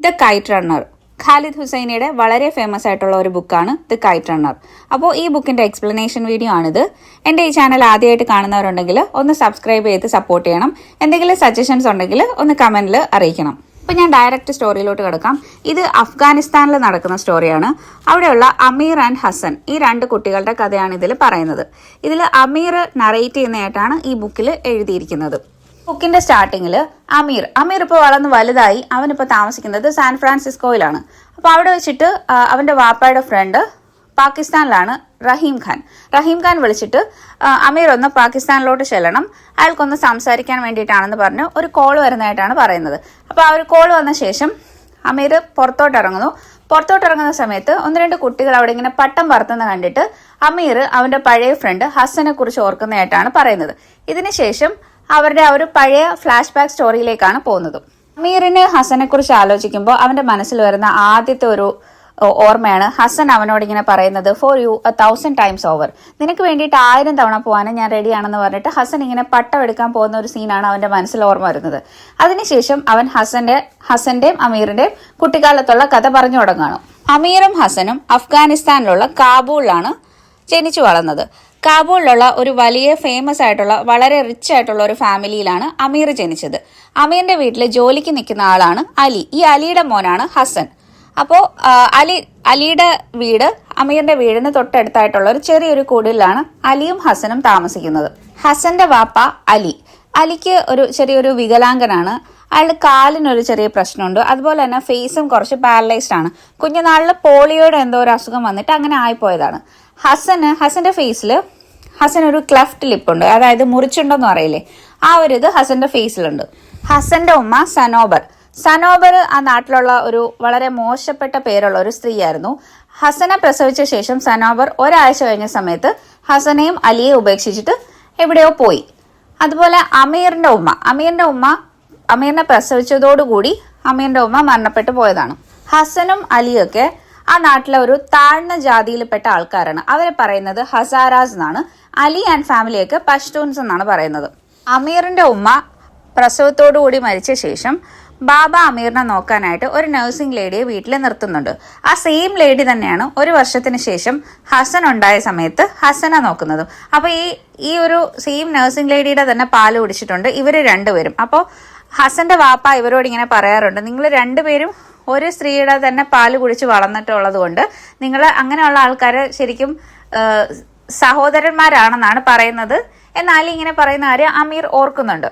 The kite runner. Khaled ഹുസൈനയുടെ വളരെ famous ആയിട്ടുള്ള ഒരു ബുക്കാണ് ദ കൈറ്റ് റണ്ണർ. അപ്പോൾ ഈ ബുക്കിന്റെ എക്സ്പ്ലനേഷൻ വീഡിയോ ആണിത്. എൻ്റെ ഈ ചാനൽ ആദ്യമായിട്ട് കാണുന്നവരുണ്ടെങ്കിൽ ഒന്ന് സബ്സ്ക്രൈബ് ചെയ്ത് സപ്പോർട്ട് ചെയ്യണം. എന്തെങ്കിലും സജഷൻസ് ഉണ്ടെങ്കിൽ ഒന്ന് കമന്റിൽ അറിയിക്കണം. അപ്പോൾ ഞാൻ ഡയറക്റ്റ് സ്റ്റോറിയിലോട്ട് കിടക്കാം. ഇത് അഫ്ഗാനിസ്ഥാനിൽ നടക്കുന്ന സ്റ്റോറിയാണ്. അവിടെയുള്ള അമീർ ആൻഡ് ഹസൻ, ഈ രണ്ട് കുട്ടികളുടെ കഥയാണ് ഇതിൽ പറയുന്നത്. ഇതിൽ അമീർ നറേറ്റ് ചെയ്യുന്നതായിട്ടാണ് ഈ ബുക്കിൽ എഴുതിയിരിക്കുന്നത്. ബുക്കിന്റെ സ്റ്റാർട്ടിങ്ങിൽ അമീർ ഇപ്പോൾ വളർന്ന് വലുതായി. അവനിപ്പോൾ താമസിക്കുന്നത് സാൻ ഫ്രാൻസിസ്കോയിലാണ്. അപ്പോൾ അവിടെ വെച്ചിട്ട് അവന്റെ വാപ്പയുടെ ഫ്രണ്ട് പാകിസ്ഥാനിലാണ് റഹീം ഖാൻ വിളിച്ചിട്ട് അമീർ ഒന്ന് പാകിസ്ഥാനിലോട്ട് ചെല്ലണം, അയാൾക്കൊന്ന് സംസാരിക്കാൻ വേണ്ടിയിട്ടാണെന്ന് പറഞ്ഞ് ഒരു കോൾ വരുന്നതായിട്ടാണ് പറയുന്നത്. അപ്പോൾ ആ ഒരു കോൾ വന്ന ശേഷം അമീർ പുറത്തോട്ടിറങ്ങുന്ന സമയത്ത് ഒന്ന് രണ്ട് കുട്ടികൾ അവിടെ ഇങ്ങനെ പട്ടം പറത്തുന്ന കണ്ടിട്ട് അമീർ അവന്റെ പഴയ ഫ്രണ്ട് ഹസനെ കുറിച്ച് ഓർക്കുന്നതായിട്ടാണ് പറയുന്നത്. ഇതിനുശേഷം അവരുടെ ആ ഒരു പഴയ ഫ്ലാഷ് ബാക്ക് സ്റ്റോറിയിലേക്കാണ് പോകുന്നത്. അമീറിന് ഹസനെ കുറിച്ച് ആലോചിക്കുമ്പോൾ അവന്റെ മനസ്സിൽ വരുന്ന ആദ്യത്തെ ഒരു ഓർമ്മയാണ് ഹസൻ അവനോട് ഇങ്ങനെ പറയുന്നത്, ഫോർ യു 1000 times ഓവർ, നിനക്ക് വേണ്ടിയിട്ട് 1000 തവണ പോകാനും ഞാൻ റെഡിയാണെന്ന് പറഞ്ഞിട്ട് ഹസൻ ഇങ്ങനെ പട്ടം എടുക്കാൻ പോകുന്ന ഒരു സീനാണ് അവന്റെ മനസ്സിൽ ഓർമ്മ വരുന്നത്. അതിനുശേഷം അവൻ ഹസന്റെയും അമീറിന്റെയും കുട്ടിക്കാലത്തുള്ള കഥ പറഞ്ഞു തുടങ്ങുകയാണ്. അമീറും ഹസനും അഫ്ഗാനിസ്ഥാനിലുള്ള കാബൂളിലാണ് ജനിച്ചു വളർന്നത്. കാബൂളിലുള്ള ഒരു വലിയ ഫേമസ് ആയിട്ടുള്ള വളരെ റിച്ച് ആയിട്ടുള്ള ഒരു ഫാമിലിയിലാണ് അമീർ ജനിച്ചത്. അമീറിന്റെ വീട്ടിൽ ജോലിക്ക് നിൽക്കുന്ന ആളാണ് അലി. ഈ അലിയുടെ മോനാണ് ഹസൻ. അപ്പോൾ അലിയുടെ വീട് അമീറിന്റെ വീടിന് തൊട്ടടുത്തായിട്ടുള്ള ഒരു ചെറിയൊരു കുടിലാണ് അലിയും ഹസനും താമസിക്കുന്നത്. ഹസന്റെ വാപ്പ അലിക്ക് ഒരു ചെറിയൊരു വികലാംഗനാണ്. അയാളുടെ കാലിനൊരു ചെറിയ പ്രശ്നമുണ്ട്. അതുപോലെ തന്നെ ഫേസും കുറച്ച് പാരലൈസ്ഡ് ആണ്. കുഞ്ഞുനാളിൽ പോളിയോയുടെ എന്തോ ഒരു അസുഖം വന്നിട്ട് അങ്ങനെ ആയിപ്പോയതാണ്. ഹസന്റെ ഫേസിൽ ഒരു ക്ലെഫ്റ്റ് ലിപ്പ് ഉണ്ട്, അതായത് മുറിച്ചുണ്ടെന്ന് പറയില്ലേ, ആ ഒരു ഇത് ഹസന്റെ ഫേസിലുണ്ട്. ഹസന്റെ ഉമ്മ സനോബർ ആ നാട്ടിലുള്ള ഒരു വളരെ മോശപ്പെട്ട പേരുള്ള ഒരു സ്ത്രീയായിരുന്നു. ഹസനെ പ്രസവിച്ച ശേഷം സനോബർ ഒരാഴ്ച കഴിഞ്ഞ സമയത്ത് ഹസനെയും അലിയെ ഉപേക്ഷിച്ചിട്ട് എവിടെയോ പോയി. അതുപോലെ അമീറിനെ പ്രസവിച്ചതോടുകൂടി അമീറിന്റെ ഉമ്മ മരണപ്പെട്ടു പോയതാണ്. ഹസനും അലിയൊക്കെ ആ നാട്ടിലെ ഒരു താഴ്ന്ന ജാതിയിൽപ്പെട്ട ആൾക്കാരാണ്. അവരെ പറയുന്നത് ഹസാരാസ് എന്നാണ്. അലി ആൻഡ് ഫാമിലിയൊക്കെ പഷ്തൂൺസ് എന്നാണ് പറയുന്നത്. അമീറിന്റെ ഉമ്മ പ്രസവത്തോടുകൂടി മരിച്ച ശേഷം ബാബ അമീറിനെ നോക്കാനായിട്ട് ഒരു നഴ്സിംഗ് ലേഡിയെ വീട്ടിൽ നിർത്തുന്നുണ്ട്. ആ സെയിം ലേഡി തന്നെയാണ് ഒരു വർഷത്തിന് ശേഷം ഹസൻ ഉണ്ടായ സമയത്ത് ഹസനെ നോക്കുന്നതും. അപ്പൊ ഈ ഒരു സെയിം നഴ്സിംഗ് ലേഡിയുടെ തന്നെ പാല് കുടിച്ചിട്ടുണ്ട് ഇവര് രണ്ടുപേരും. അപ്പോൾ ഹസന്റെ വാപ്പ ഇവരോട് ഇങ്ങനെ പറയാറുണ്ട്, നിങ്ങൾ രണ്ടുപേരും ഒരു സ്ത്രീയുടെ തന്നെ പാല് കുടിച്ച് വളർന്നിട്ടുള്ളത് കൊണ്ട് നിങ്ങൾ അങ്ങനെയുള്ള ആൾക്കാരെ ശരിക്കും സഹോദരന്മാരാണെന്നാണ് പറയുന്നത്. എന്നാൽ ഇങ്ങനെ പറയുന്ന കാര്യം അമീർ ഓർക്കുന്നുണ്ട്.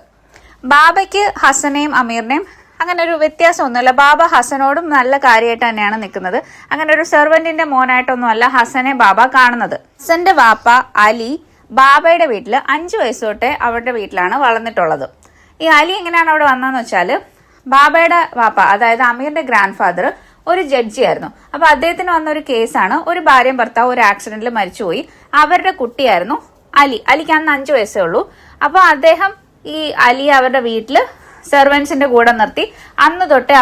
ബാബയ്ക്ക് ഹസനെയും അമീറിനെയും അങ്ങനെ ഒരു വ്യത്യാസമൊന്നുമില്ല. ബാബ ഹസനോടും നല്ല കാര്യമായിട്ട് തന്നെയാണ് നിൽക്കുന്നത്. അങ്ങനെ ഒരു സെർവന്റിന്റെ മോനായിട്ടൊന്നും അല്ല ഹസനെ ബാബ കാണുന്നത്. ഹസന്റെ വാപ്പ അലി ബാബയുടെ വീട്ടിൽ 5 വയസ്സ് തൊട്ടേ അവരുടെ വീട്ടിലാണ് വളർന്നിട്ടുള്ളത്. ഈ അലി എങ്ങനെയാണ് അവിടെ വന്നതെന്ന് വെച്ചാല് ബാബയുടെ വാപ്പ, അതായത് അമീറിന്റെ ഗ്രാൻഡ് ഫാദർ ഒരു ജഡ്ജിയായിരുന്നു. അപ്പൊ അദ്ദേഹത്തിന് വന്ന ഒരു കേസാണ്, ഒരു ഭാര്യയും ഭർത്താവും ഒരു ആക്സിഡന്റിൽ മരിച്ചുപോയി. അവരുടെ കുട്ടിയായിരുന്നു അലിക്ക് അന്ന് 5 വയസ്സേ ഉള്ളൂ. അപ്പൊ അദ്ദേഹം ഈ അലി അവരുടെ വീട്ടില് സെർവൻസിന്റെ കൂടെ നിർത്തി അന്ന് തൊട്ടേ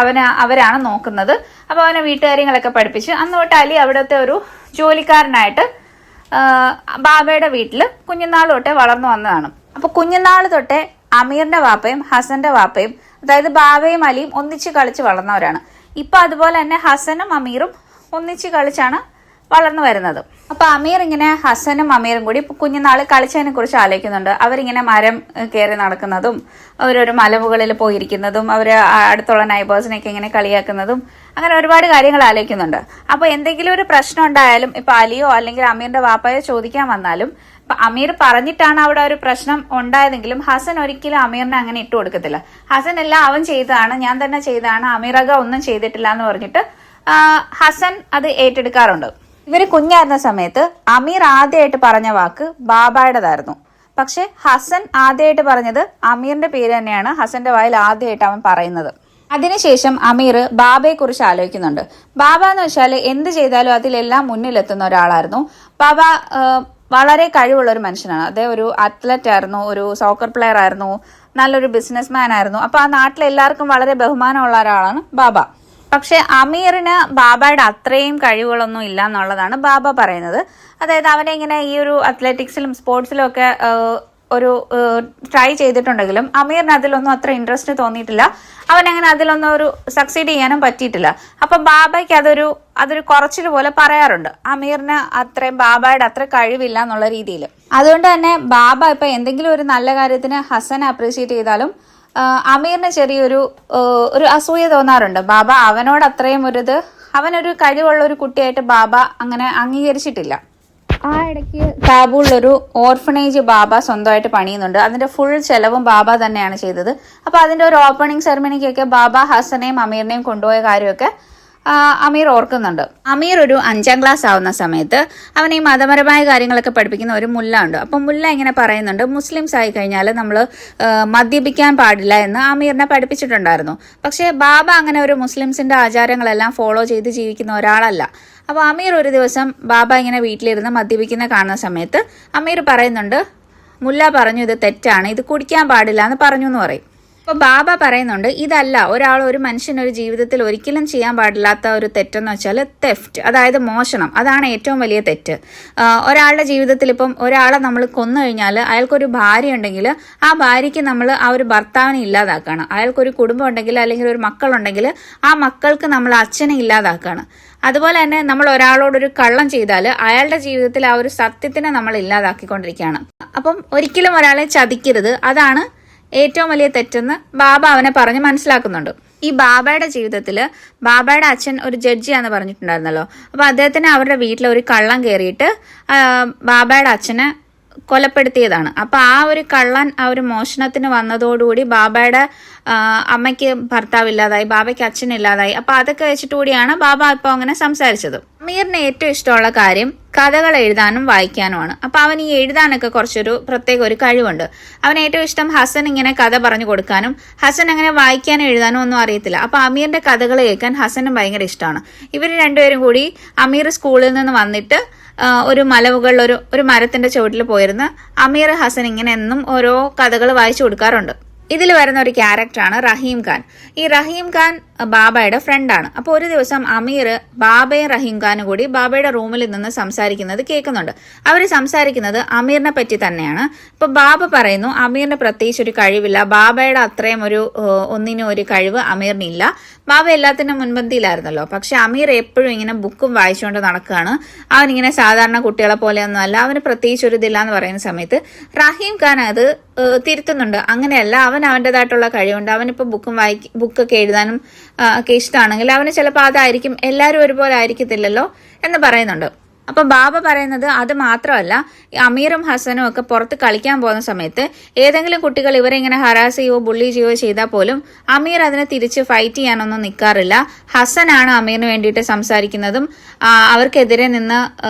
അവരാണ് നോക്കുന്നത്. അപ്പൊ അവനെ വീട്ടുകാര്യങ്ങളൊക്കെ പഠിപ്പിച്ച് അന്ന് തൊട്ട് അലി അവിടുത്തെ ഒരു ജോലിക്കാരനായിട്ട് ബാബയുടെ വീട്ടില് കുഞ്ഞുനാൾ തൊട്ടേ വളർന്നു വന്നതാണ്. അപ്പൊ കുഞ്ഞുനാൾ തൊട്ടേ അമീറിന്റെ വാപ്പയും ഹസന്റെ വാപ്പയും, അതായത് ബാബയും അലിയും ഒന്നിച്ച് കളിച്ച് വളർന്നവരാണ്. ഇപ്പൊ അതുപോലെ തന്നെ ഹസനും അമീറും ഒന്നിച്ച് കളിച്ചാണ് വളർന്നു വരുന്നത്. അപ്പൊ അമീർ ഇങ്ങനെ ഹസനും അമീറും കൂടി കുഞ്ഞുനാള് കളിച്ചതിനെ കുറിച്ച് ആലോചിക്കുന്നുണ്ട്. അവരിങ്ങനെ മരം കയറി നടക്കുന്നതും അവരൊരു മലമുകളിൽ പോയിരിക്കുന്നതും അവര് അടുത്തുള്ള നൈബേഴ്സിനെയൊക്കെ ഇങ്ങനെ കളിയാക്കുന്നതും അങ്ങനെ ഒരുപാട് കാര്യങ്ങൾ ആലോചിക്കുന്നുണ്ട്. അപ്പൊ എന്തെങ്കിലും ഒരു പ്രശ്നം ഉണ്ടായാലും ഇപ്പൊ അലിയോ അല്ലെങ്കിൽ അമീറിന്റെ വാപ്പയോ ചോദിക്കാൻ വന്നാലും ഇപ്പൊ അമീർ പറഞ്ഞിട്ടാണ് അവിടെ ഒരു പ്രശ്നം ഉണ്ടായതെങ്കിലും ഹസൻ ഒരിക്കലും അമീറിനെ അങ്ങനെ ഇട്ടു കൊടുക്കത്തില്ല. ഹസൻ എല്ലാം അവൻ ചെയ്തതാണ്, ഞാൻ തന്നെ ചെയ്തതാണ്, അമീറക ഒന്നും ചെയ്തിട്ടില്ല എന്ന് പറഞ്ഞിട്ട് ഹസൻ അത് ഏറ്റെടുക്കാറുണ്ട്. ഇവര് കുഞ്ഞായിരുന്ന സമയത്ത് അമീർ ആദ്യമായിട്ട് പറഞ്ഞ വാക്ക് ബാബയുടേതായിരുന്നു. പക്ഷെ ഹസൻ ആദ്യമായിട്ട് പറഞ്ഞത് അമീറിന്റെ പേര് തന്നെയാണ് ഹസന്റെ വായിൽ ആദ്യമായിട്ട് അവൻ പറയുന്നത്. അതിനുശേഷം അമീർ ബാബയെ കുറിച്ച് ആലോചിക്കുന്നുണ്ട്. ബാബ എന്ന് വെച്ചാൽ എന്ത് ചെയ്താലും അതിലെല്ലാം മുന്നിലെത്തുന്ന ഒരാളായിരുന്നു. ബാബ വളരെ കഴിവുള്ള ഒരു മനുഷ്യനാണ്. അദ്ദേഹം ഒരു അത്ലറ്റ് ആയിരുന്നു, ഒരു സോക്കർ പ്ലെയർ ആയിരുന്നു, നല്ലൊരു ബിസിനസ്മാൻ ആയിരുന്നു. അപ്പൊ ആ നാട്ടിലെ എല്ലാവർക്കും വളരെ ബഹുമാനമുള്ള ഒരാളാണ് ബാബ. പക്ഷെ അമീറിന് ബാബയുടെ അത്രയും കഴിവുകളൊന്നും ഇല്ല എന്നുള്ളതാണ് ബാബ പറയുന്നത്. അതായത് അവനെ ഇങ്ങനെ ഈ ഒരു അത്ലറ്റിക്സിലും സ്പോർട്സിലും ഒക്കെ ഒരു ട്രൈ ചെയ്തിട്ടുണ്ടെങ്കിലും അമീറിന് അതിലൊന്നും അത്ര ഇൻട്രസ്റ്റ് തോന്നിയിട്ടില്ല. അവനങ്ങനെ അതിലൊന്നും ഒരു സക്സീഡ് ചെയ്യാനും പറ്റിയിട്ടില്ല. അപ്പൊ ബാബയ്ക്ക് അതൊരു കുറച്ചിൽ പോലെ പറയാറുണ്ട്, അമീറിന് അത്രയും ബാബയുടെ അത്ര കഴിവില്ല എന്നുള്ള രീതിയിൽ. അതുകൊണ്ട് തന്നെ ബാബ ഇപ്പൊ എന്തെങ്കിലും ഒരു നല്ല കാര്യത്തിന് ഹസനെ അപ്രീഷിയേറ്റ് ചെയ്താലും അമീറിന് ചെറിയൊരു അസൂയ തോന്നാറുണ്ട്. ബാബ അവനോട് അത്രയും അവനൊരു കഴിവുള്ള ഒരു കുട്ടിയായിട്ട് ബാബ അങ്ങനെ അംഗീകരിച്ചിട്ടില്ല. ആ ഇടയ്ക്ക് കാബൂളിലൊരു ഓർഫനേജ് ബാബ സ്വന്തമായിട്ട് പണിയുന്നുണ്ട്. അതിന്റെ ഫുൾ ചെലവും ബാബ തന്നെയാണ് ചെയ്തത്. അപ്പൊ അതിന്റെ ഒരു ഓപ്പണിംഗ് സെറമണിക്കൊക്കെ ബാബ ഹസനെയും അമീറിനെയും കൊണ്ടുപോയ കാര്യമൊക്കെ അമീർ ഓർക്കുന്നുണ്ട്. അമീർ ഒരു 5ാം ക്ലാസ് ആവുന്ന സമയത്ത് അവൻ ഈ മതപരമായ കാര്യങ്ങളൊക്കെ പഠിപ്പിക്കുന്ന ഒരു മുല്ല ഉണ്ട്. അപ്പം മുല്ല ഇങ്ങനെ പറയുന്നുണ്ട്, മുസ്ലിംസ് ആയി കഴിഞ്ഞാൽ നമ്മൾ മദ്യപിക്കാൻ പാടില്ല എന്ന് അമീറിനെ പഠിപ്പിച്ചിട്ടുണ്ടായിരുന്നു. പക്ഷേ ബാബ അങ്ങനെ ഒരു മുസ്ലിംസിന്റെ ആചാരങ്ങളെല്ലാം ഫോളോ ചെയ്ത് ജീവിക്കുന്ന ഒരാളല്ല. അപ്പോൾ അമീർ ഒരു ദിവസം ബാബ ഇങ്ങനെ വീട്ടിലിരുന്ന് മദ്യപിക്കുന്ന കാണുന്ന സമയത്ത് അമീർ പറയുന്നുണ്ട്, മുല്ല പറഞ്ഞു ഇത് തെറ്റാണ്, ഇത് കുടിക്കാൻ പാടില്ല എന്ന് പറഞ്ഞു എന്ന് പറയും. അപ്പോൾ ബാബ പറയുന്നുണ്ട്, ഇതല്ല ഒരു മനുഷ്യൻ ഒരു ജീവിതത്തിൽ ഒരിക്കലും ചെയ്യാൻ പാടില്ലാത്ത ഒരു തെറ്റെന്ന് വെച്ചാൽ തെഫ്റ്റ്, അതായത് മോഷണം. അതാണ് ഏറ്റവും വലിയ തെറ്റ്. ഒരാളുടെ ജീവിതത്തിൽ ഇപ്പം ഒരാളെ നമ്മൾ കൊന്നു കഴിഞ്ഞാൽ അയാൾക്കൊരു ഭാര്യ ഉണ്ടെങ്കിൽ ആ ഭാര്യയ്ക്ക് നമ്മൾ ആ ഒരു ഭർത്താവിനെ ഇല്ലാതാക്കുകയാണ്. അയാൾക്കൊരു കുടുംബം ഉണ്ടെങ്കിൽ അല്ലെങ്കിൽ ഒരു മക്കളുണ്ടെങ്കിൽ ആ മക്കൾക്ക് നമ്മൾ അച്ഛനെ ഇല്ലാതാക്കുകയാണ്. അതുപോലെ തന്നെ നമ്മൾ ഒരാളോടൊരു കള്ളം ചെയ്താൽ അയാളുടെ ജീവിതത്തിൽ ആ ഒരു സത്യത്തിനെ നമ്മൾ ഇല്ലാതാക്കിക്കൊണ്ടിരിക്കുകയാണ്. അപ്പം ഒരിക്കലും ഒരാളെ ചതിക്കരുത്, അതാണ് ഏറ്റവും വലിയ തെറ്റെന്ന് ബാബ അവനെ പറഞ്ഞ് മനസ്സിലാക്കുന്നുണ്ട്. ഈ ബാബയുടെ ജീവിതത്തില് ബാബയുടെ അച്ഛൻ ഒരു ജഡ്ജിയാന്ന് പറഞ്ഞിട്ടുണ്ടായിരുന്നല്ലോ. അപ്പൊ അദ്ദേഹത്തിന് അവരുടെ വീട്ടിൽ ഒരു കള്ളം കയറിയിട്ട് ബാബയുടെ അച്ഛനെ കൊലപ്പെടുത്തിയതാണ്. അപ്പൊ ആ ഒരു കള്ളൻ ആ ഒരു മോഷണത്തിന് വന്നതോടുകൂടി ബാബയുടെ അമ്മയ്ക്ക് ഭർത്താവില്ലാതായി, ബാബയ്ക്ക് അച്ഛനില്ലാതായി. അപ്പൊ അതൊക്കെ വെച്ചിട്ട് കൂടിയാണ് ബാബ ഇപ്പൊ അങ്ങനെ സംസാരിച്ചത്. അമീറിന് ഏറ്റവും ഇഷ്ടമുള്ള കാര്യം കഥകൾ എഴുതാനും വായിക്കാനുമാണ്. അപ്പൊ അവൻ ഈ എഴുതാനൊക്കെ കുറച്ചൊരു പ്രത്യേക ഒരു കഴിവുണ്ട്. അവന് ഏറ്റവും ഇഷ്ടം ഹസൻ ഇങ്ങനെ കഥ പറഞ്ഞു കൊടുക്കാനും, ഹസൻ അങ്ങനെ വായിക്കാനും എഴുതാനും ഒന്നും അറിയത്തില്ല. അപ്പൊ അമീറിന്റെ കഥകൾ കേൾക്കാൻ ഹസനും ഭയങ്കര ഇഷ്ടമാണ്. ഇവർ രണ്ടുപേരും കൂടി അമീർ സ്കൂളിൽ നിന്ന് വന്നിട്ട് ഒരു മലമുകളിൽ ഒരു മരത്തിന്റെ ചുവട്ടിൽ പോയിരുന്ന് അമീർ ഹസൻ ഇങ്ങനെ എന്നും ഓരോ കഥകൾ വായിച്ചു കൊടുക്കാറുണ്ട്. ഇതിൽ വരുന്ന ഒരു ക്യാരക്ടറാണ് റഹീം ഖാൻ. ഈ റഹീം ഖാൻ ബാബയുടെ ഫ്രണ്ടാണ്. അപ്പോൾ ഒരു ദിവസം അമീർ ബാബയും റഹീം ഖാനും കൂടി ബാബയുടെ റൂമിൽ നിന്ന് സംസാരിക്കുന്നത് കേൾക്കുന്നുണ്ട്. അവർ സംസാരിക്കുന്നത് അമീറിനെ പറ്റി തന്നെയാണ്. അപ്പൊ ബാബ പറയുന്നു അമീറിന് പ്രത്യേകിച്ച് ഒരു കഴിവില്ല, ബാബയുടെ അത്രയും ഒന്നിനും ഒരു കഴിവ് അമീറിനില്ല. ബാബ എല്ലാത്തിനും മുൻപന്തിയിലായിരുന്നല്ലോ. പക്ഷെ അമീർ എപ്പോഴും ഇങ്ങനെ ബുക്കും വായിച്ചുകൊണ്ട് നടക്കുകയാണ്. അവനിങ്ങനെ സാധാരണ കുട്ടികളെ പോലെയൊന്നും അല്ല, അവന് പ്രത്യേകിച്ച് ഒരു ഇതില്ല എന്ന് പറയുന്ന സമയത്ത് റഹീം ഖാൻ അത് തിരുത്തുന്നുണ്ട്. അങ്ങനെയല്ല, അവൻ അവൻ്റെതായിട്ടുള്ള കഴിവുണ്ട്. അവനിപ്പോൾ ബുക്കൊക്കെ എഴുതാനും ഒക്കെ ഇഷ്ടമാണെങ്കിൽ അവന് ചിലപ്പോൾ അതായിരിക്കും, എല്ലാവരും ഒരുപോലെ ആയിരിക്കത്തില്ലല്ലോ എന്ന് പറയുന്നുണ്ട്. അപ്പൊ ബാബ പറയുന്നത് അത് മാത്രമല്ല, അമീറും ഹസനും ഒക്കെ പുറത്ത് കളിക്കാൻ പോകുന്ന സമയത്ത് ഏതെങ്കിലും കുട്ടികൾ ഇവരെ ഇങ്ങനെ ഹരാസ് ചെയ്യുകയോ ബുള്ളി ചെയ്യുകയോ ചെയ്താൽ പോലും അമീർ അതിനെ തിരിച്ച് ഫൈറ്റ് ചെയ്യാനൊന്നും നിൽക്കാറില്ല. ഹസനാണ് അമീറിന് വേണ്ടിയിട്ട് സംസാരിക്കുന്നതും അവർക്കെതിരെ നിന്ന്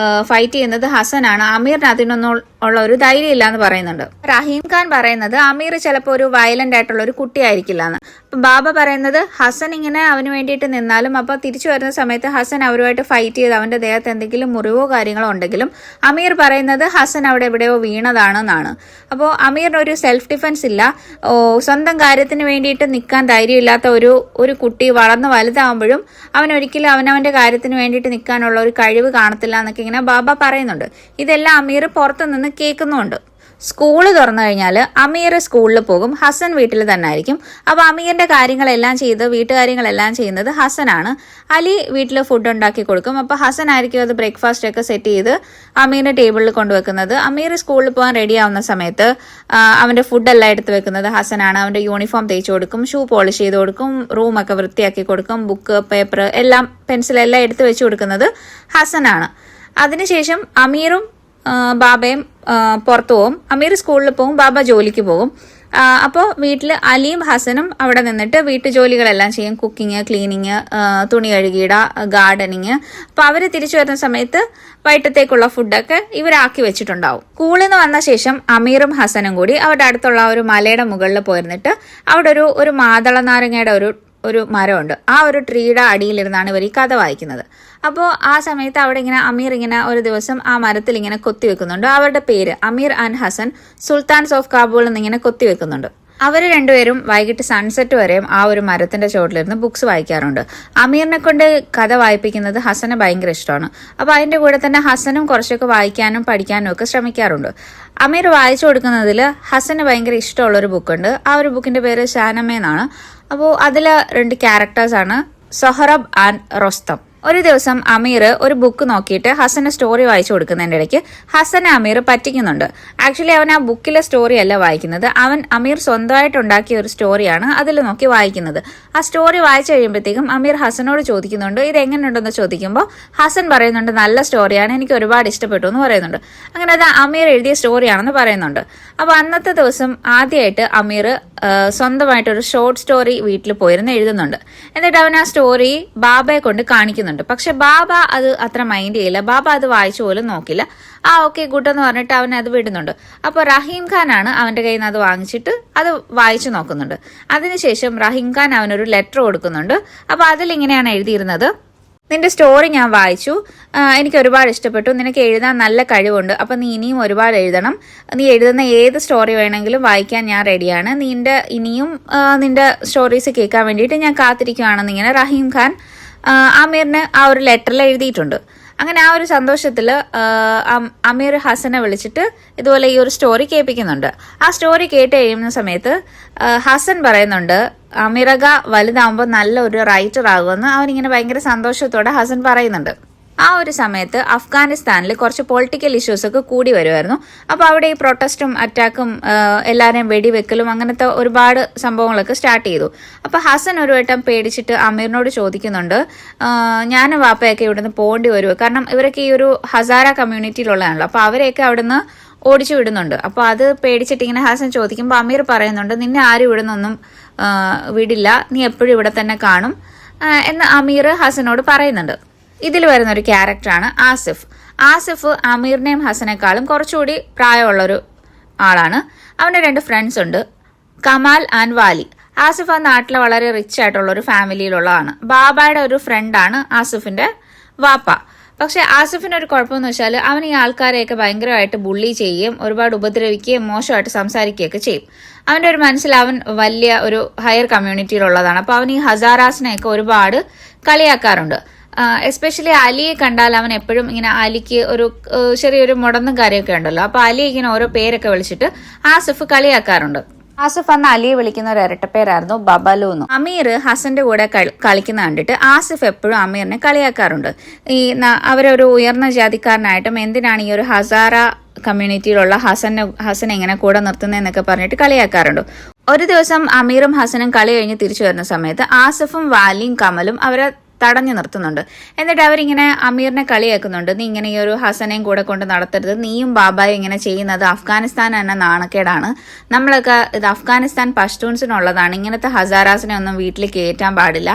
ഫൈറ്റ് ചെയ്യുന്നത് ഹസനാണ്. അമീറിന് അതിനൊന്നും ഉള്ള ഒരു ധൈര്യം ഇല്ല എന്ന് പറയുന്നുണ്ട്. റഹീം ഖാൻ പറയുന്നത് അമീർ ചിലപ്പോൾ ഒരു വയലന്റ് ആയിട്ടുള്ള ഒരു കുട്ടിയായിരിക്കില്ല എന്ന്. അപ്പൊ ബാബ പറയുന്നത് ഹസൻ ഇങ്ങനെ അവന് വേണ്ടിയിട്ട് നിന്നാലും അപ്പൊ തിരിച്ചു വരുന്ന സമയത്ത് ഹസൻ അവരുമായിട്ട് ഫൈറ്റ് ചെയ്ത് അവന്റെ ദേഹത്ത് എന്തെങ്കിലും മുറിവോ കാര്യങ്ങളോ ഉണ്ടെങ്കിലും അമീർ പറയുന്നത് ഹസൻ അവിടെ എവിടെയോ വീണതാണെന്നാണ്. അപ്പോൾ അമീറിന് ഒരു സെൽഫ് ഡിഫൻസ് ഇല്ല. സ്വന്തം കാര്യത്തിന് വേണ്ടിയിട്ട് നിൽക്കാൻ ധൈര്യമില്ലാത്ത ഒരു കുട്ടി വളർന്ന് വലുതാവുമ്പോഴും അവനൊരിക്കലും അവനവന്റെ കാര്യത്തിന് വേണ്ടിയിട്ട് നിൽക്കാനുള്ള ഒരു കഴിവ് കാണത്തില്ല എന്നൊക്കെ ഇങ്ങനെ ബാബ പറയുന്നുണ്ട്. ഇതെല്ലാം അമീർ പുറത്തുനിന്ന് കേൾക്കുന്നുണ്ട്. സ്കൂള് തുറന്നു കഴിഞ്ഞാൽ അമീർ സ്കൂളിൽ പോകും, ഹസൻ വീട്ടിൽ തന്നെ ആയിരിക്കും. അപ്പോൾ അമീറിന്റെ കാര്യങ്ങളെല്ലാം ചെയ്ത് വീട്ടുകാര്യങ്ങളെല്ലാം ചെയ്യുന്നത് ഹസനാണ്. അലി വീട്ടിൽ ഫുഡ് ഉണ്ടാക്കി കൊടുക്കും. അപ്പോൾ ഹസൻ ആയിരിക്കും അത് ബ്രേക്ക്ഫാസ്റ്റ് ഒക്കെ സെറ്റ് ചെയ്ത് അമീറിന്റെ ടേബിളിൽ കൊണ്ടുവെക്കുന്നത്. അമീർ സ്കൂളിൽ പോകാൻ റെഡി ആവുന്ന സമയത്ത് അവന്റെ ഫുഡെല്ലാം എടുത്ത് വെക്കുന്നത് ഹസനാണ്. അവന്റെ യൂണിഫോം തേച്ച് കൊടുക്കും, ഷൂ പോളിഷ് ചെയ്ത് കൊടുക്കും, റൂമൊക്കെ വൃത്തിയാക്കി കൊടുക്കും, ബുക്ക് പേപ്പർ എല്ലാം പെൻസിലെല്ലാം എടുത്ത് വെച്ച് കൊടുക്കുന്നത് ഹസനാണ്. അതിനുശേഷം അമീറും ബാബയും പുറത്തു പോകും. അമീർ സ്കൂളിൽ പോകും, ബാബ ജോലിക്ക് പോകും. അപ്പോൾ വീട്ടിൽ അലിയും ഹസനും അവിടെ നിന്നിട്ട് വീട്ടുജോലികളെല്ലാം ചെയ്യും. കുക്കിങ്, ക്ലീനിങ്, തുണി കഴുകിയിട, ഗാർഡനിങ്. അപ്പോൾ അവർ തിരിച്ചു വരുന്ന സമയത്ത് വൈകിട്ടത്തേക്കുള്ള ഫുഡൊക്കെ ഇവരാക്കി വെച്ചിട്ടുണ്ടാവും. സ്കൂളിൽ നിന്ന് വന്ന ശേഷം അമീറും ഹസനും കൂടി അവരുടെ അടുത്തുള്ള ഒരു മലയുടെ മുകളിൽ പോയിരുന്നിട്ട് അവിടെ ഒരു മാതള നാരങ്ങയുടെ ഒരു മരമുണ്ട്. ആ ഒരു ട്രീയുടെ അടിയിലിരുന്നാണ് ഇവർ ഈ കഥ വായിക്കുന്നത്. അപ്പോൾ ആ സമയത്ത് അവിടെ ഇങ്ങനെ അമീർ ഇങ്ങനെ ഒരു ദിവസം ആ മരത്തിൽ ഇങ്ങനെ കൊത്തിവെക്കുന്നുണ്ട്. അവരുടെ പേര് Amir and Hassan sultans of Kabul എന്നിങ്ങനെ കൊത്തിവെക്കുന്നുണ്ട്. അവർ രണ്ടുപേരും വൈകിട്ട് സൺസെറ്റ് വരെയും ആ ഒരു മരത്തിന്റെ ചോട്ടിലിരുന്ന് ബുക്സ് വായിക്കാറുണ്ട്. അമീറിനെ കൊണ്ട് കഥ വായിപ്പിക്കുന്നത് ഹസന് ഭയങ്കര ഇഷ്ടമാണ്. അപ്പൊ അതിന്റെ കൂടെ തന്നെ ഹസനും കുറച്ചൊക്കെ വായിക്കാനും പഠിക്കാനും ഒക്കെ ശ്രമിക്കാറുണ്ട്. അമീർ വായിച്ചു കൊടുക്കുന്നതിൽ ഹസന് ഭയങ്കര ഇഷ്ടമുള്ള ഒരു ബുക്കുണ്ട്. ആ ഒരു ബുക്കിന്റെ പേര് ഷാനമേ എന്നാണ്. അപ്പോൾ അതില് 2 ക്യാരക്ടേഴ്സാണ് സൊഹറബ് ആൻഡ് റൊസ്തം. ഒരു ദിവസം അമീർ ഒരു ബുക്ക് നോക്കിയിട്ട് ഹസന് സ്റ്റോറി വായിച്ചു കൊടുക്കുന്നതിന്റെ ഇടയ്ക്ക് ഹസനെ അമീർ പറ്റിക്കുന്നുണ്ട്. ആക്ച്വലി അവൻ ആ ബുക്കിലെ സ്റ്റോറി അല്ല വായിക്കുന്നത്, അമീർ സ്വന്തമായിട്ട് ഉണ്ടാക്കിയ ഒരു സ്റ്റോറിയാണ് അതിൽ നോക്കി വായിക്കുന്നത്. ആ സ്റ്റോറി വായിച്ചു കഴിയുമ്പോഴത്തേക്കും അമീർ ഹസനോട് ചോദിക്കുന്നുണ്ട് ഇത് എങ്ങനെയുണ്ടെന്ന് ചോദിക്കുമ്പോൾ ഹസൻ പറയുന്നുണ്ട് നല്ല സ്റ്റോറിയാണ്, എനിക്ക് ഒരുപാട് ഇഷ്ടപ്പെട്ടു എന്ന് പറയുന്നുണ്ട്. അങ്ങനെ അത് അമീർ എഴുതിയ സ്റ്റോറിയാണെന്ന് പറയുന്നുണ്ട്. അപ്പോൾ അന്നത്തെ ദിവസം ആദ്യമായിട്ട് അമീർ സ്വന്തമായിട്ടൊരു ഷോർട്ട് സ്റ്റോറി വീട്ടിൽ പോയിരുന്ന് എഴുതുന്നുണ്ട്. എന്നിട്ട് അവൻ ആ സ്റ്റോറി ബാബയെ കൊണ്ട് കാണിക്കുന്നുണ്ട്. പക്ഷെ ബാബ അത് അത്ര മൈൻഡ് ചെയ്യില്ല. ബാബ അത് വായിച്ചു പോലും നോക്കില്ല. ഓക്കെ ഗുഡ് എന്ന് പറഞ്ഞിട്ട് അവൻ അത് വിടുന്നുണ്ട്. അപ്പോൾ റഹീം ഖാനാണ് അവന്റെ കയ്യിൽ നിന്ന് അത് വാങ്ങിച്ചിട്ട് അത് വായിച്ചു നോക്കുന്നുണ്ട്. അതിനുശേഷം റഹീം ഖാൻ അവനൊരു ലെറ്റർ കൊടുക്കുന്നുണ്ട്. അപ്പോൾ അതിലിങ്ങനെയാണ് എഴുതിയിരുന്നത്: നിന്റെ സ്റ്റോറി ഞാൻ വായിച്ചു, എനിക്ക് ഒരുപാട് ഇഷ്ടപ്പെട്ടു, നിനക്ക് എഴുതാൻ നല്ല കഴിവുണ്ട്, അപ്പം നീ ഇനിയും ഒരുപാട് എഴുതണം, നീ എഴുതുന്ന ഏത് സ്റ്റോറി വേണമെങ്കിലും വായിക്കാൻ ഞാൻ റെഡിയാണ്, ഇനിയും നിന്റെ സ്റ്റോറീസ് കേൾക്കാൻ വേണ്ടിയിട്ട് ഞാൻ കാത്തിരിക്കുകയാണെന്ന് ഇങ്ങനെ റഹീം ഖാൻ അമീറിന് ആ ഒരു ലെറ്ററിൽ എഴുതിയിട്ടുണ്ട്. അങ്ങനെ ആ ഒരു സന്തോഷത്തിൽ അമീർ ഹസനെ വിളിച്ചിട്ട് ഇതുപോലെ ഈ ഒരു സ്റ്റോറി കേൾപ്പിക്കുന്നുണ്ട്. ആ സ്റ്റോറി കേട്ട് കഴിയുന്ന സമയത്ത് ഹസൻ പറയുന്നുണ്ട് അമീറക വലുതാവുമ്പോൾ നല്ല ഒരു റൈറ്റർ ആകുമെന്ന് അവനിങ്ങനെ ഭയങ്കര സന്തോഷത്തോടെ ഹസൻ പറയുന്നുണ്ട്. ആ ഒരു സമയത്ത് അഫ്ഗാനിസ്ഥാനിൽ കുറച്ച് പൊളിറ്റിക്കൽ ഇഷ്യൂസ് ഒക്കെ കൂടി വരുമായിരുന്നു. അപ്പോൾ അവിടെ ഈ പ്രൊട്ടസ്റ്റും അറ്റാക്കും എല്ലാവരെയും വെടിവെക്കലും അങ്ങനത്തെ ഒരുപാട് സംഭവങ്ങളൊക്കെ സ്റ്റാർട്ട് ചെയ്തു. അപ്പോൾ ഹസൻ ഒരു വട്ടം പേടിച്ചിട്ട് അമീറിനോട് ചോദിക്കുന്നുണ്ട് ഞാനും വാപ്പയൊക്കെ ഇവിടുന്ന് പോകേണ്ടി വരുമോ, കാരണം ഇവരൊക്കെ ഈ ഒരു ഹസാര കമ്മ്യൂണിറ്റിയിലുള്ളതാണല്ലോ, അപ്പോൾ അവരെയൊക്കെ അവിടുന്ന് ഓടിച്ചു വിടുന്നുണ്ട്. അപ്പോൾ അത് പേടിച്ചിട്ട് ഇങ്ങനെ ഹസൻ ചോദിക്കുമ്പോൾ അമീർ പറയുന്നുണ്ട് നിന്നെ ആരും ഇവിടെ നിന്നൊന്നും വിടില്ല, നീ എപ്പോഴും ഇവിടെ തന്നെ കാണും എന്ന് അമീർ ഹസനോട് പറയുന്നുണ്ട്. ഇതിൽ വരുന്ന ഒരു ക്യാരക്ടറാണ് ആസിഫ്. ആസിഫ് അമീറിനെയും ഹസനേക്കാളും കുറച്ചുകൂടി പ്രായമുള്ളൊരു ആളാണ്. അവന് 2 ഫ്രണ്ട്സ് ഉണ്ട്, കമാൽ ആൻഡ് വാലി. ആസിഫ് ആ നാട്ടിലെ വളരെ റിച്ച് ആയിട്ടുള്ള ഒരു ഫാമിലിയിലുള്ളതാണ്. ബാബയുടെ ഒരു ഫ്രണ്ടാണ് ആസിഫിന്റെ വാപ്പ. പക്ഷെ ആസിഫിന് ഒരു കുഴപ്പമെന്ന് വെച്ചാൽ അവൻ ഈ ആൾക്കാരെയൊക്കെ ഭയങ്കരമായിട്ട് ബുള്ളി ചെയ്യുകയും ഒരുപാട് ഉപദ്രവിക്കുകയും മോശമായിട്ട് സംസാരിക്കുകയൊക്കെ ചെയ്യും. അവന്റെ ഒരു മനസ്സിൽ അവൻ വലിയ ഒരു ഹയർ കമ്മ്യൂണിറ്റിയിലുള്ളതാണ്. അപ്പോൾ അവൻ ഈ ഹസാറാസിനെയൊക്കെ ഒരുപാട് കളിയാക്കാറുണ്ട്. എസ്പെഷ്യലി അലിയെ കണ്ടാൽ അവൻ എപ്പോഴും ഇങ്ങനെ അലിക്ക് ഒരു ചെറിയൊരു മുടന്നും കാര്യമൊക്കെ ഉണ്ടല്ലോ, അപ്പൊ അലി ഇങ്ങനെ ഓരോ പേരൊക്കെ വിളിച്ചിട്ട് ആസിഫ് കളിയാക്കാറുണ്ട്. ആസിഫ് അന്ന് അലിയെ വിളിക്കുന്ന ഒരു ഇരട്ടപ്പേരായിരുന്നു ബബലു എന്നും. അമീർ ഹസന്റെ കൂടെ കളിക്കുന്ന കണ്ടിട്ട് ആസിഫ് എപ്പോഴും അമീറിനെ കളിയാക്കാറുണ്ട്. അവരൊരു ഉയർന്ന ജാതിക്കാരനായിട്ടും എന്തിനാണ് ഈ ഒരു ഹസാര കമ്മ്യൂണിറ്റിയിലുള്ള ഹസനെ ഇങ്ങനെ കൂടെ നിർത്തുന്നതെന്നൊക്കെ പറഞ്ഞിട്ട് കളിയാക്കാറുണ്ട്. ഒരു ദിവസം അമീറും ഹസനും കളി കഴിഞ്ഞ് തിരിച്ചു വരുന്ന സമയത്ത് ആസിഫും വാലിയും കമലും അവരെ തടഞ്ഞു നിർത്തുന്നുണ്ട്. എന്നിട്ട് അവരിങ്ങനെ അമീറിനെ കളിയാക്കുന്നുണ്ട്, നീ ഇങ്ങനെ ഈ ഒരു ഹസനെയും കൂടെ കൊണ്ട് നടത്തരുത്, നീയും ബാബായും ഇങ്ങനെ ചെയ്യുന്നത് അഫ്ഗാനിസ്ഥാൻ എന്ന നാണക്കേടാണ്, നമ്മളൊക്കെ ഇത് അഫ്ഗാനിസ്ഥാൻ പഷ്തൂൺസിനുള്ളതാണ്, ഇങ്ങനത്തെ ഹസാറാസിനെ ഒന്നും വീട്ടിൽ കയറ്റാൻ പാടില്ല,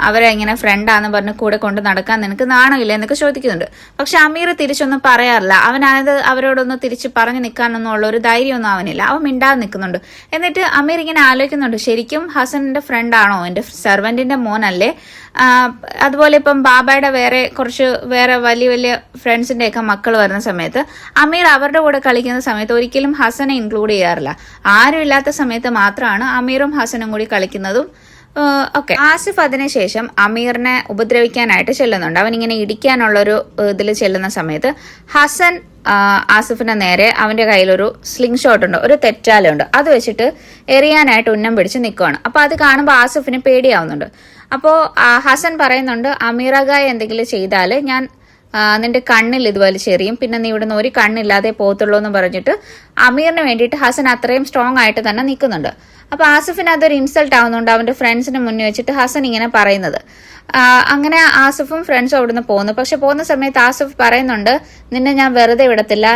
അവരെ ഇങ്ങനെ ഫ്രണ്ടാന്ന് പറഞ്ഞ് കൂടെ കൊണ്ട് നടക്കാൻ നിനക്ക് നാണമില്ല എന്നൊക്കെ ചോദിക്കുന്നുണ്ട്. പക്ഷെ അമീർ തിരിച്ചൊന്നും പറയാറില്ല. അവനത് അവരോടൊന്ന് തിരിച്ച് പറഞ്ഞു നിൽക്കാനൊന്നും ഉള്ള ഒരു ധൈര്യമൊന്നും അവനില്ല. അവൻ മിണ്ടാതെ നിൽക്കുന്നുണ്ട്. എന്നിട്ട് അമീർ ഇങ്ങനെ ആലോചിക്കുന്നുണ്ട്, ശരിക്കും ഹസന്റെ ഫ്രണ്ടാണോ, എന്റെ സെർവന്റിന്റെ മോനല്ലേ, അതുപോലെ ഇപ്പം ബാബയുടെ വേറെ വലിയ വലിയ ഫ്രണ്ട്സിന്റെ ഒക്കെ മക്കൾ വരുന്ന സമയത്ത് അമീർ അവരുടെ കൂടെ കളിക്കുന്ന സമയത്ത് ഒരിക്കലും ഹസനെ ഇൻക്ലൂഡ് ചെയ്യാറില്ല. ആരും ഇല്ലാത്ത സമയത്ത് മാത്രമാണ് അമീറും ഹസനും കൂടി കളിക്കുന്നതും. ഓക്കെ, ആസിഫ് അതിനുശേഷം അമീറിനെ ഉപദ്രവിക്കാനായിട്ട് ചെല്ലുന്നുണ്ട്. അവനിങ്ങനെ ഇടിക്കാനുള്ളൊരു ഇതിൽ ചെല്ലുന്ന സമയത്ത് ഹസൻ ആസിഫിന് നേരെ അവന്റെ കയ്യിലൊരു സ്ലിംഗ് ഷോട്ട് ഉണ്ട്, ഒരു തെറ്റാലുണ്ട്, അത് വെച്ചിട്ട് എറിയാനായിട്ട് ഉന്നം പിടിച്ച് നിൽക്കുകയാണ്. അപ്പൊ അത് കാണുമ്പോൾ ആസിഫിന് പേടിയാവുന്നുണ്ട്. അപ്പോൾ ഹസൻ പറയുന്നുണ്ട് അമീറകായ എന്തെങ്കിലും ചെയ്താൽ ഞാൻ നിന്റെ കണ്ണിൽ ഇത് വലിച്ചെറിയും, പിന്നെ നീ ഇവിടുന്ന് ഒരു കണ്ണില്ലാതെ പോകത്തുള്ളൂ എന്ന് പറഞ്ഞിട്ട് അമീറിന് വേണ്ടിയിട്ട് ഹസൻ അത്രയും സ്ട്രോങ് ആയിട്ട് തന്നെ നിൽക്കുന്നുണ്ട്. അപ്പൊ ആസിഫിന് അതൊരു ഇൻസൾട്ട് ആവുന്നുണ്ട് അവന്റെ ഫ്രണ്ട്സിന് മുന്നിൽ വെച്ചിട്ട് ഹസൻ ഇങ്ങനെ പറയുന്നത്. അങ്ങനെ ആസിഫും ഫ്രണ്ട്സും അവിടുന്ന് പോകുന്നു. പക്ഷെ പോകുന്ന സമയത്ത് ആസിഫ് പറയുന്നുണ്ട് നിന്നെ ഞാൻ വെറുതെ വിടത്തില്ല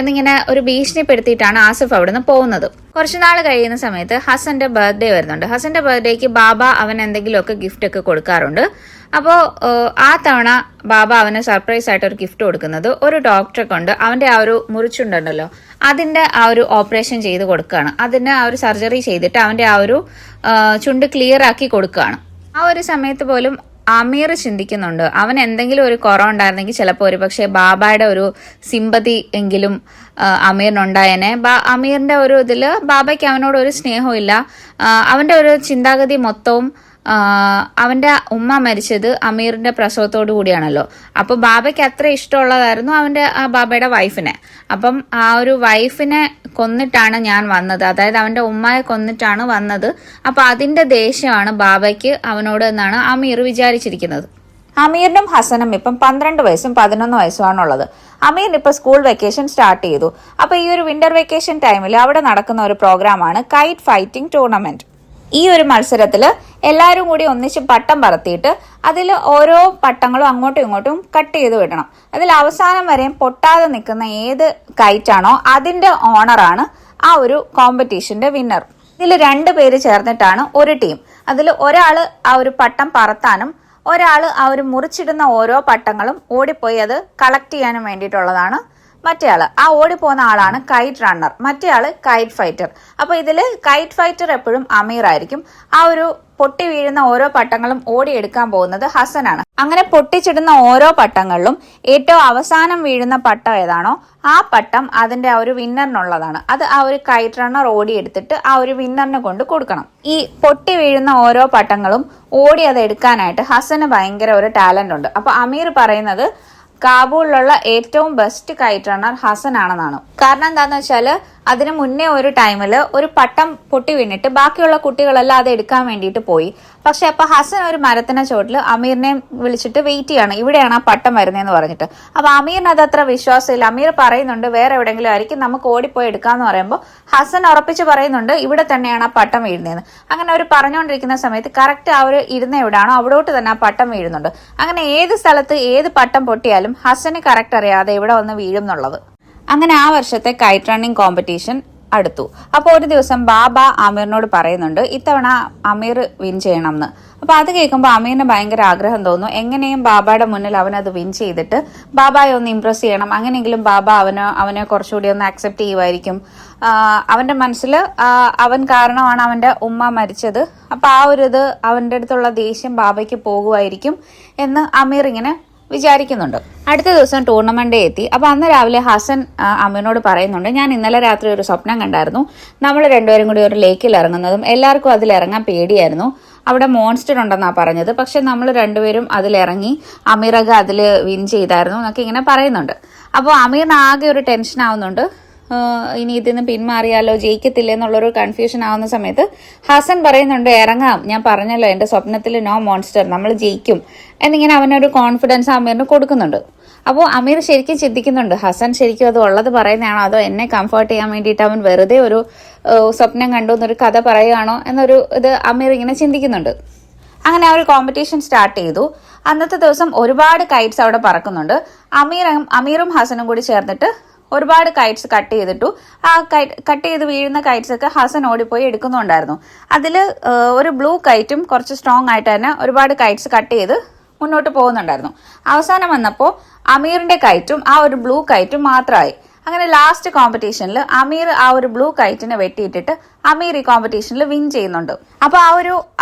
എന്നിങ്ങനെ ഒരു ഭീഷണിപ്പെടുത്തിയിട്ടാണ് ആസിഫ് അവിടുന്ന് പോകുന്നത്. കുറച്ചുനാൾ കഴിയുന്ന സമയത്ത് ഹസന്റെ ബർത്ത്ഡേ വരുന്നുണ്ട്. ഹസന്റെ ബർത്ത്ഡേക്ക് ബാബ അവൻ എന്തെങ്കിലുമൊക്കെ ഗിഫ്റ്റ് ഒക്കെ കൊടുക്കാറുണ്ട്. അപ്പോൾ ആ തവണ ബാബ അവന് സർപ്രൈസ് ആയിട്ട് ഒരു ഗിഫ്റ്റ് കൊടുക്കുന്നത് ഒരു ഡോക്ടറെ കൊണ്ട് അവന്റെ ആ ഒരു മുറിച്ചുണ്ടല്ലോ അതിന്റെ ആ ഒരു ഓപ്പറേഷൻ ചെയ്ത് കൊടുക്കുകയാണ്. അതിന്റെ ആ ഒരു സർജറി ചെയ്തിട്ട് അവന്റെ ആ ഒരു ചുണ്ട് ക്ലിയർ ആക്കി കൊടുക്കുകയാണ്. ആ ഒരു സമയത്ത് പോലും അമീർ ചിന്തിക്കുന്നുണ്ട് അവൻ എന്തെങ്കിലും ഒരു കുറവുണ്ടായിരുന്നെങ്കിൽ ചിലപ്പോൾ ഒരു പക്ഷേ ബാബയുടെ ഒരു സിമ്പതി എങ്കിലും അമീറിനുണ്ടായേനെ. അമീറിന്റെ ഒരു ഇതില് ബാബയ്ക്ക് അവനോട് ഒരു സ്നേഹവും ഇല്ല. അവന്റെ ഒരു ചിന്താഗതി മൊത്തവും അവന്റെ ഉമ്മ മരിച്ചത് അമീറിന്റെ പ്രസവത്തോടു കൂടിയാണല്ലോ. അപ്പൊ ബാബയ്ക്ക് അത്ര ഇഷ്ടമുള്ളതായിരുന്നു അവന്റെ ആ ബാബയുടെ വൈഫിനെ. അപ്പം ആ ഒരു വൈഫിനെ കൊന്നിട്ടാണ് ഞാൻ വന്നത്, അതായത് അവന്റെ ഉമ്മയെ കൊന്നിട്ടാണ് വന്നത്. അപ്പൊ അതിന്റെ ദേഷ്യമാണ് ബാബയ്ക്ക് അവനോട് എന്നാണ് അമീർ വിചാരിച്ചിരിക്കുന്നത്. അമീറിനും ഹസനും ഇപ്പം 12 വയസ്സും 11 വയസ്സുമാണുള്ളത്. അമീറിന് ഇപ്പൊ സ്കൂൾ വെക്കേഷൻ സ്റ്റാർട്ട് ചെയ്തു. അപ്പൊ ഈ ഒരു വിന്റർ വെക്കേഷൻ ടൈമിൽ അവിടെ നടക്കുന്ന ഒരു പ്രോഗ്രാമാണ് കൈറ്റ് ഫൈറ്റിംഗ് ടൂർണമെന്റ്. ഈ ഒരു മത്സരത്തിൽ എല്ലാവരും കൂടി ഒന്നിച്ച് പട്ടം പറത്തിയിട്ട് അതിൽ ഓരോ പട്ടങ്ങളും അങ്ങോട്ടും ഇങ്ങോട്ടും കട്ട് ചെയ്ത് വിടണം. അതിൽ അവസാനം വരെയും പൊട്ടാതെ നിൽക്കുന്ന ഏത് കൈറ്റാണോ അതിന്റെ ഓണറാണ് ആ ഒരു കോമ്പറ്റീഷന്റെ വിന്നർ. ഇതിൽ 2 പേര് ചേർന്നിട്ടാണ് ഒരു ടീം. അതിൽ ഒരാൾ ആ ഒരു പട്ടം പറത്താനും ഒരാൾ ആ ഒരു മുറിച്ചിടുന്ന ഓരോ പട്ടങ്ങളും ഓടിപ്പോയി അത് കളക്ട് ചെയ്യാനും വേണ്ടിയിട്ടുള്ളതാണ് മറ്റേയാള്. ആ ഓടിപ്പോകുന്ന ആളാണ് കൈറ്റ് റണ്ണർ, മറ്റേയാള് കൈറ്റ് ഫൈറ്റർ. അപ്പൊ ഇതില് കൈറ്റ് ഫൈറ്റർ എപ്പോഴും അമീർ ആയിരിക്കും. ആ ഒരു പൊട്ടി വീഴുന്ന ഓരോ പട്ടങ്ങളും ഓടിയെടുക്കാൻ പോകുന്നത് ഹസനാണ്. അങ്ങനെ പൊട്ടിച്ചിടുന്ന ഓരോ പട്ടങ്ങളിലും ഏറ്റവും അവസാനം വീഴുന്ന പട്ടം ഏതാണോ ആ പട്ടം അതിന്റെ ആ ഒരു വിന്നറിനുള്ളതാണ്. അത് ആ ഒരു കൈറ്റ് റണ്ണർ ഓടിയെടുത്തിട്ട് ആ ഒരു വിന്നറിന് കൊണ്ട് കൊടുക്കണം. ഈ പൊട്ടി വീഴുന്ന ഓരോ പട്ടങ്ങളും ഓടി അത് എടുക്കാനായിട്ട് ഹസന് ഭയങ്കര ഒരു ടാലന്റ് ഉണ്ട്. അപ്പൊ അമീർ പറയുന്നത് കാബൂളിലുള്ള ഏറ്റവും ബെസ്റ്റ് കൈറ്റ് റണ്ണർ ഹസൻ ആണെന്നാണ്. കാരണം എന്താന്ന് വെച്ചാല് അതിനു മുന്നേ ഒരു ടൈമില് ഒരു പട്ടം പൊട്ടി വീണിട്ട് ബാക്കിയുള്ള കുട്ടികളെല്ലാം അത് എടുക്കാൻ വേണ്ടിയിട്ട് പോയി. പക്ഷെ അപ്പൊ ഹസൻ ഒരു മരത്തിന്റെ ചോട്ടില് അമീറിനെ വിളിച്ചിട്ട് വെയിറ്റ് ചെയ്യാണ്, ഇവിടെയാണ് ആ പട്ടം വരുന്നതെന്ന് പറഞ്ഞിട്ട്. അപ്പൊ അമീറിന് അത് അത്ര വിശ്വാസമില്ല. അമീർ പറയുന്നുണ്ട് വേറെ എവിടെയെങ്കിലും ആയിരിക്കും, നമുക്ക് ഓടിപ്പോയി എടുക്കാന്ന് പറയുമ്പോൾ ഹസൻ ഉറപ്പിച്ച് പറയുന്നുണ്ട് ഇവിടെ തന്നെയാണ് ആ പട്ടം വീഴുന്നതെന്ന്. അങ്ങനെ അവർ പറഞ്ഞുകൊണ്ടിരിക്കുന്ന സമയത്ത് കറക്റ്റ് ആ ഒരു ഇരുന്ന എവിടെയാണോ അവിടോട്ട് തന്നെ ആ പട്ടം വീഴുന്നുണ്ട്. അങ്ങനെ ഏത് സ്ഥലത്ത് ഏത് പട്ടം പൊട്ടിയാലും ഹസന് കറക്റ്റ് അറിയാതെ ഇവിടെ വന്ന് വീഴും എന്നുള്ളത്. അങ്ങനെ ആ വർഷത്തെ കൈറ്റ് റണ്ണിങ് കോമ്പറ്റീഷൻ അടുത്തു. അപ്പോൾ ഒരു ദിവസം ബാബ അമീറിനോട് പറയുന്നുണ്ട് ഇത്തവണ അമീർ വിൻ ചെയ്യണം എന്ന്. അപ്പൊ അത് കേൾക്കുമ്പോൾ അമീറിന് ഭയങ്കര ആഗ്രഹം തോന്നുന്നു, എങ്ങനെയും ബാബയുടെ മുന്നിൽ അവനത് വിൻ ചെയ്തിട്ട് ബാബയെ ഒന്ന് ഇംപ്രസ് ചെയ്യണം. അങ്ങനെയെങ്കിലും ബാബ അവനെ കുറച്ചുകൂടി ഒന്ന് അക്സെപ്റ്റ് ചെയ്യുമായിരിക്കും. അവന്റെ മനസ്സിൽ അവൻ കാരണമാണ് അവന്റെ ഉമ്മ മരിച്ചത്. അപ്പൊ ആ ഒരു ഇത് അവന്റെ അടുത്തുള്ള ദേഷ്യം ബാബയ്ക്ക് പോകുമായിരിക്കും എന്ന് അമീർ ഇങ്ങനെ വിചാരിക്കുന്നുണ്ട്. അടുത്ത ദിവസം ടൂർണമെന്റ് എത്തി. അപ്പൊ അന്ന് രാവിലെ ഹസൻ അമീറിനോട് പറയുന്നുണ്ട് ഞാൻ ഇന്നലെ രാത്രി ഒരു സ്വപ്നം കണ്ടായിരുന്നു, നമ്മൾ രണ്ടുപേരും കൂടി ഒരു ലേക്കിൽ ഇറങ്ങുന്നതും എല്ലാവർക്കും അതിൽ ഇറങ്ങാൻ പേടിയായിരുന്നു, അവിടെ മോൺസ്റ്റർ ഉണ്ടെന്നാ പറഞ്ഞത്, പക്ഷെ നമ്മൾ രണ്ടുപേരും അതിലിറങ്ങി അമീറൊക്കെ അതിൽ വിൻ ചെയ്തായിരുന്നു എന്നൊക്കെ ഇങ്ങനെ പറയുന്നുണ്ട്. അപ്പോൾ അമീറിന് ആകെ ഒരു ടെൻഷൻ ആവുന്നുണ്ട്, ഇനി ഇതിന്ന് പിന്മാറിയാലോ ജയിക്കത്തില്ല എന്നുള്ളൊരു കൺഫ്യൂഷൻ ആവുന്ന സമയത്ത് ഹസൻ പറയുന്നുണ്ട് ഇറങ്ങാം, ഞാൻ പറഞ്ഞല്ലോ എന്റെ സ്വപ്നത്തിൽ നോ മോൺസ്റ്റർ, നമ്മൾ ജയിക്കും എന്നിങ്ങനെ അവനൊരു കോൺഫിഡൻസ് അമീറിന് കൊടുക്കുന്നുണ്ട്. അപ്പോൾ അമീർ ശരിക്കും ചിന്തിക്കുന്നുണ്ട് ഹസൻ ശരിക്കും അത് ഉള്ളത് പറയുന്നതാണോ അതോ എന്നെ കംഫർട്ട് ചെയ്യാൻ വേണ്ടിയിട്ട് അവൻ വെറുതെ ഒരു സ്വപ്നം കണ്ടു എന്നൊരു കഥ പറയുകയാണോ എന്നൊരു ഇത് അമീർ ഇങ്ങനെ ചിന്തിക്കുന്നുണ്ട്. അങ്ങനെ ആ ഒരു കോമ്പറ്റീഷൻ സ്റ്റാർട്ട് ചെയ്തു. അന്നത്തെ ദിവസം ഒരുപാട് കൈറ്റ്സ് അവിടെ പറക്കുന്നുണ്ട്. അമീറും ഹസനും കൂടി ചേർന്നിട്ട് ഒരുപാട് കൈറ്റ്സ് കട്ട് ചെയ്തിട്ടു. ആ കട്ട് ചെയ്ത് വീഴുന്ന കൈറ്റ്സ് ഒക്കെ ഹസൻ ഓടിപ്പോയി എടുക്കുന്നുണ്ടായിരുന്നു. അതിൽ ഒരു ബ്ലൂ കൈറ്റും കുറച്ച് സ്ട്രോങ് ആയിട്ട് തന്നെ ഒരുപാട് കൈറ്റ്സ് കട്ട് ചെയ്ത് മുന്നോട്ട് പോകുന്നുണ്ടായിരുന്നു. അവസാനം വന്നപ്പോൾ അമീറിന്റെ കൈറ്റും ആ ഒരു ബ്ലൂ കൈറ്റും മാത്രമായി. അങ്ങനെ ലാസ്റ്റ് കോമ്പറ്റീഷനിൽ അമീർ ആ ഒരു ബ്ലൂ കൈറ്റിനെ വെട്ടിയിട്ടിട്ട് അമീർ ഈ കോമ്പറ്റീഷനിൽ വിൻ ചെയ്യുന്നുണ്ട്. അപ്പൊ ആ ഒരു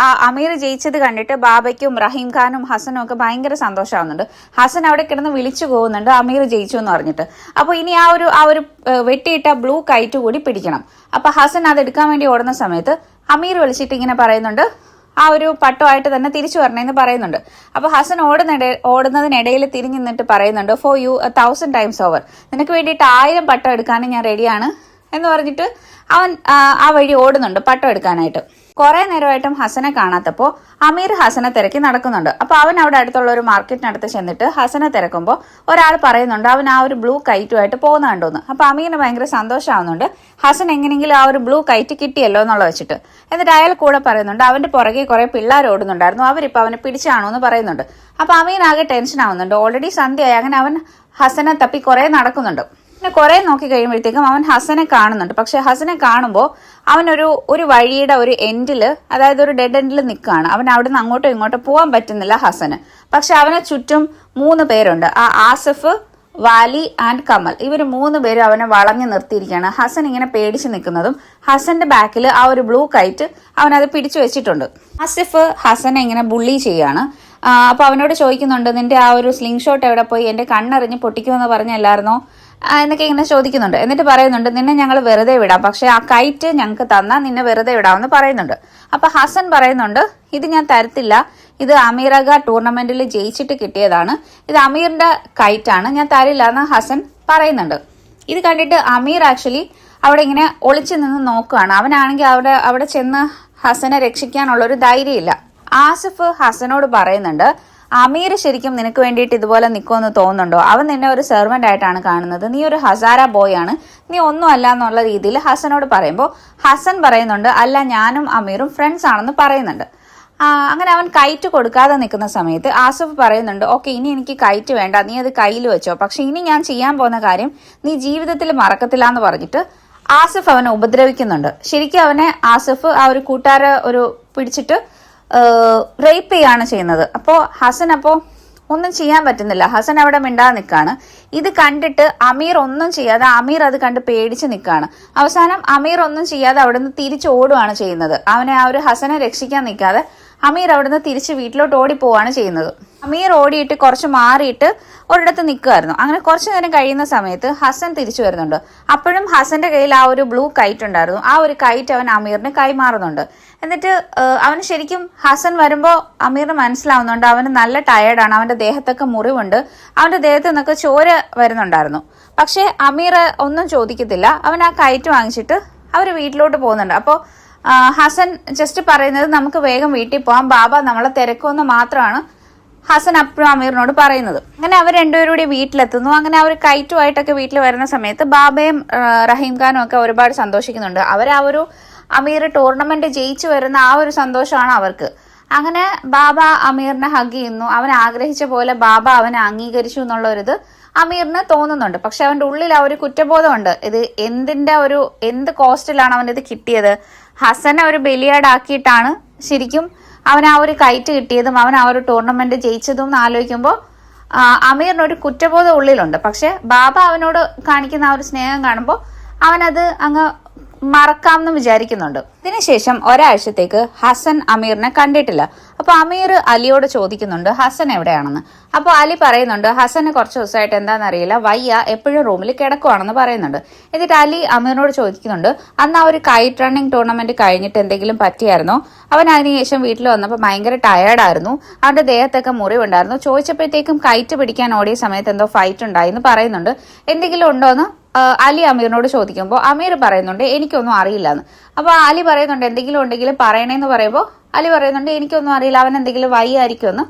അമീർ ജയിച്ചത് കണ്ടിട്ട് ബാബയ്ക്കും റഹീം ഖാനും ഹസനും ഒക്കെ ഭയങ്കര സന്തോഷമാവുന്നുണ്ട്. ഹസൻ അവിടെ കിടന്ന് വിളിച്ചു പോകുന്നുണ്ട് അമീർ ജയിച്ചു എന്ന് പറഞ്ഞിട്ട്. അപ്പൊ ഇനി ആ ഒരു വെട്ടിയിട്ട ബ്ലൂ കൈറ്റ് കൂടി പിടിക്കണം. അപ്പൊ ഹസൻ അത് എടുക്കാൻ വേണ്ടി ഓടുന്ന സമയത്ത് അമീർ വിളിച്ചിട്ട് ഇങ്ങനെ പറയുന്നുണ്ട് ആ ഒരു പട്ടമായിട്ട് തന്നെ തിരിച്ചു വരണമെന്ന് പറയുന്നുണ്ട്. അപ്പൊ ഹസൻ ഓടുന്നതിനിടയിൽ തിരിഞ്ഞു നിന്നിട്ട് പറയുന്നുണ്ട് ഫോർ യു 1000 ടൈംസ് ഓവർ, നിനക്ക് വേണ്ടിയിട്ട് 1000 പട്ടം എടുക്കാനും ഞാൻ റെഡിയാണ് എന്ന് പറഞ്ഞിട്ട് അവൻ ആ വഴി ഓടുന്നുണ്ട് പട്ടം എടുക്കാനായിട്ട്. കുറെ നേരമായിട്ടും ഹസനെ കാണാത്തപ്പോൾ അമീർ ഹസനെ തിരക്കി നടക്കുന്നുണ്ട്. അപ്പൊ അവൻ അവിടെ അടുത്തുള്ള ഒരു മാർക്കറ്റിനടുത്ത് ചെന്നിട്ട് ഹസനെ തിരക്കുമ്പോൾ ഒരാൾ പറയുന്നുണ്ട് അവൻ ആ ഒരു ബ്ലൂ കൈറ്റുമായിട്ട് പോകുന്ന കണ്ടോന്ന്. അപ്പൊ അമീറിന് ഭയങ്കര സന്തോഷമാവുന്നുണ്ട്, ഹസൻ എങ്ങനെയെങ്കിലും ആ ഒരു ബ്ലൂ കൈറ്റ് കിട്ടിയല്ലോ എന്നുള്ള വെച്ചിട്ട്. എന്നിട്ട് അയാൾ കൂടെ പറയുന്നുണ്ട് അവന്റെ പുറകെ കുറെ പിള്ളേർ ഓടുന്നുണ്ടായിരുന്നു, അവരിപ്പോ അവനെ പിടിച്ചാണോ എന്ന് പറയുന്നുണ്ട്. അപ്പൊ അമീർ ആകെ ടെൻഷൻ ആവുന്നുണ്ട്, ഓൾറെഡി സന്ധ്യയായി. അങ്ങനെ അവൻ ഹസനെ തപ്പി കുറെ നടക്കുന്നുണ്ട്. പിന്നെ കുറെ നോക്കി കഴിയുമ്പോഴത്തേക്കും അവൻ ഹസനെ കാണുന്നുണ്ട്. പക്ഷെ ഹസനെ കാണുമ്പോൾ അവൻ ഒരു വഴിയുടെ ഒരു എൻഡില്, അതായത് ഒരു ഡെഡ് എൻഡിൽ നിൽക്കുകയാണ്. അവൻ അവിടെ നിന്ന് അങ്ങോട്ടോ ഇങ്ങോട്ടോ പോകാൻ പറ്റുന്നില്ല ഹസന്. പക്ഷെ അവനെ ചുറ്റും 3 പേരുണ്ട്, ആ ആസിഫ്, വാലി ആൻഡ് കമൽ. ഇവർ 3 പേരും അവനെ വളഞ്ഞു നിർത്തിയിരിക്കുകയാണ്. ഹസൻ ഇങ്ങനെ പേടിച്ച് നിൽക്കുന്നതും ഹസന്റെ ബാക്കിൽ ആ ഒരു ബ്ലൂ കൈറ്റ് അവനത് പിടിച്ചു വെച്ചിട്ടുണ്ട്. ആസിഫ് ഹസനെ ഇങ്ങനെ ബുള്ളി ചെയ്യാണ്. അപ്പോൾ അവനോട് ചോദിക്കുന്നുണ്ട്, നിന്റെ ആ ഒരു സ്ലിംഗ് ഷോട്ട് എവിടെ പോയി, എന്റെ കണ്ണെറിഞ്ഞ് പൊട്ടിക്കുമെന്ന് പറഞ്ഞല്ലായിരുന്നോ എന്നൊക്കെ ഇങ്ങനെ ചോദിക്കുന്നുണ്ട്. എന്നിട്ട് പറയുന്നുണ്ട്, നിന്നെ ഞങ്ങൾ വെറുതെ വിടാം, പക്ഷെ ആ കൈറ്റ് ഞങ്ങൾക്ക് തന്നാൽ നിന്നെ വെറുതെ വിടാമെന്ന് പറയുന്നുണ്ട്. അപ്പൊ ഹസൻ പറയുന്നുണ്ട്, ഇത് ഞാൻ തരത്തില്ല, ഇത് അമീറക ടൂർണമെന്റിൽ ജയിച്ചിട്ട് കിട്ടിയതാണ്, ഇത് അമീറിന്റെ കൈറ്റാണ്, ഞാൻ തരില്ല എന്ന് ഹസൻ പറയുന്നുണ്ട്. ഇത് കണ്ടിട്ട് അമീർ ആക്ച്വലി അവിടെ ഇങ്ങനെ ഒളിച്ചു നിന്ന് നോക്കുകയാണ്. അവനാണെങ്കിൽ അവിടെ ചെന്ന് ഹസനെ രക്ഷിക്കാനുള്ള ഒരു ധൈര്യമില്ല. ആസിഫ് ഹസനോട് പറയുന്നുണ്ട്, അമീർ ശരിക്കും നിനക്ക് വേണ്ടിയിട്ട് ഇതുപോലെ നിൽക്കുമെന്ന് തോന്നുന്നുണ്ടോ? അവൻ നിന്നെ ഒരു സെർവന്റ് ആയിട്ടാണ് കാണുന്നത്, നീ ഒരു ഹസാര ബോയ് ആണ്, നീ ഒന്നും അല്ല എന്നുള്ള രീതിയിൽ ഹസനോട് പറയുമ്പോൾ ഹസൻ പറയുന്നുണ്ട്, അല്ല ഞാനും അമീറും ഫ്രണ്ട്സ് ആണെന്ന് പറയുന്നുണ്ട്. അങ്ങനെ അവൻ കൈറ്റ് കൊടുക്കാതെ നിൽക്കുന്ന സമയത്ത് ആസിഫ് പറയുന്നുണ്ട്, ഓക്കെ ഇനി എനിക്ക് കൈറ്റ് വേണ്ട, നീ അത് കയ്യിൽ വെച്ചോ, പക്ഷെ ഇനി ഞാൻ ചെയ്യാൻ പോകുന്ന കാര്യം നീ ജീവിതത്തിൽ മറക്കത്തില്ല എന്ന് പറഞ്ഞിട്ട് ആസിഫ് അവനെ ഉപദ്രവിക്കുന്നുണ്ട്. ശരിക്കും അവനെ ആസിഫ് ആ ഒരു കൂട്ടുകാരെ പിടിച്ചിട്ട് റേപ്പ് ചെയ്യാണ് ചെയ്യുന്നത്. അപ്പോൾ ഹസൻ ഒന്നും ചെയ്യാൻ പറ്റുന്നില്ല. ഹസൻ അവിടെ മിണ്ടാതെ നിൽക്കാണ്. ഇത് കണ്ടിട്ട് അമീർ ഒന്നും ചെയ്യാതെ അമീർ അത് കണ്ട് പേടിച്ച് നിൽക്കാണ്. അവസാനം അമീർ ഒന്നും ചെയ്യാതെ അവിടെ നിന്ന് തിരിച്ചോടുകയാണ് ചെയ്യുന്നത്. അവനെ ആ ഒരു ഹസനെ രക്ഷിക്കാൻ നിൽക്കാതെ അമീർ അവിടുന്ന് തിരിച്ച് വീട്ടിലോട്ട് ഓടിപ്പോവാണ് ചെയ്യുന്നത്. അമീർ ഓടിയിട്ട് കുറച്ച് മാറിയിട്ട് ഒരിടത്ത് നിൽക്കുമായിരുന്നു. അങ്ങനെ കുറച്ചു നേരം കഴിയുന്ന സമയത്ത് ഹസൻ തിരിച്ചു വരുന്നുണ്ട്. അപ്പോഴും ഹസന്റെ കയ്യിൽ ആ ഒരു ബ്ലൂ കൈറ്റ് ഉണ്ടായിരുന്നു. ആ ഒരു കൈറ്റ് അവൻ അമീറിന് കൈമാറുന്നുണ്ട്. എന്നിട്ട് അവന് ശരിക്കും ഹസൻ വരുമ്പോൾ അമീറിന് മനസ്സിലാവുന്നുണ്ട് അവന് നല്ല ടയേർഡാണ്, അവന്റെ ദേഹത്തൊക്കെ മുറിവുണ്ട്, അവന്റെ ദേഹത്ത് നിന്നൊക്കെ ചോര വരുന്നുണ്ടായിരുന്നു. പക്ഷെ അമീർ ഒന്നും ചോദിക്കത്തില്ല. അവൻ ആ കൈറ്റ് വാങ്ങിച്ചിട്ട് അവർ വീട്ടിലോട്ട് പോകുന്നുണ്ട്. അപ്പോൾ ഹസൻ ജസ്റ്റ് പറയുന്നത്, നമുക്ക് വേഗം വീട്ടിൽ പോകാം, ബാബ നമ്മളെ തിരക്കുമെന്ന് മാത്രമാണ് ഹസൻ അപ്പോഴും അമീറിനോട് പറയുന്നത്. അങ്ങനെ അവർ രണ്ടുപേരും കൂടി വീട്ടിലെത്തുന്നു. അങ്ങനെ അവർ കൈറ്റുമായിട്ടൊക്കെ വീട്ടിൽ വരുന്ന സമയത്ത് ബാബയും റഹീം ഖാനും ഒക്കെ ഒരുപാട് സന്തോഷിക്കുന്നുണ്ട്. അവർ ആ ഒരു അമീർ ടൂർണമെന്റ് ജയിച്ചു വരുന്ന ആ ഒരു സന്തോഷമാണ് അവർക്ക്. അങ്ങനെ ബാബ അമീറിനെ ഹഗ് ചെയ്യുന്നു. അവൻ ആഗ്രഹിച്ച പോലെ ബാബ അവനെ അംഗീകരിച്ചു എന്നുള്ള ഒരിത് അമീറിന് തോന്നുന്നുണ്ട്. പക്ഷെ അവന്റെ ഉള്ളിൽ ആ ഒരു കുറ്റബോധമുണ്ട്. ഇത് എന്ത് കോസ്റ്റിലാണ് അവന് ഇത് കിട്ടിയത്? ഹസനെ ഒരു ബലിയാടാക്കിയിട്ടാണ് ശരിക്കും അവൻ ആ ഒരു കൈറ്റ് കിട്ടിയതും അവൻ ആ ഒരു ടൂർണമെന്റ് ജയിച്ചതും എന്ന് ആലോചിക്കുമ്പോൾ അമീറിനൊരു കുറ്റബോധം ഉള്ളിലുണ്ട്. പക്ഷെ ബാബ അവനോട് കാണിക്കുന്ന ആ ഒരു സ്നേഹം കാണുമ്പോൾ അവനത് അങ്ങ് മറക്കാമെന്ന് വിചാരിക്കുന്നുണ്ട്. ഇതിനുശേഷം ഒരാഴ്ചത്തേക്ക് ഹസൻ അമീറിനെ കണ്ടിട്ടില്ല. അപ്പൊ അമീർ അലിയോട് ചോദിക്കുന്നുണ്ട് ഹസൻ എവിടെയാണെന്ന്. അപ്പൊ അലി പറയുന്നുണ്ട് ഹസന് കുറച്ച് ദിവസമായിട്ട് എന്താണെന്നറിയില്ല, വയ്യ, എപ്പോഴും റൂമിൽ കിടക്കുവാണെന്ന് പറയുന്നുണ്ട്. എന്നിട്ട് അലി അമീറിനോട് ചോദിക്കുന്നുണ്ട്, അന്ന് ആ ഒരു കൈറ്റ് റണ്ണിങ് ടൂർണമെന്റ് കഴിഞ്ഞിട്ട് എന്തെങ്കിലും പറ്റിയായിരുന്നോ? അവൻ അതിനുശേഷം വീട്ടിൽ വന്നപ്പോൾ ഭയങ്കര ടയേർഡായിരുന്നു, അവന്റെ ദേഹത്തൊക്കെ മുറിവുണ്ടായിരുന്നു. ചോദിച്ചപ്പോഴത്തേക്കും കൈറ്റ് പിടിക്കാൻ ഓടിയ സമയത്ത് എന്തോ ഫൈറ്റ് ഉണ്ടായി എന്ന് പറയുന്നുണ്ട്. എന്തെങ്കിലും ഉണ്ടോ എന്ന് അലി അമീറിനോട് ചോദിക്കുമ്പോൾ അമീർ പറയുന്നുണ്ട് എനിക്കൊന്നും അറിയില്ല എന്ന്. അപ്പൊ അലി പറയുന്നുണ്ട് എന്തെങ്കിലും ഉണ്ടെങ്കിൽ പറയണേന്ന് പറയുമ്പോൾ അലി പറയുന്നുണ്ട് എനിക്കൊന്നും അറിയില്ല, അവൻ എന്തെങ്കിലും വയ്യായിരിക്കുമെന്ന്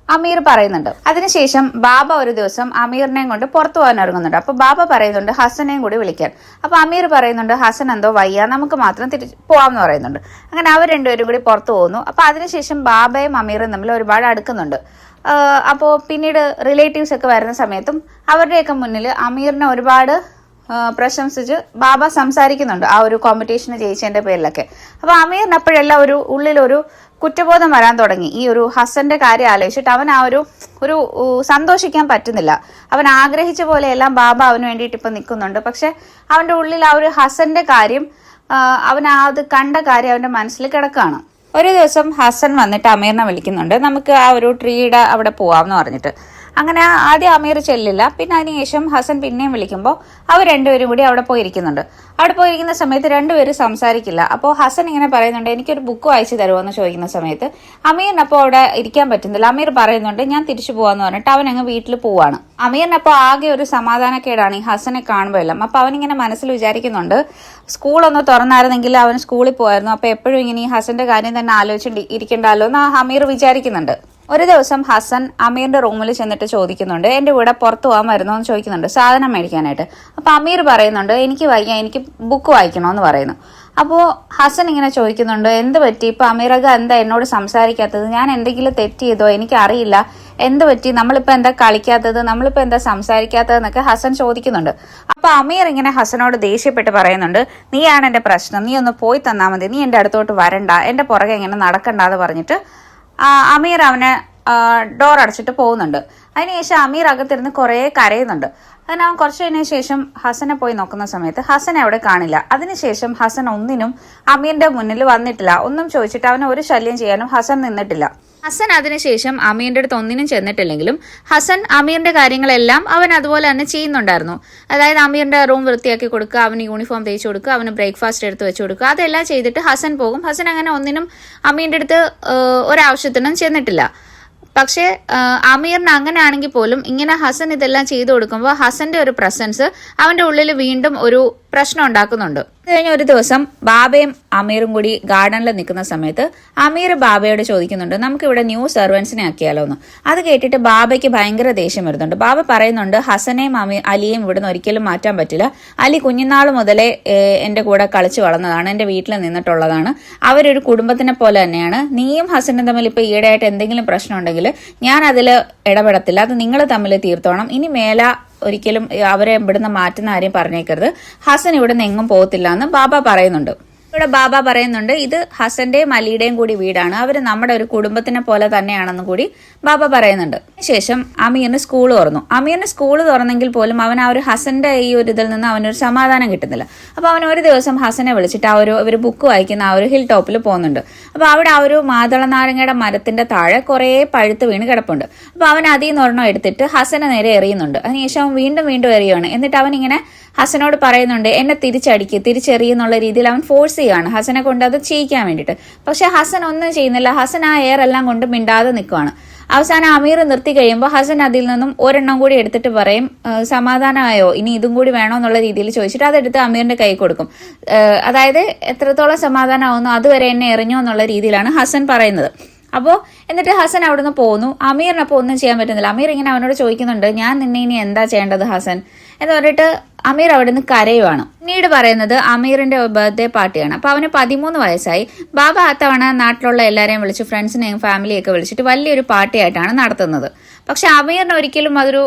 അമീർ പറയുന്നുണ്ട്. അതിനുശേഷം ബാബ ഒരു ദിവസം അമീറിനെയും കൊണ്ട് പുറത്തു പോകാൻ ഇറങ്ങുന്നുണ്ട്. അപ്പൊ ബാബ പറയുന്നുണ്ട് ഹസനെയും കൂടി വിളിക്കാൻ. അപ്പൊ അമീർ പറയുന്നുണ്ട് ഹസൻ എന്തോ വയ്യ, നമുക്ക് മാത്രം തിരിച്ചു പോവാമെന്ന് പറയുന്നുണ്ട്. അങ്ങനെ അവർ രണ്ടുപേരും കൂടി പുറത്തു പോകുന്നു. അപ്പൊ അതിനുശേഷം ബാബയും അമീറും തമ്മിൽ ഒരുപാട് അടുക്കുന്നുണ്ട്. അപ്പോൾ പിന്നീട് റിലേറ്റീവ്സ് ഒക്കെ വരുന്ന സമയത്തും അവരുടെയൊക്കെ മുന്നിൽ അമീറിനെ ഒരുപാട് പ്രശംസിച്ച് ബാബ സംസാരിക്കുന്നുണ്ട് ആ ഒരു കോമ്പറ്റീഷന് ജയിച്ചതിന്റെ പേരിലൊക്കെ. അപ്പൊ അമീറിന് അപ്പോഴെല്ലാം ഉള്ളിലൊരു കുറ്റബോധം വരാൻ തുടങ്ങി. ഈ ഒരു ഹസന്റെ കാര്യം ആലോചിച്ചിട്ട് അവൻ ആ ഒരു സന്തോഷിക്കാൻ പറ്റുന്നില്ല. അവൻ ആഗ്രഹിച്ച പോലെയെല്ലാം ബാബ അവന് വേണ്ടിയിട്ട് ഇപ്പൊ നിൽക്കുന്നുണ്ട്. പക്ഷെ അവന്റെ ഉള്ളിൽ ആ ഒരു ഹസന്റെ കാര്യം, അവൻ അത് കണ്ട കാര്യം അവന്റെ മനസ്സിൽ കിടക്കുകയാണ്. ഒരു ദിവസം ഹസൻ വന്നിട്ട് അമീറിനെ വിളിക്കുന്നുണ്ട്, നമുക്ക് ആ ഒരു ട്രീയുടെ അവിടെ പോവാമെന്ന് പറഞ്ഞിട്ട്. അങ്ങനെ ആദ്യം അമീർ ചെല്ലില്ല. പിന്നെ അതിനുശേഷം ഹസൻ പിന്നെയും വിളിക്കുമ്പോൾ അവർ രണ്ടുപേരും കൂടി അവിടെ പോയിരിക്കുന്നുണ്ട്. അവിടെ പോയിരിക്കുന്ന സമയത്ത് രണ്ടുപേരും സംസാരിക്കില്ല. അപ്പോൾ ഹസൻ ഇങ്ങനെ പറയുന്നുണ്ട് എനിക്കൊരു ബുക്ക് വായിച്ചു തരുമോ എന്ന് ചോദിക്കുന്ന സമയത്ത് അമീറിനപ്പോൾ അവിടെ ഇരിക്കാൻ പറ്റുന്നില്ല. അമീർ പറയുന്നുണ്ട് ഞാൻ തിരിച്ചു പോവാന്ന് പറഞ്ഞിട്ട് അവൻ അങ്ങ് വീട്ടിൽ പോവാണ്. അമീറിനപ്പോൾ ആകെ ഒരു സമാധാനക്കേടാണ് ഈ ഹസനെ കാണുമ്പോൾ എല്ലാം. അപ്പൊ അവനിങ്ങനെ മനസ്സിൽ വിചാരിക്കുന്നുണ്ട് സ്കൂളൊന്ന് തുറന്നായിരുന്നെങ്കിൽ അവൻ സ്കൂളിൽ പോയായിരുന്നു, അപ്പൊ എപ്പോഴും ഇങ്ങനെ ഈ ഹസന്റെ കാര്യം തന്നെ ആലോചിച്ചിട്ട് ഇരിക്കണ്ടല്ലോ എന്ന് അമീർ വിചാരിക്കുന്നുണ്ട്. ഒരു ദിവസം ഹസൻ അമീറിന്റെ റൂമിൽ ചെന്നിട്ട് ചോദിക്കുന്നുണ്ട് എന്റെ കൂടെ പുറത്തു പോകാൻ വരുന്നോ എന്ന് ചോദിക്കുന്നുണ്ട് സാധനം മേടിക്കാനായിട്ട്. അപ്പൊ അമീർ പറയുന്നുണ്ട് എനിക്ക് വയ്യ, എനിക്ക് ബുക്ക് വായിക്കണോന്ന് പറയുന്നു. അപ്പോൾ ഹസൻ ഇങ്ങനെ ചോദിക്കുന്നുണ്ട് എന്ത് പറ്റി, ഇപ്പൊ അമീറക എന്താ എന്നോട് സംസാരിക്കാത്തത്, ഞാൻ എന്തെങ്കിലും തെറ്റ് ചെയ്തോ, എനിക്കറിയില്ല, എന്ത് പറ്റി, നമ്മളിപ്പോ എന്താ കളിക്കാത്തത്, നമ്മളിപ്പോ എന്താ സംസാരിക്കാത്തതെന്നൊക്കെ ഹസൻ ചോദിക്കുന്നുണ്ട്. അപ്പൊ അമീർ ഇങ്ങനെ ഹസനോട് ദേഷ്യപ്പെട്ട് പറയുന്നുണ്ട് നീയാണ് എന്റെ പ്രശ്നം, നീ ഒന്ന് പോയി തന്നാ മതി, നീ എന്റെ അടുത്തോട്ട് വരണ്ട, എന്റെ പുറകെ ഇങ്ങനെ നടക്കണ്ടെന്ന് പറഞ്ഞിട്ട് അമീർ അവനെ ഡോർ അടച്ചിട്ട് പോകുന്നുണ്ട്. അതിനുശേഷം അമീർ അകത്തിരുന്ന് കുറെ കരയുന്നുണ്ട്. അങ്ങനെ അവൻ കുറച്ചു കഴിഞ്ഞതിന് ശേഷം ഹസനെ പോയി നോക്കുന്ന സമയത്ത് ഹസനെ അവിടെ കാണില്ല. അതിനുശേഷം ഹസൻ ഒന്നിനും അമീറിന്റെ മുന്നിൽ വന്നിട്ടില്ല. ഒന്നും ചോദിച്ചിട്ട് അവനെ ഒരു ശല്യം ചെയ്യാനും ഹസൻ നിന്നിട്ടില്ല. ഹസൻ അതിനുശേഷം അമീറിന്റെ അടുത്ത് ഒന്നിനും ചെന്നിട്ടില്ലെങ്കിലും ഹസൻ അമീറിന്റെ കാര്യങ്ങളെല്ലാം അവൻ അതുപോലെ തന്നെ ചെയ്യുന്നുണ്ടായിരുന്നു. അതായത് അമീറിന്റെ റൂം വൃത്തിയാക്കി കൊടുക്കുക, അവന് യൂണിഫോം തേച്ച് കൊടുക്കുക, അവന് ബ്രേക്ക്ഫാസ്റ്റ് എടുത്ത് വെച്ച് കൊടുക്കുക, അതെല്ലാം ചെയ്തിട്ട് ഹസൻ പോകും. ഹസൻ അങ്ങനെ ഒന്നിനും അമീറിന്റെ അടുത്ത് ഒരാവശ്യത്തിനും ചെന്നിട്ടില്ല. പക്ഷേ അമീറിന് അങ്ങനെ ആണെങ്കിൽ പോലും ഇങ്ങനെ ഹസൻ ഇതെല്ലാം ചെയ്തു കൊടുക്കുമ്പോൾ ഹസന്റെ ഒരു പ്രസൻസ് അവന്റെ ഉള്ളിൽ വീണ്ടും ഒരു പ്രശ്നം ഉണ്ടാക്കുന്നുണ്ട്. കഴിഞ്ഞ ഒരു ദിവസം ബാബയും അമീറും കൂടി ഗാർഡനിൽ നിൽക്കുന്ന സമയത്ത് അമീർ ബാബയോട് ചോദിക്കുന്നുണ്ട്, നമുക്ക് ഇവിടെ ന്യൂ സെർവൻസിനെ ആക്കിയാലോ എന്ന്. അത് കേട്ടിട്ട് ബാബയ്ക്ക് ഭയങ്കര ദേഷ്യം വരുന്നുണ്ട്. ബാബ പറയുന്നുണ്ട്, ഹസനെയും അലിയും ഇവിടുന്ന് ഒരിക്കലും മാറ്റാൻ പറ്റില്ല. അലി കുഞ്ഞുനാൾ മുതലേ എന്റെ കൂടെ കളിച്ചു വളർന്നതാണ്, എന്റെ വീട്ടിൽ നിന്നിട്ടുള്ളതാണ്, അവരൊരു കുടുംബത്തിനെ പോലെ തന്നെയാണ്. നീയും ഹസനും തമ്മിൽ ഇപ്പൊ ഈയിടെയായിട്ട് എന്തെങ്കിലും പ്രശ്നം ഉണ്ടെങ്കിൽ ഞാൻ അതിൽ ഇടപെടത്തില്ല, അത് നിങ്ങൾ തമ്മിൽ തീർത്തോണം. ഇനി മേല ഒരിക്കലും അവരെ ഇവിടുന്ന് മാറ്റുന്ന ആരെയും പറഞ്ഞേക്കരുത്. ഹസൻ ഇവിടുന്ന് എങ്ങും പോകത്തില്ല എന്ന് ബാബ പറയുന്നുണ്ട്. ഇവിടെ ബാബ പറയുന്നുണ്ട്, ഇത് ഹസന്റെയും അലിയുടെയും കൂടി വീടാണ്, അവർ നമ്മുടെ ഒരു കുടുംബത്തിനെ പോലെ തന്നെയാണെന്ന് കൂടി ബാബ പറയുന്നുണ്ട്. ശേഷം അമീറിന് സ്കൂൾ തുറന്നു. അമീറിന് സ്കൂൾ തുറന്നെങ്കിൽ പോലും അവൻ ആ ഒരു ഹസന്റെ ഈ ഒരു ഇതിൽ നിന്ന് അവനൊരു സമാധാനം കിട്ടുന്നില്ല. അപ്പൊ അവൻ ഒരു ദിവസം ഹസനെ വിളിച്ചിട്ട് ഒരു ബുക്ക് വായിക്കുന്ന ആ ഒരു ഹിൽ ടോപ്പിൽ പോകുന്നുണ്ട്. അപ്പൊ അവിടെ ആ ഒരു മാതളനാരങ്ങയുടെ മരത്തിന്റെ താഴെ കുറെ പഴുത്ത് വീണ് കിടപ്പുണ്ട്. അപ്പൊ അവൻ അതിൽ നിന്ന് ഒരെണ്ണം എടുത്തിട്ട് ഹസനെ നേരെ എറിയുന്നുണ്ട്. അതിനുശേഷം അവൻ വീണ്ടും എറിയുകയാണ്. എന്നിട്ട് അവൻ ഇങ്ങനെ ഹസനോട് പറയുന്നുണ്ട്, എന്നെ തിരിച്ചെറിയെന്നുള്ള രീതിയിൽ അവൻ ഫോഴ്സ് ചെയ്യുകയാണ് ഹസനെ കൊണ്ട് അത് ചെയ്യിക്കാൻ വേണ്ടിയിട്ട്. പക്ഷെ ഹസൻ ഒന്നും ചെയ്യുന്നില്ല. ഹസൻ ആ എയർ എല്ലാം കൊണ്ട് മിണ്ടാതെ നിൽക്കുകയാണ്. അവസാനം അമീർ നിർത്തി കഴിയുമ്പോൾ ഹസൻ അതിൽ നിന്നും ഒരെണ്ണം കൂടി എടുത്തിട്ട് പറയും, സമാധാനമായോ, ഇനി ഇതും കൂടി വേണോ എന്നുള്ള രീതിയിൽ ചോദിച്ചിട്ട് അതെടുത്ത് അമീറിന്റെ കൈ കൊടുക്കും. അതായത് എത്രത്തോളം സമാധാനമാവുന്നു അതുവരെ എന്നെ എറിഞ്ഞോ എന്നുള്ള രീതിയിലാണ് ഹസൻ പറയുന്നത്. അപ്പോൾ എന്നിട്ട് ഹസൻ അവിടുന്ന് പോകുന്നു. അമീറിനപ്പോൾ ഒന്നും ചെയ്യാൻ പറ്റുന്നില്ല. അമീർ ഇങ്ങനെ അവനോട് ചോദിക്കുന്നുണ്ട്, ഞാൻ നിന്നെ ഇനി എന്താ ചെയ്യേണ്ടത് ഹസൻ എന്ന് പറഞ്ഞിട്ട് അമീർ അവിടുന്ന് കരയുവാണ്. പിന്നീട് പറയുന്നത് അമീറിന്റെ ബർത്ത്ഡേ പാർട്ടിയാണ്. അപ്പൊ അവന് 13 വയസ്സായി. ബാബ അത്തവണ നാട്ടിലുള്ള എല്ലാവരെയും വിളിച്ച് ഫ്രണ്ട്സിനെയും ഫാമിലിയൊക്കെ വിളിച്ചിട്ട് വലിയൊരു പാർട്ടി ആയിട്ടാണ് നടത്തുന്നത്. പക്ഷെ അമീറിന് ഒരിക്കലും അതൊരു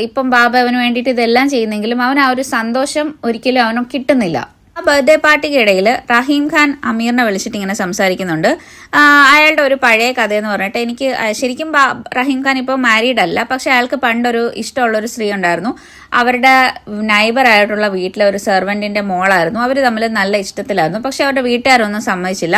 ഇപ്പം ബാബ അവന് വേണ്ടിയിട്ട് ഇതെല്ലാം ചെയ്യുന്നെങ്കിലും അവൻ ആ ഒരു സന്തോഷം ഒരിക്കലും അവന് കിട്ടുന്നില്ല. ആ ബർത്ത്ഡേ പാർട്ടിക്ക് ഇടയിൽ റഹീം ഖാൻ അമീറിനെ വിളിച്ചിട്ട് ഇങ്ങനെ സംസാരിക്കുന്നുണ്ട്. അയാളുടെ ഒരു പഴയ കഥയെന്ന് പറഞ്ഞിട്ട്, എനിക്ക് ശരിക്കും റഹീം ഖാൻ ഇപ്പോൾ മാരീഡ് അല്ല, പക്ഷെ അയാൾക്ക് പണ്ടൊരു ഇഷ്ടമുള്ളൊരു സ്ത്രീ ഉണ്ടായിരുന്നു. അവരുടെ നൈബർ ആയിട്ടുള്ള വീട്ടിലെ ഒരു സെർവന്റിന്റെ മോളായിരുന്നു. അവർ തമ്മിൽ നല്ല ഇഷ്ടത്തിലായിരുന്നു. പക്ഷെ അവരുടെ വീട്ടുകാരൊന്നും സമ്മതിച്ചില്ല.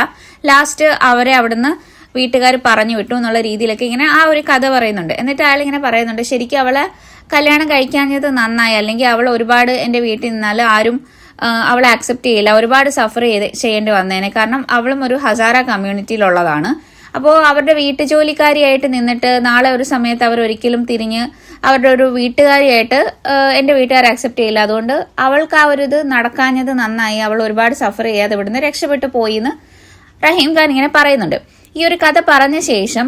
ലാസ്റ്റ് അവരെ അവിടുന്ന് വീട്ടുകാർ പറഞ്ഞു വിട്ടു എന്നുള്ള രീതിയിലൊക്കെ ഇങ്ങനെ ആ ഒരു കഥ പറയുന്നുണ്ട്. എന്നിട്ട് അയാൾ ഇങ്ങനെ പറയുന്നുണ്ട്, ശരിക്കും അവളെ കല്യാണം കഴിക്കാഞ്ഞത് നന്നായി, അല്ലെങ്കിൽ അവൾ ഒരുപാട് എൻ്റെ വീട്ടിൽ നിന്നാൽ ആരും അവളെ അക്സെപ്റ്റ് ചെയ്യില്ല, ഒരുപാട് സഫർ ചെയ്യേണ്ടി വന്നേനെ. കാരണം അവളും ഒരു ഹസാര കമ്മ്യൂണിറ്റിയിലുള്ളതാണ്. അപ്പോൾ അവരുടെ വീട്ടുജോലിക്കാരിയായിട്ട് നിന്നിട്ട് നാളെ ഒരു സമയത്ത് അവർ ഒരിക്കലും തിരിഞ്ഞ് അവരുടെ ഒരു വീട്ടുകാരിയായിട്ട് എൻ്റെ വീട്ടുകാർ അക്സെപ്റ്റ് ചെയ്യില്ല. അതുകൊണ്ട് അവൾക്ക് ആ ഒരു ഇത് നടക്കാഞ്ഞത് നന്നായി, അവൾ ഒരുപാട് സഫർ ചെയ്യാതെ ഇവിടുന്ന് രക്ഷപ്പെട്ടു പോയി എന്ന് റഹീം ഖാൻ ഇങ്ങനെ പറയുന്നുണ്ട്. ഈ ഒരു കഥ പറഞ്ഞ ശേഷം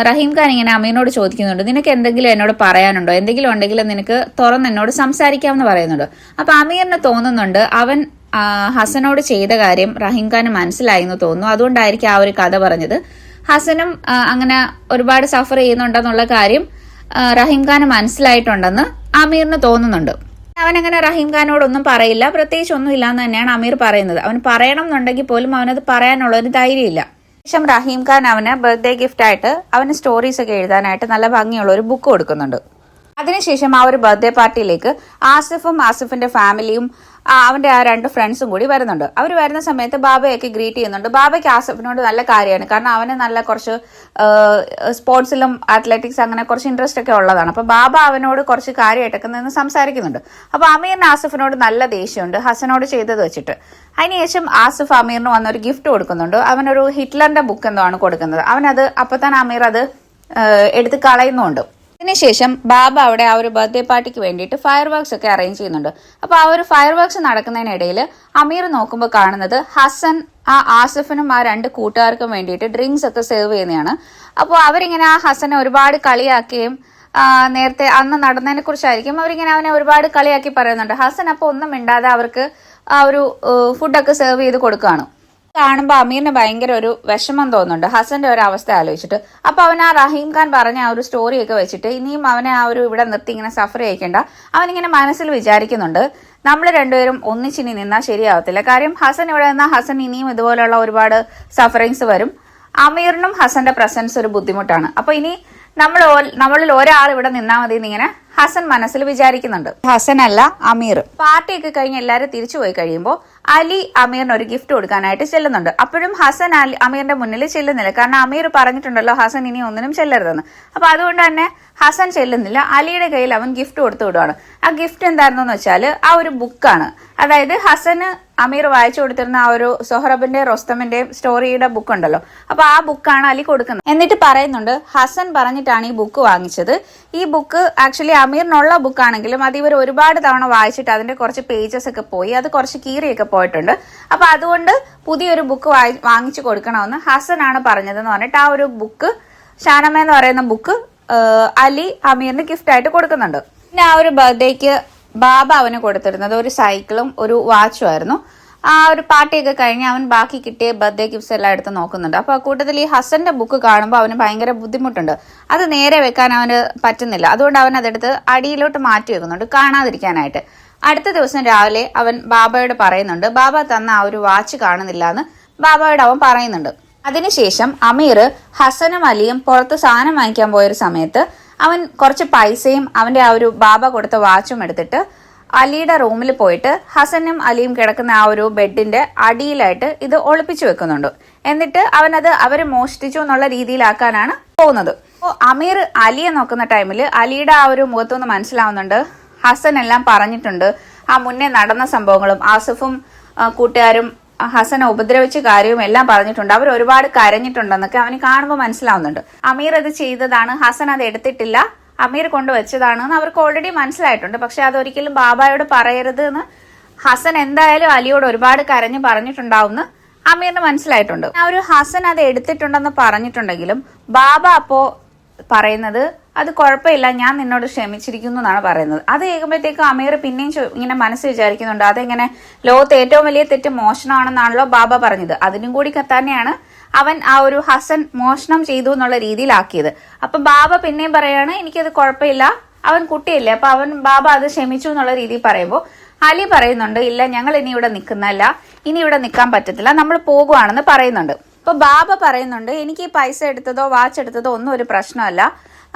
റഹീം ഖാൻ ഇങ്ങനെ അമീറിനോട് ചോദിക്കുന്നുണ്ട്, നിനക്ക് എന്തെങ്കിലും എന്നോട് പറയാനുണ്ടോ, എന്തെങ്കിലും ഉണ്ടെങ്കിൽ നിനക്ക് തുറന്ന് എന്നോട് സംസാരിക്കാമെന്ന് പറയുന്നുണ്ട്. അപ്പൊ അമീറിന് തോന്നുന്നുണ്ട് അവൻ ഹസനോട് ചെയ്ത കാര്യം റഹീം ഖാന് മനസ്സിലായി എന്ന് തോന്നുന്നു. അതുകൊണ്ടായിരിക്കും ആ ഒരു കഥ പറഞ്ഞത്. ഹസനും അങ്ങനെ ഒരുപാട് സഫർ ചെയ്യുന്നുണ്ടെന്നുള്ള കാര്യം റഹീം ഖാന് മനസ്സിലായിട്ടുണ്ടെന്ന് അമീറിന് തോന്നുന്നുണ്ട്. അവനങ്ങനെ റഹീം ഖാനോടൊന്നും പറയില്ല, പ്രത്യേകിച്ച് ഒന്നും ഇല്ലാന്ന് തന്നെയാണ് അമീർ പറയുന്നത്. അവൻ പറയണം എന്നുണ്ടെങ്കിൽ പോലും അവനത് പറയാനുള്ള ഒരു ധൈര്യമില്ല. ശേഷം റഹീം ഖാൻ അവന് ബർത്ത്ഡേ ഗിഫ്റ്റ് ആയിട്ട് അവന് സ്റ്റോറീസ് ഒക്കെ എഴുതാനായിട്ട് നല്ല ഭംഗിയുള്ള ഒരു ബുക്ക് കൊടുക്കുന്നുണ്ട്. അതിനുശേഷം ആ ഒരു ബർത്ത്ഡേ പാർട്ടിയിലേക്ക് ആസിഫിന്റെ ഫാമിലിയും അവന്റെ ആ 2 ഫ്രണ്ട്സും കൂടി വരുന്നുണ്ട്. അവർ വരുന്ന സമയത്ത് ബാബയൊക്കെ ഗ്രീറ്റ് ചെയ്യുന്നുണ്ട്. ബാബയ്ക്ക് ആസിഫിനോട് നല്ല കാര്യമാണ്, കാരണം അവന് നല്ല കുറച്ച് സ്പോർട്സിലും അത്ലറ്റിക്സ് അങ്ങനെ കുറച്ച് ഇൻട്രസ്റ്റ് ഒക്കെ ഉള്ളതാണ്. അപ്പൊ ബാബ അവനോട് കുറച്ച് കാര്യമായിട്ടൊക്കെ നിന്ന് സംസാരിക്കുന്നുണ്ട്. അപ്പൊ അമീറിന് ആസിഫിനോട് നല്ല ദേഷ്യമുണ്ട് ഹസനോട് ചെയ്തത് വെച്ചിട്ട്. അതിനുശേഷം ആസിഫ് അമീറിന് വന്നൊരു ഗിഫ്റ്റ് കൊടുക്കുന്നുണ്ട്. അവനൊരു ഹിറ്റ്ലറിന്റെ ബുക്ക് എന്തോ ആണ് കൊടുക്കുന്നത്. അവനത് അപ്പൊ തന്നെ അമീർ അത് എടുത്ത് കളയുന്നുണ്ട്. അതിനുശേഷം ബാബ അവിടെ ആ ഒരു ബർത്ത്ഡേ പാർട്ടിക്ക് വേണ്ടിയിട്ട് ഫയർ വർക്ക്സ് ഒക്കെ അറേഞ്ച് ചെയ്യുന്നുണ്ട്. അപ്പൊ ആ ഒരു ഫയർ വർക്ക്സ് നടക്കുന്നതിനിടയിൽ അമീർ നോക്കുമ്പോൾ കാണുന്നത് ഹസൻ ആസിഫിനും ആ 2 കൂട്ടുകാർക്കും വേണ്ടിയിട്ട് ഡ്രിങ്ക്സ് ഒക്കെ സെർവ് ചെയ്യുന്നതാണ്. അപ്പോൾ അവരിങ്ങനെ ആ ഹസനെ ഒരുപാട് കളിയാക്കുകയും നേരത്തെ അന്ന് നടന്നതിനെ കുറിച്ചായിരിക്കും അവരിങ്ങനെ അവനെ ഒരുപാട് കളിയാക്കി പറയുന്നുണ്ട്. ഹസൻ അപ്പോൾ ഒന്നും മിണ്ടാതെ അവർക്ക് ആ ഒരു ഫുഡൊക്കെ സെർവ് ചെയ്ത് കൊടുക്കുകയാണ്. കാണുമ്പോൾ അമീറിന് ഭയങ്കര ഒരു വിഷമം തോന്നുന്നുണ്ട് ഹസന്റെ ഒരു അവസ്ഥ ആലോചിച്ചിട്ട്. അപ്പൊ അവൻ ആ റഹീം ഖാൻ പറഞ്ഞ ആ ഒരു സ്റ്റോറിയൊക്കെ വെച്ചിട്ട് ഇനിയും അവനെ ആ ഒരു ഇവിടെ നിർത്തി ഇങ്ങനെ സഫർ ചെയ്യിക്കേണ്ട, അവനിങ്ങനെ മനസ്സിൽ വിചാരിക്കുന്നുണ്ട്, നമ്മൾ രണ്ടുപേരും ഒന്നിച്ചിനി നിന്നാൽ ശരിയാവത്തില്ല. കാര്യം ഹസൻ ഇവിടെ നിന്നാൽ ഹസൻ ഇനിയും ഇതുപോലെയുള്ള ഒരുപാട് സഫറിങ്സ് വരും. അമീറിനും ഹസന്റെ പ്രസൻസ് ഒരു ബുദ്ധിമുട്ടാണ്. അപ്പൊ ഇനി നമ്മളിൽ ഒരാൾ ഇവിടെ നിന്നാൽ മതി എന്നിങ്ങനെ ഹസൻ മനസ്സിൽ വിചാരിക്കുന്നുണ്ട്. ഹസൻ അല്ല അമീർ. പാർട്ടിയൊക്കെ കഴിഞ്ഞ് എല്ലാവരും തിരിച്ചു പോയി കഴിയുമ്പോൾ അലി അമീറിന് ഒരു ഗിഫ്റ്റ് കൊടുക്കാനായിട്ട് ചെല്ലുന്നുണ്ട്. അപ്പോഴും ഹസൻ അമീറിന്റെ മുന്നിൽ ചെല്ലുന്നില്ല. കാരണം അമീർ പറഞ്ഞിട്ടുണ്ടല്ലോ ഹസൻ ഇനി ഒന്നിനും ചെല്ലരുതെന്ന്. അപ്പൊ അതുകൊണ്ട് തന്നെ ഹസൻ ചെല്ലുന്നില്ല. അലിയുടെ കയ്യിൽ അവൻ ഗിഫ്റ്റ് കൊടുത്തു വിടുവാണ്. ആ ഗിഫ്റ്റ് എന്തായിരുന്നു വെച്ചാൽ ആ ഒരു ബുക്കാണ്. അതായത് ഹസന് അമീർ വായിച്ചു കൊടുത്തിരുന്ന ആ ഒരു സൊഹറബിന്റെ റൊസ്തമിന്റെയും സ്റ്റോറിയുടെ ബുക്ക് ഉണ്ടല്ലോ, അപ്പൊ ആ ബുക്കാണ് അലി കൊടുക്കുന്നത്. എന്നിട്ട് പറയുന്നുണ്ട് ഹസൻ പറഞ്ഞിട്ടാണ് ഈ ബുക്ക് വാങ്ങിച്ചത്. ഈ ബുക്ക് ആക്ച്വലി അമീറിനുള്ള ബുക്കാണെങ്കിലും അത് ഇവർ ഒരുപാട് തവണ വായിച്ചിട്ട് അതിന്റെ കുറച്ച് പേജസ് ഒക്കെ പോയി, അത് കുറച്ച് കീറിയൊക്കെ പോയിട്ടുണ്ട്. അപ്പൊ അതുകൊണ്ട് പുതിയൊരു ബുക്ക് വാങ്ങിച്ചു കൊടുക്കണമെന്ന് ഹസനാണ് പറഞ്ഞതെന്ന് പറഞ്ഞിട്ട് ആ ഒരു ബുക്ക്, ഷാനമ്മ എന്ന് പറയുന്ന ബുക്ക് അലി അമീറിന് ഗിഫ്റ്റ് ആയിട്ട് കൊടുക്കുന്നുണ്ട്. പിന്നെ ആ ഒരു ബർത്ത്ഡേക്ക് ബാബ അവന് കൊടുത്തിരുന്നത് ഒരു സൈക്കിളും ഒരു വാച്ചും ആയിരുന്നു. ആ ഒരു പാർട്ടിയൊക്കെ കഴിഞ്ഞ് അവൻ ബാക്കി കിട്ടിയ ബർത്ത്ഡേ ഗിഫ്റ്റ്സ് എല്ലാം എടുത്ത് നോക്കുന്നുണ്ട്. അപ്പൊ കൂട്ടത്തിൽ ഈ ഹസന്റെ ബുക്ക് കാണുമ്പോൾ അവന് ഭയങ്കര ബുദ്ധിമുട്ടുണ്ട്. അത് നേരെ വെക്കാൻ അവന് പറ്റുന്നില്ല. അതുകൊണ്ട് അവൻ അതെടുത്ത് അടിയിലോട്ട് മാറ്റി വെക്കുന്നുണ്ട് കാണാതിരിക്കാനായിട്ട്. അടുത്ത ദിവസം രാവിലെ അവൻ ബാബയോട് പറയുന്നുണ്ട് ബാബ തന്ന ആ ഒരു വാച്ച് കാണുന്നില്ല എന്ന് ബാബയോട് അവൻ പറയുന്നുണ്ട്. അതിനുശേഷം അമീർ ഹസനും അലിയും പുറത്ത് സാധനം വാങ്ങിക്കാൻ പോയൊരു സമയത്ത് അവൻ കുറച്ച് പൈസയും അവന്റെ ആ ഒരു ബാബ കൊടുത്ത വാച്ചും എടുത്തിട്ട് അലിയുടെ റൂമിൽ പോയിട്ട് ഹസനും അലിയും കിടക്കുന്ന ആ ഒരു ബെഡിന്റെ അടിയിലായിട്ട് ഇത് ഒളിപ്പിച്ചു വെക്കുന്നുണ്ട്. എന്നിട്ട് അവനത് അവര് മോഷ്ടിച്ചു എന്നുള്ള രീതിയിലാക്കാനാണ് പോകുന്നത്. അപ്പോൾ അമീർ അലിയെ നോക്കുന്ന ടൈമിൽ അലിയുടെ ആ ഒരു മുഖത്തുനിന്ന് മനസ്സിലാവുന്നുണ്ട് ഹസൻ എല്ലാം പറഞ്ഞിട്ടുണ്ട്. ആ മുന്നേ നടന്ന സംഭവങ്ങളും ആസിഫും കൂട്ടുകാരും ഹസനെ ഉപദ്രവിച്ച കാര്യവും എല്ലാം പറഞ്ഞിട്ടുണ്ട്. അവർ ഒരുപാട് കരഞ്ഞിട്ടുണ്ടെന്നൊക്കെ അവന് കാണുമ്പോൾ മനസ്സിലാവുന്നുണ്ട്. അമീർ അത് ചെയ്തതാണ്, ഹസൻ അത് എടുത്തിട്ടില്ല, അമീർ കൊണ്ടുവച്ചതാണെന്ന് അവർക്ക് ഓൾറെഡി മനസ്സിലായിട്ടുണ്ട്. പക്ഷെ അതൊരിക്കലും ബാബയോട് പറയരുത് എന്ന് ഹസൻ എന്തായാലും അലിയോട് ഒരുപാട് കരഞ്ഞ് പറഞ്ഞിട്ടുണ്ടാവുമെന്ന് അമീറിന് മനസ്സിലായിട്ടുണ്ട്. ആ ഒരു ഹസൻ അത് എടുത്തിട്ടുണ്ടെന്ന് പറഞ്ഞിട്ടുണ്ടെങ്കിലും ബാബ അപ്പോ പറയുന്നത് അത് കുഴപ്പമില്ല, ഞാൻ നിന്നോട് ക്ഷമിച്ചിരിക്കുന്നു എന്നാണ് പറയുന്നത്. അത് കേൾക്കുമ്പോഴത്തേക്കും അമീർ പിന്നെയും ഇങ്ങനെ മനസ്സ് വിചാരിക്കുന്നുണ്ട് അതെങ്ങനെ ലോകത്ത് ഏറ്റവും വലിയ തെറ്റ് മോഷണമാണെന്നാണല്ലോ ബാബ പറഞ്ഞത്. അതിനും കൂടി തന്നെയാണ് അവൻ ആ ഒരു ഹസൻ മോഷണം ചെയ്തു എന്നുള്ള രീതിയിലാക്കിയത്. അപ്പൊ ബാബ പിന്നെയും പറയാണ് എനിക്കത് കുഴപ്പമില്ല, അവൻ കുട്ടിയല്ലേ, അപ്പൊ ബാബ അത് ക്ഷമിച്ചു എന്നുള്ള രീതിയിൽ പറയുമ്പോൾ അലി പറയുന്നുണ്ട് ഇല്ല ഞങ്ങൾ ഇനി ഇവിടെ നിൽക്കുന്നല്ല, ഇനി ഇവിടെ നിൽക്കാൻ പറ്റത്തില്ല, നമ്മൾ പോകുവാണെന്ന് പറയുന്നുണ്ട്. അപ്പൊ ബാബ പറയുന്നുണ്ട് എനിക്ക് ഈ പൈസ എടുത്തതോ വാച്ച് എടുത്തതോ ഒന്നും ഒരു പ്രശ്നമല്ല,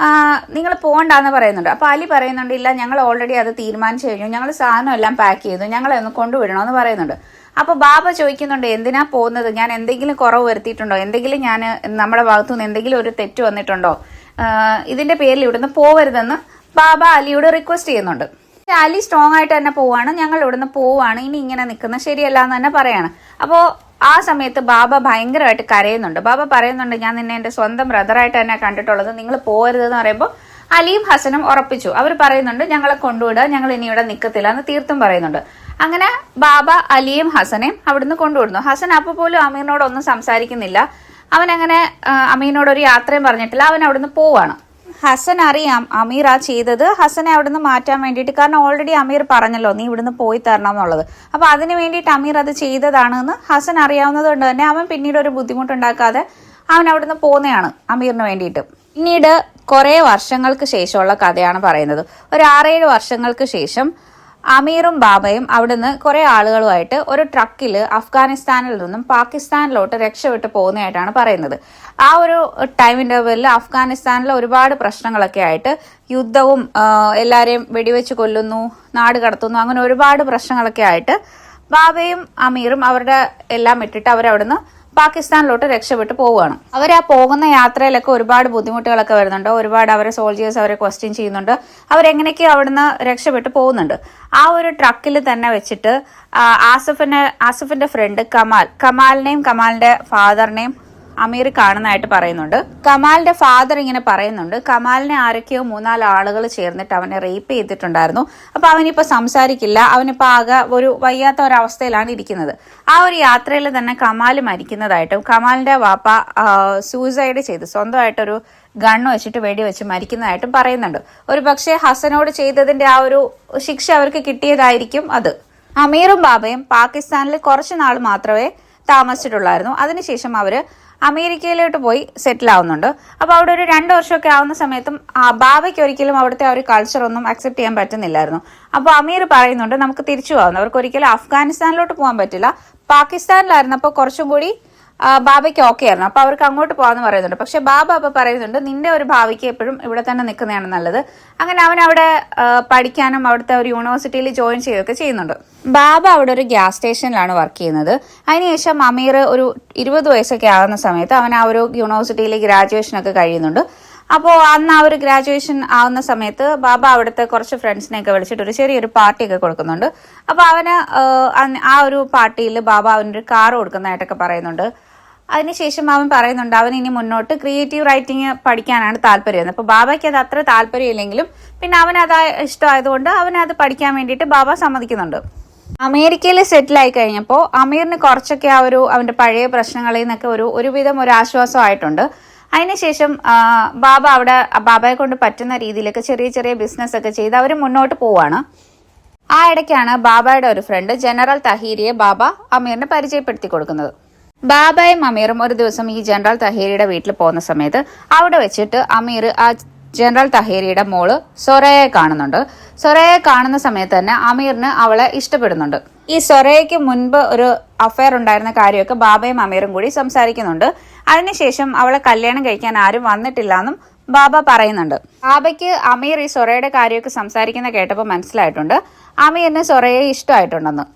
നിങ്ങൾ പോകണ്ടെന്ന് പറയുന്നുണ്ട്. അപ്പൊ അലി പറയുന്നുണ്ട് ഇല്ല ഞങ്ങൾ ഓൾറെഡി അത് തീരുമാനിച്ചു കഴിഞ്ഞു, ഞങ്ങൾ സാധനം എല്ലാം പാക്ക് ചെയ്തു, ഞങ്ങളെ ഒന്ന് കൊണ്ടുവിടണമെന്ന് പറയുന്നുണ്ട്. അപ്പൊ ബാബ ചോദിക്കുന്നുണ്ട് എന്തിനാ പോകുന്നത്, ഞാൻ എന്തെങ്കിലും കുറവ് വരുത്തിയിട്ടുണ്ടോ, എന്തെങ്കിലും ഞാൻ നമ്മുടെ ഭാഗത്തുനിന്ന് എന്തെങ്കിലും ഒരു തെറ്റ് വന്നിട്ടുണ്ടോ, ഇതിന്റെ പേരിൽ ഇവിടുന്ന് പോവരുതെന്ന് ബാബ അലിയോട് റിക്വസ്റ്റ് ചെയ്യുന്നുണ്ട്. അലി സ്ട്രോങ് ആയിട്ട് തന്നെ പോവാണ്, ഞങ്ങൾ ഇവിടുന്ന് പോവാണ്, ഇനി ഇങ്ങനെ നിൽക്കുന്നത് ശരിയല്ല എന്ന് തന്നെ പറയാണ്. അപ്പോ ആ സമയത്ത് ബാബ ഭയങ്കരമായിട്ട് കരയുന്നുണ്ട്. ബാബ പറയുന്നുണ്ട് ഞാൻ നിന്നെ എന്റെ സ്വന്തം ബ്രദറായിട്ട് തന്നെ കണ്ടിട്ടുള്ളത്, നിങ്ങൾ പോകരുതെന്ന് പറയുമ്പോൾ അലിയും ഹസനും ഉറപ്പിച്ചു. അവർ പറയുന്നുണ്ട് ഞങ്ങളെ കൊണ്ടുവിടുക, ഞങ്ങൾ ഇനി ഇവിടെ നിൽക്കത്തില്ല എന്ന് തീർത്തും പറയുന്നുണ്ട്. അങ്ങനെ ബാബ അലിയും ഹസനെയും അവിടുന്ന് കൊണ്ടുവിടുന്നു. ഹസൻ അപ്പൊ പോലും അമീറിനോട് ഒന്നും സംസാരിക്കുന്നില്ല. അവൻ അങ്ങനെ അമീറിനോട് ഒരു യാത്രയും പറഞ്ഞിട്ടില്ല, അവൻ അവിടുന്ന് പോവാണ്. ഹസൻ അറിയാം അമീർ ആ ചെയ്തത് ഹസനെ അവിടുന്ന് മാറ്റാൻ വേണ്ടിയിട്ട്, കാരണം ഓൾറെഡി അമീർ പറഞ്ഞല്ലോ നീ ഇവിടുന്ന് പോയി തരണം എന്നുള്ളത്. അപ്പൊ അതിന് വേണ്ടിയിട്ട് അമീർ അത് ചെയ്തതാണെന്ന് ഹസൻ അറിയാവുന്നത് കൊണ്ട് തന്നെ അവൻ പിന്നീട് ഒരു ബുദ്ധിമുട്ടുണ്ടാക്കാതെ അവൻ അവിടുന്ന് പോകുന്നതാണ് അമീറിന് വേണ്ടിയിട്ട്. പിന്നീട് കുറെ വർഷങ്ങൾക്ക് ശേഷമുള്ള കഥയാണ് പറയുന്നത്. ഒരു 6-7 വർഷങ്ങൾക്ക് ശേഷം അമീറും ബാബയും അവിടുന്ന് കുറെ ആളുകളുമായിട്ട് ഒരു ട്രക്കിൽ അഫ്ഗാനിസ്ഥാനിൽ നിന്നും പാകിസ്ഥാനിലോട്ട് രക്ഷപ്പെട്ട് പോകുന്നതായിട്ടാണ് പറയുന്നത്. ആ ഒരു ടൈം ഇന്റർവെല്ലിൽ അഫ്ഗാനിസ്ഥാനിൽ ഒരുപാട് പ്രശ്നങ്ങളൊക്കെ ആയിട്ട് യുദ്ധവും എല്ലാരെയും വെടിവെച്ച് കൊല്ലുന്നു, നാട് കടത്തുന്നു, അങ്ങനെ ഒരുപാട് പ്രശ്നങ്ങളൊക്കെ ആയിട്ട് ബാബയും അമീറും അവരുടെ എല്ലാം ഇട്ടിട്ട് അവരവിടുന്ന് പാകിസ്ഥാനിലോട്ട് രക്ഷപ്പെട്ട് പോവുകയാണ്. അവർ ആ പോകുന്ന യാത്രയിലൊക്കെ ഒരുപാട് ബുദ്ധിമുട്ടുകളൊക്കെ വരുന്നുണ്ട്. ഒരുപാട് അവരെ സോൾജേഴ്സ് അവരെ ക്വസ്റ്റ്യൻ ചെയ്യുന്നുണ്ട്. അവരെങ്ങനെയൊക്കെയോ അവിടുന്ന് രക്ഷപ്പെട്ട് പോകുന്നുണ്ട്. ആ ഒരു ട്രക്കിൽ തന്നെ വെച്ചിട്ട് ആസിഫിന്റെ ഫ്രണ്ട് കമാലിനെയും കമാലിന്റെ ഫാദറിനെയും അമീർ കാണുന്നതായിട്ട് പറയുന്നുണ്ട്. കമാലിന്റെ ഫാദർ ഇങ്ങനെ പറയുന്നുണ്ട് കമാലിനെ ആരൊക്കെയോ 3-4 ആളുകൾ ചേർന്നിട്ട് അവനെ റേപ്പ് ചെയ്തിട്ടുണ്ടായിരുന്നു. അപ്പൊ അവനിപ്പോ സംസാരിക്കില്ല, അവനിപ്പോ ആകെ ഒരു വയ്യാത്ത ഒരവസ്ഥയിലാണ് ഇരിക്കുന്നത്. ആ ഒരു യാത്രയിൽ തന്നെ കമാൽ മരിക്കുന്നതായിട്ടും കമാലിന്റെ വാപ്പ സൂസൈഡ് ചെയ്ത് സ്വന്തമായിട്ടൊരു ഗണ്ണ് വെച്ചിട്ട് വെടിവെച്ച് മരിക്കുന്നതായിട്ടും പറയുന്നുണ്ട്. ഒരു പക്ഷേ ഹസനോട് ചെയ്തതിന്റെ ആ ഒരു ശിക്ഷ അവർക്ക് കിട്ടിയതായിരിക്കും അത്. അമീറും ബാബയും പാകിസ്ഥാനിൽ കുറച്ചു നാൾ മാത്രമേ താമസിച്ചിട്ടുള്ളായിരുന്നു. അതിനുശേഷം അവര് അമേരിക്കയിലോട്ട് പോയി സെറ്റിൽ ആവുന്നുണ്ട്. അപ്പൊ അവിടെ ഒരു 2 വർഷമൊക്കെ ആവുന്ന സമയത്തും ബാബയ്ക്ക് ഒരിക്കലും അവിടുത്തെ ആ ഒരു കൾച്ചർ ഒന്നും അക്സെപ്റ്റ് ചെയ്യാൻ പറ്റുന്നില്ലായിരുന്നു. അപ്പൊ അമീർ പറയുന്നുണ്ട് നമുക്ക് തിരിച്ചു പോകാം, അവർക്ക് ഒരിക്കലും അഫ്ഗാനിസ്ഥാനിലോട്ട് പോകാൻ പറ്റില്ല, പാകിസ്ഥാനിലായിരുന്നപ്പോൾ കുറച്ചും കൂടി ബാബയ്ക്ക് ഓക്കെ ആയിരുന്നു. അപ്പൊ അവർക്ക് അങ്ങോട്ട് പോകാന്ന് പറയുന്നുണ്ട്. പക്ഷെ ബാബ അപ്പൊ പറയുന്നുണ്ട്, നിന്റെ ഒരു ഭാവിക്ക് എപ്പോഴും ഇവിടെ തന്നെ നിൽക്കുന്നതാണ് നല്ലത്. അങ്ങനെ അവൻ അവിടെ പഠിക്കാനും അവിടുത്തെ ഒരു യൂണിവേഴ്സിറ്റിയിൽ ജോയിൻ ചെയ്യുകയൊക്കെ ചെയ്യുന്നുണ്ട്. ബാബ അവിടെ ഒരു ഗ്യാസ് സ്റ്റേഷനിലാണ് വർക്ക് ചെയ്യുന്നത്. അതിനുശേഷം അമീർ ഒരു 20 വയസ്സൊക്കെ ആകുന്ന സമയത്ത് അവൻ ആ ഒരു യൂണിവേഴ്സിറ്റിയിൽ ഗ്രാജുവേഷനൊക്കെ കഴിയുന്നുണ്ട്. അപ്പോൾ അന്ന് ആ ഒരു ഗ്രാജുവേഷൻ ആവുന്ന സമയത്ത് ബാബ അവിടുത്തെ കുറച്ച് ഫ്രണ്ട്സിനെയൊക്കെ വിളിച്ചിട്ട് ഒരു ചെറിയൊരു പാർട്ടിയൊക്കെ കൊടുക്കുന്നുണ്ട്. അപ്പോൾ അവന് ആ ഒരു പാർട്ടിയിൽ ബാബ അവനൊരു കാർ കൊടുക്കുന്നതായിട്ടൊക്കെ പറയുന്നുണ്ട്. അതിനുശേഷം അവൻ പറയുന്നുണ്ട് അവൻ ഇനി മുന്നോട്ട് ക്രിയേറ്റീവ് റൈറ്റിംഗ് പഠിക്കാനാണ് താല്പര്യം. അപ്പോൾ ബാബയ്ക്ക് അത് അത്ര താല്പര്യമില്ലെങ്കിലും പിന്നെ അവനത് ഇഷ്ടമായതുകൊണ്ട് അവനത് പഠിക്കാൻ വേണ്ടിയിട്ട് ബാബ സമ്മതിക്കുന്നുണ്ട്. അമേരിക്കയിൽ സെറ്റിലായി കഴിഞ്ഞപ്പോൾ അമീറിന് കുറച്ചൊക്കെ ആ ഒരു അവന്റെ പഴയ പ്രശ്നങ്ങളിൽ നിന്നൊക്കെ ഒരുവിധം ഒരു ആശ്വാസമായിട്ടുണ്ട്. അതിനുശേഷം ബാബ അവിടെ ബാബയെ കൊണ്ട് പറ്റുന്ന രീതിയിലൊക്കെ ചെറിയ ചെറിയ ബിസിനസ് ഒക്കെ ചെയ്ത് അവർ മുന്നോട്ട് പോവാണ്. ആ ഇടയ്ക്കാണ് ബാബയുടെ ഒരു ഫ്രണ്ട് ജനറൽ തഹീരിയെ ബാബ അമീറിനെ പരിചയപ്പെടുത്തി കൊടുക്കുന്നത്. ബാബയും അമീറും ഒരു ദിവസം ഈ ജനറൽ തഹീരിയുടെ വീട്ടിൽ പോകുന്ന സമയത്ത് അവിടെ വെച്ചിട്ട് അമീർ ആ ജനറൽ തഹീരിയുടെ മോള് സൊറയെ കാണുന്നുണ്ട്. സൊറയെ കാണുന്ന സമയത്ത് തന്നെ അമീറിന് അവളെ ഇഷ്ടപ്പെടുന്നുണ്ട്. ഈ സൊറയ്ക്ക് മുൻപ് ഒരു അഫയർ ഉണ്ടായിരുന്ന കാര്യമൊക്കെ ബാബയും അമീറും കൂടി സംസാരിക്കുന്നുണ്ട്. അതിനുശേഷം അവളെ കല്യാണം കഴിക്കാൻ ആരും വന്നിട്ടില്ല എന്നും ബാബ പറയുന്നുണ്ട്. ബാബയ്ക്ക് അമീർ ഈ സൊറയുടെ കാര്യമൊക്കെ സംസാരിക്കുന്ന കേട്ടപ്പോൾ മനസ്സിലായിട്ടുണ്ട് അമീറിന് സൊറയെ ഇഷ്ടമായിട്ടുണ്ടെന്ന്.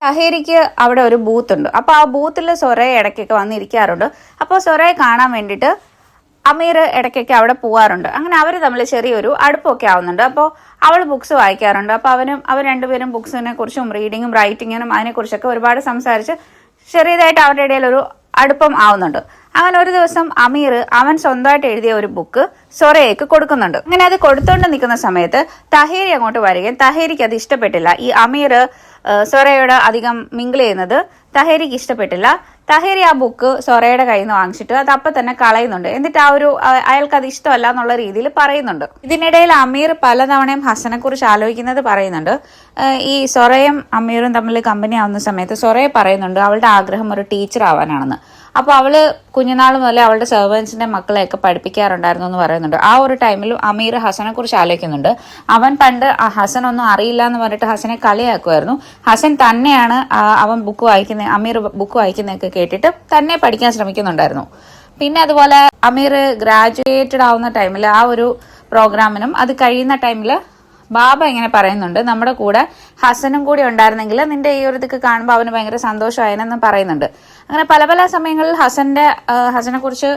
തഹീരിക്ക് അവിടെ ഒരു ബൂത്ത് ഉണ്ട്. അപ്പോൾ ആ ബൂത്തിൽ സൊറയെ ഇടയ്ക്കൊക്കെ വന്നിരിക്കാറുണ്ട്. അപ്പോൾ സൊറയെ കാണാൻ വേണ്ടിയിട്ട് അമീർ ഇടയ്ക്കൊക്കെ അവിടെ പോവാറുണ്ട്. അങ്ങനെ അവർ തമ്മിൽ ചെറിയൊരു അടുപ്പമൊക്കെ ആവുന്നുണ്ട്. അപ്പോൾ അവൾ ബുക്സ് വായിക്കാറുണ്ട്. അപ്പോൾ അവർ രണ്ടുപേരും ബുക്സിനെ കുറിച്ചും റീഡിങ്ങും റൈറ്റിങ്ങിനും അതിനെക്കുറിച്ചൊക്കെ ഒരുപാട് സംസാരിച്ച് ചെറിയതായിട്ട് അവരുടെ ഇടയിൽ ഒരു അടുപ്പം ആവുന്നുണ്ട്. അങ്ങനെ ഒരു ദിവസം അമീർ അവൻ സ്വന്തമായിട്ട് എഴുതിയ ഒരു ബുക്ക് സൊറയ്ക്ക് കൊടുക്കുന്നുണ്ട്. അങ്ങനെ അത് കൊടുത്തോണ്ട് നിൽക്കുന്ന സമയത്ത് തഹീരി അങ്ങോട്ട് വരികയും തഹീരിക്ക് അത് ഇഷ്ടപ്പെട്ടില്ല. ഈ അമീർ സൊറയോട് അധികം മിങ്കിൾ ചെയ്യുന്നത് തഹീരിക്ക് ഇഷ്ടപ്പെട്ടില്ല. തഹീരി ആ ബുക്ക് സൊറയുടെ കയ്യിൽ നിന്ന് വാങ്ങിച്ചിട്ട് അത് അപ്പം തന്നെ കളയുന്നുണ്ട്. എന്നിട്ട് അയാൾക്ക് അത് ഇഷ്ടമല്ല എന്നുള്ള രീതിയിൽ പറയുന്നുണ്ട്. ഇതിനിടയിൽ അമീർ പലതവണയും ഹസനെ കുറിച്ച് ആലോചിക്കുന്നത് പറയുന്നുണ്ട്. ഈ സൊറയും അമീറും തമ്മിൽ കമ്പനി ആവുന്ന സമയത്ത് സൊറയെ പറയുന്നുണ്ട് അവളുടെ ആഗ്രഹം ഒരു ടീച്ചർ ആവാനാണെന്ന്. അപ്പോൾ അവള് കുഞ്ഞുനാൾ മുതലേ അവളുടെ സെർവൻസിന്റെ മക്കളെയൊക്കെ പഠിപ്പിക്കാറുണ്ടായിരുന്നു എന്ന് പറയുന്നുണ്ട്. ആ ഒരു ടൈമിൽ അമീർ ഹസനെ കുറിച്ച് ആലോചിക്കുന്നുണ്ട്. അവൻ പണ്ട് ഹസൻ ഒന്നും അറിയില്ല എന്ന് പറഞ്ഞിട്ട് ഹസനെ കളിയാക്കുമായിരുന്നു. ഹസൻ തന്നെയാണ് അവൻ ബുക്ക് വായിക്കുന്ന അമീർ ബുക്ക് വായിക്കുന്നതൊക്കെ കേട്ടിട്ട് തന്നെ പഠിക്കാൻ ശ്രമിക്കുന്നുണ്ടായിരുന്നു. പിന്നെ അതുപോലെ അമീർ ഗ്രാജുവേറ്റഡ് ആവുന്ന ടൈമിൽ ആ ഒരു പ്രോഗ്രാമിനും അത് കഴിയുന്ന ടൈമിൽ ബാബ ഇങ്ങനെ പറയുന്നുണ്ട് നമ്മുടെ കൂടെ ഹസനും കൂടി ഉണ്ടായിരുന്നെങ്കിൽ നിന്റെ ഈ ഒരു ഇതൊക്കെ കാണുമ്പോൾ അവന് ഭയങ്കര സന്തോഷമായെന്ന് പറയുന്നുണ്ട്. അങ്ങനെ പല പല സമയങ്ങളിൽ ഹസനെ കുറിച്ച്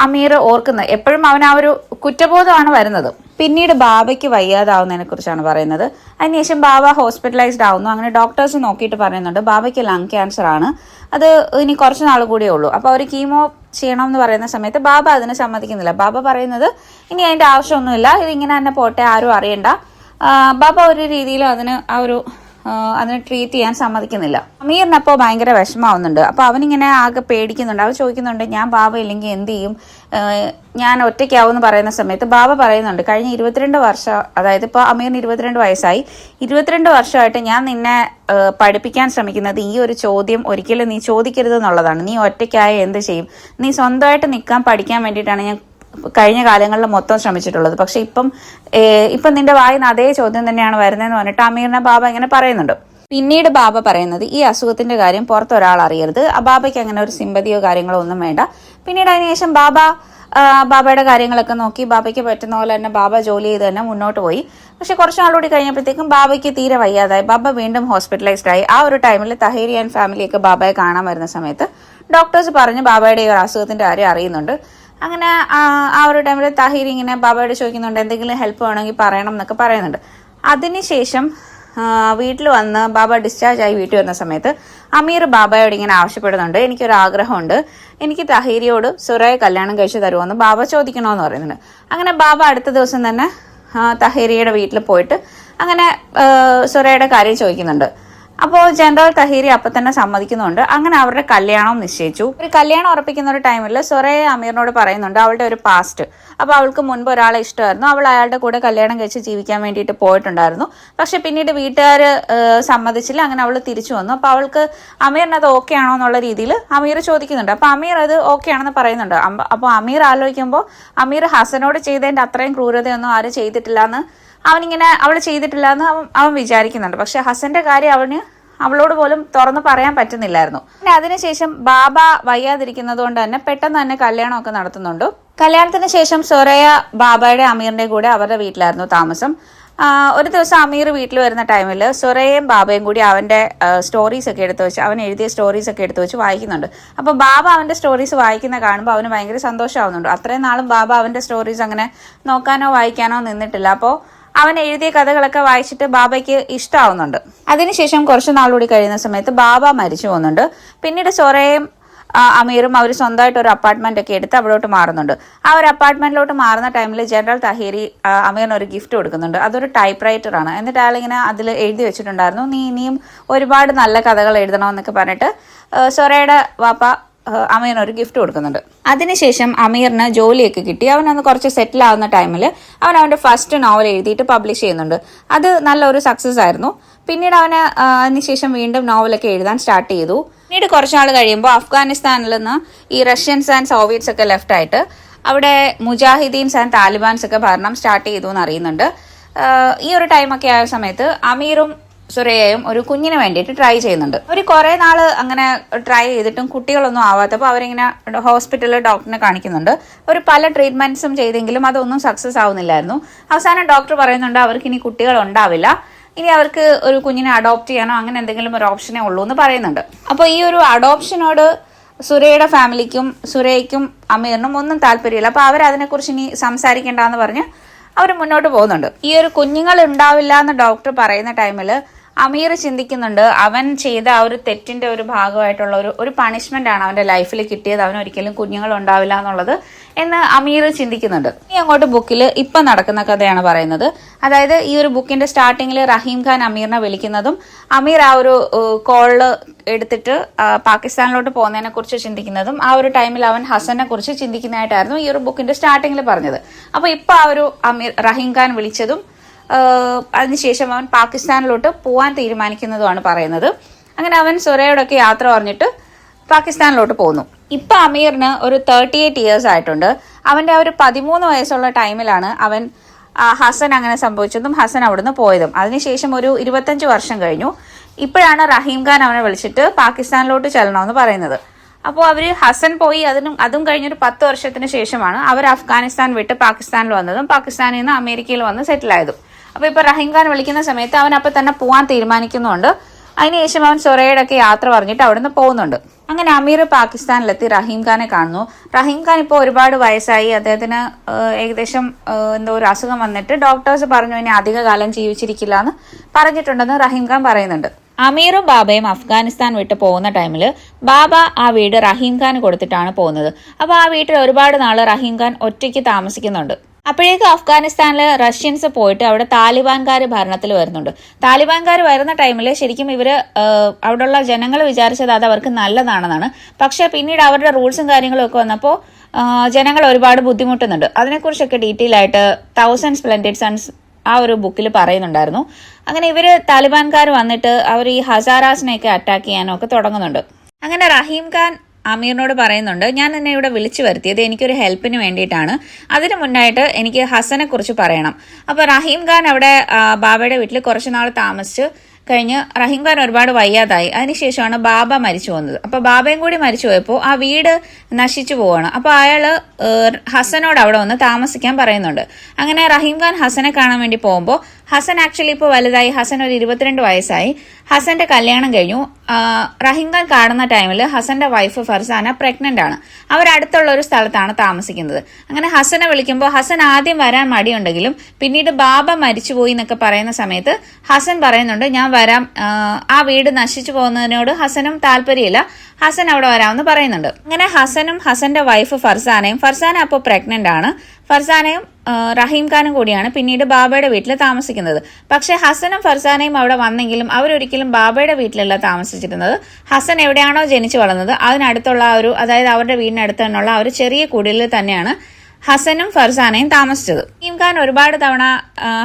അമീർ ഓർക്കുന്നത് എപ്പോഴും അവൻ ആ ഒരു കുറ്റബോധമാണ് വരുന്നത്. പിന്നീട് ബാബയ്ക്ക് വയ്യാതാവുന്നതിനെ കുറിച്ചാണ് പറയുന്നത്. അതിനുശേഷം ബാബ ഹോസ്പിറ്റലൈസ്ഡ് ആവുന്നു. അങ്ങനെ ഡോക്ടേഴ്സ് നോക്കിയിട്ട് പറയുന്നുണ്ട് ബാബയ്ക്ക് ലങ് ക്യാൻസർ ആണ്, അത് ഇനി കുറച്ച് നാൾ കൂടിയേ ഉള്ളൂ. അപ്പോൾ അവർ കീമോ ചെയ്യണം എന്ന് പറയുന്ന സമയത്ത് ബാബ അതിന് സമ്മതിക്കുന്നില്ല. ബാബ പറയുന്നത് ഇനി അതിന്റെ ആവശ്യമൊന്നുമില്ല, ഇതിങ്ങനെ തന്നെ പോട്ടെ, ആരും അറിയണ്ട. ബാബ ഒരു രീതിയിലും അതിനെ ട്രീറ്റ് ചെയ്യാൻ സമ്മതിക്കുന്നില്ല. അമീറിനപ്പോൾ ഭയങ്കര വിഷമാവുന്നുണ്ട്. അപ്പോൾ അവനിങ്ങനെ ആകെ പേടിക്കുന്നുണ്ട്. അവൻ ചോദിക്കുന്നുണ്ട് ഞാൻ ബാബ ഇല്ലെങ്കിൽ എന്ത് ചെയ്യും, ഞാൻ ഒറ്റയ്ക്കാവും എന്ന് പറയുന്ന സമയത്ത് ബാബ പറയുന്നുണ്ട് കഴിഞ്ഞ 22 വർഷം, അതായത് ഇപ്പോൾ അമീറിന് 22 വയസ്സായി, 22 വർഷമായിട്ട് ഞാൻ നിന്നെ പഠിപ്പിക്കാൻ ശ്രമിക്കുന്നത് ഈ ഒരു ചോദ്യം ഒരിക്കലും നീ ചോദിക്കരുത് എന്നുള്ളതാണ്. നീ ഒറ്റയ്ക്കായ എന്ത് ചെയ്യും, നീ സ്വന്തമായിട്ട് നിൽക്കാൻ പഠിക്കാൻ വേണ്ടിയിട്ടാണ് ഞാൻ കഴിഞ്ഞ കാലങ്ങളിൽ മൊത്തം ശ്രമിച്ചിട്ടുള്ളത്. പക്ഷെ ഇപ്പം നിന്റെ വായിന്ന് അതേ ചോദ്യം തന്നെയാണ് വരുന്നതെന്ന് പറഞ്ഞിട്ട് അമീറിനെ ബാബ ഇങ്ങനെ പറയുന്നുണ്ട്. പിന്നീട് ബാബ പറയുന്നത് ഈ അസുഖത്തിന്റെ കാര്യം പുറത്തൊരാൾ അറിയരുത്. ബാബയ്ക്ക് അങ്ങനെ ഒരു സിമ്പതിയോ കാര്യങ്ങളോ ഒന്നും വേണ്ട. പിന്നീട് അതിനുശേഷം ബാബയുടെ കാര്യങ്ങളൊക്കെ നോക്കി ബാബയ്ക്ക് പറ്റുന്ന പോലെ തന്നെ ബാബ ജോലി ചെയ്ത് തന്നെ മുന്നോട്ട് പോയി. പക്ഷെ കുറച്ച് നാളുകൂടി കഴിഞ്ഞപ്പോഴത്തേക്കും ബാബയ്ക്ക് തീരെ വയ്യാതായി. ബാബ വീണ്ടും ഹോസ്പിറ്റലൈസ്ഡ് ആയി. ആ ഒരു ടൈമിൽ തഹീരി ആൻഡ് ഫാമിലിയൊക്കെ ബാബയെ കാണാൻ വരുന്ന സമയത്ത് ഡോക്ടേഴ്സ് പറഞ്ഞ് ബാബയുടെ ഈ ഒരു അസുഖത്തിന്റെ കാര്യം അറിയുന്നുണ്ട്. അങ്ങനെ ആ ഒരു ടൈമിൽ തഹീർ ഇങ്ങനെ ബാബയോട് ചോദിക്കുന്നുണ്ട് എന്തെങ്കിലും ഹെൽപ്പ് വേണമെങ്കിൽ പറയണം എന്നൊക്കെ പറയുന്നുണ്ട്. അതിനുശേഷം വീട്ടിൽ വന്ന് ബാബ ഡിസ്ചാർജ് ആയി വീട്ടിൽ വരുന്ന സമയത്ത് അമീർ ബാബയോട് ഇങ്ങനെ ആവശ്യപ്പെടുന്നുണ്ട് എനിക്കൊരു ആഗ്രഹമുണ്ട്, എനിക്ക് തഹീരിയോട് സുറയെ കല്യാണം കഴിച്ചു തരുമോയെന്ന് ബാബ ചോദിക്കണമെന്ന് പറയുന്നുണ്ട്. അങ്ങനെ ബാബ അടുത്ത ദിവസം തന്നെ തഹീരിയുടെ വീട്ടിൽ പോയിട്ട് അങ്ങനെ സുറയുടെ കാര്യം ചോദിക്കുന്നുണ്ട്. അപ്പോൾ ജനറൽ തഹീരി അപ്പം തന്നെ സമ്മതിക്കുന്നുണ്ട്. അങ്ങനെ അവരുടെ കല്യാണം നിശ്ചയിച്ചു. ഒരു കല്യാണം ഉറപ്പിക്കുന്ന ഒരു ടൈമിൽ സൊറയെ അമീറിനോട് പറയുന്നുണ്ട് അവളുടെ ഒരു പാസ്റ്റ്. അപ്പോൾ അവൾക്ക് മുൻപ് ഒരാളെ ഇഷ്ടമായിരുന്നു, അവൾ അയാളുടെ കൂടെ കല്യാണം കഴിച്ച് ജീവിക്കാൻ വേണ്ടിയിട്ട് പോയിട്ടുണ്ടായിരുന്നു. പക്ഷെ പിന്നീട് വീട്ടുകാർ സമ്മതിച്ചില്ല. അങ്ങനെ അവൾ തിരിച്ചു വന്നു. അപ്പോൾ അവൾക്ക് അമീറിന് അത് ഓക്കെ ആണോ എന്നുള്ള രീതിയിൽ അമീർ ചോദിക്കുന്നുണ്ട്. അപ്പോൾ അമീർ അത് ഓക്കെ ആണെന്ന് പറയുന്നുണ്ട്. അപ്പോൾ അമീർ ആലോചിക്കുമ്പോൾ അമീർ ഹസനോട് ചെയ്തതിൻ്റെ അത്രയും ക്രൂരതയൊന്നും ആരും ചെയ്തിട്ടില്ല എന്ന് അവൾ ചെയ്തിട്ടില്ല എന്ന് അവൻ വിചാരിക്കുന്നുണ്ട്. പക്ഷെ ഹസന്റെ കാര്യം അവളോട് പോലും തുറന്നു പറയാൻ പറ്റുന്നില്ലായിരുന്നു. പിന്നെ അതിനുശേഷം ബാബ വയ്യാതിരിക്കുന്നത് കൊണ്ട് തന്നെ പെട്ടെന്ന് തന്നെ കല്യാണമൊക്കെ നടത്തുന്നുണ്ട്. കല്യാണത്തിന് ശേഷം സൊറയ ബാബയുടെ അമീറിന്റെ കൂടെ അവരുടെ വീട്ടിലായിരുന്നു താമസം. ഒരു ദിവസം അമീർ വീട്ടിൽ വരുന്ന ടൈമിൽ സൊറയും ബാബയും കൂടി അവന്റെ സ്റ്റോറീസ് ഒക്കെ എടുത്തു വെച്ച്, അവൻ എഴുതിയ സ്റ്റോറീസ് ഒക്കെ എടുത്തു വെച്ച് വായിക്കുന്നുണ്ട്. അപ്പോൾ ബാബ അവന്റെ സ്റ്റോറീസ് വായിക്കുന്ന കാണുമ്പോൾ അവന് ഭയങ്കര സന്തോഷമാവുന്നുണ്ട്. അത്രയും നാളും ബാബ അവന്റെ സ്റ്റോറീസ് അങ്ങനെ നോക്കാനോ വായിക്കാനോ നിന്നിട്ടില്ല. അപ്പോൾ അവൻ എഴുതിയ കഥകളൊക്കെ വായിച്ചിട്ട് ബാബയ്ക്ക് ഇഷ്ടമാവുന്നുണ്ട്. അതിനുശേഷം കുറച്ച് നാളുകൂടി കഴിയുന്ന സമയത്ത് ബാബ മരിച്ചു പോകുന്നുണ്ട്. പിന്നീട് സൊറയും അമീറും അവർ സ്വന്തമായിട്ട് ഒരു അപ്പാർട്ട്മെന്റ് ഒക്കെ എടുത്ത് അവിടോട്ട് മാറുന്നുണ്ട്. ആ ഒരു അപ്പാർട്ട്മെന്റിലോട്ട് മാറുന്ന ടൈമിൽ ജനറൽ തഹീരി അമീറിന് ഒരു ഗിഫ്റ്റ് കൊടുക്കുന്നുണ്ട്. അതൊരു ടൈപ്പ് റൈറ്റർ ആണ്. എന്നിട്ട് അയാളിങ്ങനെ അതിൽ എഴുതി വെച്ചിട്ടുണ്ടായിരുന്നു, നീ ഇനിയും ഒരുപാട് നല്ല കഥകൾ എഴുതണമെന്നൊക്കെ പറഞ്ഞിട്ട് സൊറയുടെ വാപ്പ അമീറിന് ഒരു ഗിഫ്റ്റ് കൊടുക്കുന്നുണ്ട്. അതിനുശേഷം അമീറിന് ജോലിയൊക്കെ കിട്ടി. അവനൊന്ന് കുറച്ച് സെറ്റിൽ ആവുന്ന ടൈമിൽ അവൻ അവന്റെ ഫസ്റ്റ് നോവൽ എഴുതിയിട്ട് പബ്ലിഷ് ചെയ്യുന്നുണ്ട്. അത് നല്ലൊരു സക്സസ് ആയിരുന്നു. പിന്നീട് അവന് അതിനുശേഷം വീണ്ടും നോവലൊക്കെ എഴുതാൻ സ്റ്റാർട്ട് ചെയ്തു. പിന്നീട് കുറച്ചാൾ കഴിയുമ്പോൾ അഫ്ഗാനിസ്ഥാനിൽ നിന്ന് ഈ റഷ്യൻസ് ആൻഡ് സോവിയറ്റ്സ് ഒക്കെ ലെഫ്റ്റ് ആയിട്ട് അവിടെ മുജാഹിദീൻസ് ആൻഡ് താലിബാൻസ് ഒക്കെ ഭരണം സ്റ്റാർട്ട് ചെയ്തു എന്ന് അറിയുന്നുണ്ട്. ഈ ഒരു ടൈമൊക്കെ ആയ സമയത്ത് അമീറും സുരയ്യയും ഒരു കുഞ്ഞിന് വേണ്ടിയിട്ട് ട്രൈ ചെയ്യുന്നുണ്ട്. അവർ കുറെ നാള് അങ്ങനെ ട്രൈ ചെയ്തിട്ടും കുട്ടികളൊന്നും ആവാത്തപ്പോൾ അവരിങ്ങനെ ഹോസ്പിറ്റലിൽ ഡോക്ടറിനെ കാണിക്കുന്നുണ്ട്. ഒരു പല ട്രീറ്റ്മെന്റ്സും ചെയ്തെങ്കിലും അതൊന്നും സക്സസ് ആവുന്നില്ലായിരുന്നു. അവസാനം ഡോക്ടർ പറയുന്നുണ്ട് അവർക്ക് ഇനി കുട്ടികൾ ഉണ്ടാവില്ല, ഇനി അവർക്ക് ഒരു കുഞ്ഞിനെ അഡോപ്റ്റ് ചെയ്യാനോ അങ്ങനെ എന്തെങ്കിലും ഒരു ഓപ്ഷനേ ഉള്ളൂ എന്ന് പറയുന്നുണ്ട്. അപ്പോൾ ഈ ഒരു അഡോപ്ഷനോട് സുരയുടെ ഫാമിലിക്കും സുരയ്ക്കും അമീറിനും ഒന്നും താല്പര്യമില്ല. അപ്പോൾ അവരതിനെക്കുറിച്ച് ഇനി സംസാരിക്കേണ്ടെന്ന് പറഞ്ഞ് അവർ മുന്നോട്ട് പോകുന്നുണ്ട്. ഈ ഒരു കുഞ്ഞുങ്ങൾ ഉണ്ടാവില്ല എന്ന് ഡോക്ടർ പറയുന്ന ടൈമിൽ അമീർ ചിന്തിക്കുന്നുണ്ട് അവൻ ചെയ്ത ആ ഒരു തെറ്റിന്റെ ഒരു ഭാഗമായിട്ടുള്ള ഒരു പണിഷ്മെന്റ് ആണ് അവന്റെ ലൈഫിൽ കിട്ടിയത്, അവൻ ഒരിക്കലും കുഞ്ഞുങ്ങൾ ഉണ്ടാവില്ല എന്നുള്ളത് എന്ന് അമീർ ചിന്തിക്കുന്നുണ്ട്. ഇനി അങ്ങോട്ട് ബുക്കിൽ ഇപ്പൊ നടക്കുന്ന കഥയാണ് പറയുന്നത്. അതായത് ഈ ഒരു ബുക്കിന്റെ സ്റ്റാർട്ടിങ്ങിൽ റഹീം ഖാൻ അമീറിനെ വിളിക്കുന്നതും അമീർ ആ ഒരു കോള് എടുത്തിട്ട് പാകിസ്ഥാനിലോട്ട് പോകുന്നതിനെ കുറിച്ച് ചിന്തിക്കുന്നതും ആ ഒരു ടൈമിൽ അവൻ ഹസനെ കുറിച്ച് ചിന്തിക്കുന്നതായിട്ടായിരുന്നു ഈ ഒരു ബുക്കിന്റെ സ്റ്റാർട്ടിങ്ങിൽ പറഞ്ഞത്. അപ്പൊ ഇപ്പൊ ആ ഒരു റഹീം ഖാൻ വിളിച്ചതും അതിനുശേഷം അവൻ പാകിസ്ഥാനിലോട്ട് പോവാൻ തീരുമാനിക്കുന്നതുമാണ് പറയുന്നത്. അങ്ങനെ അവൻ സുരയോടൊക്കെ യാത്ര പറഞ്ഞിട്ട് പാകിസ്ഥാനിലോട്ട് പോകുന്നു. ഇപ്പൊ അമീറിന് ഒരു 38 ഇയേഴ്സ് ആയിട്ടുണ്ട്. അവന്റെ ഒരു 13 വയസ്സുള്ള ടൈമിലാണ് അവൻ ഹസൻ അങ്ങനെ സംഭവിച്ചതും ഹസൻ അവിടുന്ന് പോയതും. അതിനുശേഷം ഒരു 25 വർഷം കഴിഞ്ഞു. ഇപ്പോഴാണ് റഹീം ഖാൻ അവനെ വിളിച്ചിട്ട് പാകിസ്ഥാനിലോട്ട് ചെല്ലണമെന്ന് പറയുന്നത്. അപ്പോൾ അവര് ഹസൻ പോയി അതും കഴിഞ്ഞൊരു 10 വർഷത്തിന് ശേഷമാണ് അവർ അഫ്ഗാനിസ്ഥാൻ വിട്ട് പാകിസ്ഥാനിൽ വന്നതും പാകിസ്ഥാനിൽ നിന്ന് അമേരിക്കയിൽ വന്ന് സെറ്റിൽ ആയതും. അപ്പൊ ഇപ്പൊ റഹീം ഖാൻ വിളിക്കുന്ന സമയത്ത് അവൻ അപ്പൊ തന്നെ പോവാൻ തീരുമാനിക്കുന്നുണ്ട്. അതിനുശേഷം അവൻ സൊറയോടൊക്കെ യാത്ര പറഞ്ഞിട്ട് അവിടുന്ന് പോകുന്നുണ്ട്. അങ്ങനെ അമീർ പാകിസ്ഥാനിലെത്തി റഹീം ഖാനെ കാണുന്നു. റഹീം ഖാൻ ഇപ്പോൾ ഒരുപാട് വയസ്സായി, അദ്ദേഹത്തിന് ഏകദേശം എന്തോ ഒരു അസുഖം വന്നിട്ട് ഡോക്ടേഴ്സ് പറഞ്ഞു ഇനി അധിക കാലം ജീവിച്ചിരിക്കില്ല എന്ന് പറഞ്ഞിട്ടുണ്ടെന്ന് റഹീം ഖാൻ പറയുന്നുണ്ട്. അമീറും ബാബയും അഫ്ഗാനിസ്ഥാൻ വിട്ട് പോകുന്ന ടൈമിൽ ബാബ ആ വീട് റഹീം ഖാൻ കൊടുത്തിട്ടാണ് പോകുന്നത്. അപ്പൊ ആ വീട്ടിൽ ഒരുപാട് നാള് റഹീം ഖാൻ ഒറ്റയ്ക്ക് താമസിക്കുന്നുണ്ട്. അപ്പോഴേക്കും അഫ്ഗാനിസ്ഥാനിൽ റഷ്യൻസ് പോയിട്ട് അവിടെ താലിബാൻകാർ ഭരണത്തിൽ വരുന്നുണ്ട്. താലിബാൻകാർ വരുന്ന ടൈമിൽ ശരിക്കും ഇവര് അവിടെയുള്ള ജനങ്ങൾ വിചാരിച്ചത് അത് അവർക്ക് നല്ലതാണെന്നാണ്. പക്ഷെ പിന്നീട് അവരുടെ റൂൾസും കാര്യങ്ങളും ഒക്കെ വന്നപ്പോൾ ജനങ്ങൾ ഒരുപാട് ബുദ്ധിമുട്ടുന്നുണ്ട്. അതിനെക്കുറിച്ചൊക്കെ ഡീറ്റെയിൽ ആയിട്ട് 1000 Splendid Suns ആ ഒരു ബുക്കിൽ പറയുന്നുണ്ടായിരുന്നു. അങ്ങനെ ഇവര് താലിബാൻകാർ വന്നിട്ട് അവർ ഈ ഹസാറാസിനെയൊക്കെ അറ്റാക്ക് ചെയ്യാനും ഒക്കെ തുടങ്ങുന്നുണ്ട്. അങ്ങനെ റഹീം ഖാൻ അമീറിനോട് പറയുന്നുണ്ട്, ഞാൻ നിന്നെ ഇവിടെ വിളിച്ചു വരുത്തിയത് എനിക്കൊരു ഹെൽപ്പിന് വേണ്ടിയിട്ടാണ്, അതിനു മുന്നായിട്ട് എനിക്ക് ഹസനെ കുറിച്ച് പറയണം. അപ്പൊ റഹീം ഖാൻ അവിടെ ബാബയുടെ വീട്ടിൽ കുറച്ചു നാൾ താമസിച്ച് കഴിഞ്ഞ് റഹീം ഖാൻ ഒരുപാട് വയ്യാതായി. അതിനുശേഷമാണ് ബാബ മരിച്ചു പോകുന്നത്. അപ്പൊ ബാബയും കൂടി മരിച്ചു പോയപ്പോൾ ആ വീട് നശിച്ചു പോവാണ്. അപ്പൊ അയാള് ഹസനോട് അവിടെ വന്ന് താമസിക്കാൻ പറയുന്നുണ്ട്. അങ്ങനെ റഹീം ഖാൻ ഹസനെ കാണാൻ വേണ്ടി പോകുമ്പോൾ ഹസൻ ആക്ച്വലി ഇപ്പോൾ വലുതായി. ഹസൻ ഒരു 22 വയസ്സായി. ഹസന്റെ കല്യാണം കഴിഞ്ഞു. റഹീം ഖാൻ കാണുന്ന ടൈമിൽ ഹസന്റെ വൈഫ് ഫർസാന പ്രഗ്നന്റ് ആണ്. അവരടുത്തുള്ള ഒരു സ്ഥലത്താണ് താമസിക്കുന്നത്. അങ്ങനെ ഹസനെ വിളിക്കുമ്പോൾ ഹസൻ ആദ്യം വരാൻ മടിയുണ്ടെങ്കിലും പിന്നീട് ബാബ മരിച്ചുപോയി എന്നൊക്കെ പറയുന്ന സമയത്ത് ഹസൻ പറയുന്നുണ്ട് ഞാൻ വരാം, ആ വീട് നശിച്ചു പോകുന്നതിനോട് ഹസനും താല്പര്യമില്ല, ഹസൻ അവിടെ വരാമെന്ന് പറയുന്നുണ്ട്. അങ്ങനെ ഹസനും ഹസന്റെ വൈഫ് ഫർസാന അപ്പോൾ പ്രഗ്നന്റ് ആണ്. ഫർസാനയും റഹീം ഖാനും കൂടിയാണ് പിന്നീട് ബാബയുടെ വീട്ടിൽ താമസിക്കുന്നത്. പക്ഷെ ഹസനും ഫർസാനയും അവിടെ വന്നെങ്കിലും അവരൊരിക്കലും ബാബയുടെ വീട്ടിലല്ല താമസിച്ചിരുന്നത്. ഹസൻ എവിടെയാണോ ജനിച്ചു വളർന്നത് അതിനടുത്തുള്ള അതായത് അവരുടെ വീടിനടുത്ത് തന്നെയുള്ള ഒരു ചെറിയ കുടിലിൽ തന്നെയാണ് ഹസനും ഫർസാനയും താമസിച്ചത്. റഹീം ഖാൻ ഒരുപാട് തവണ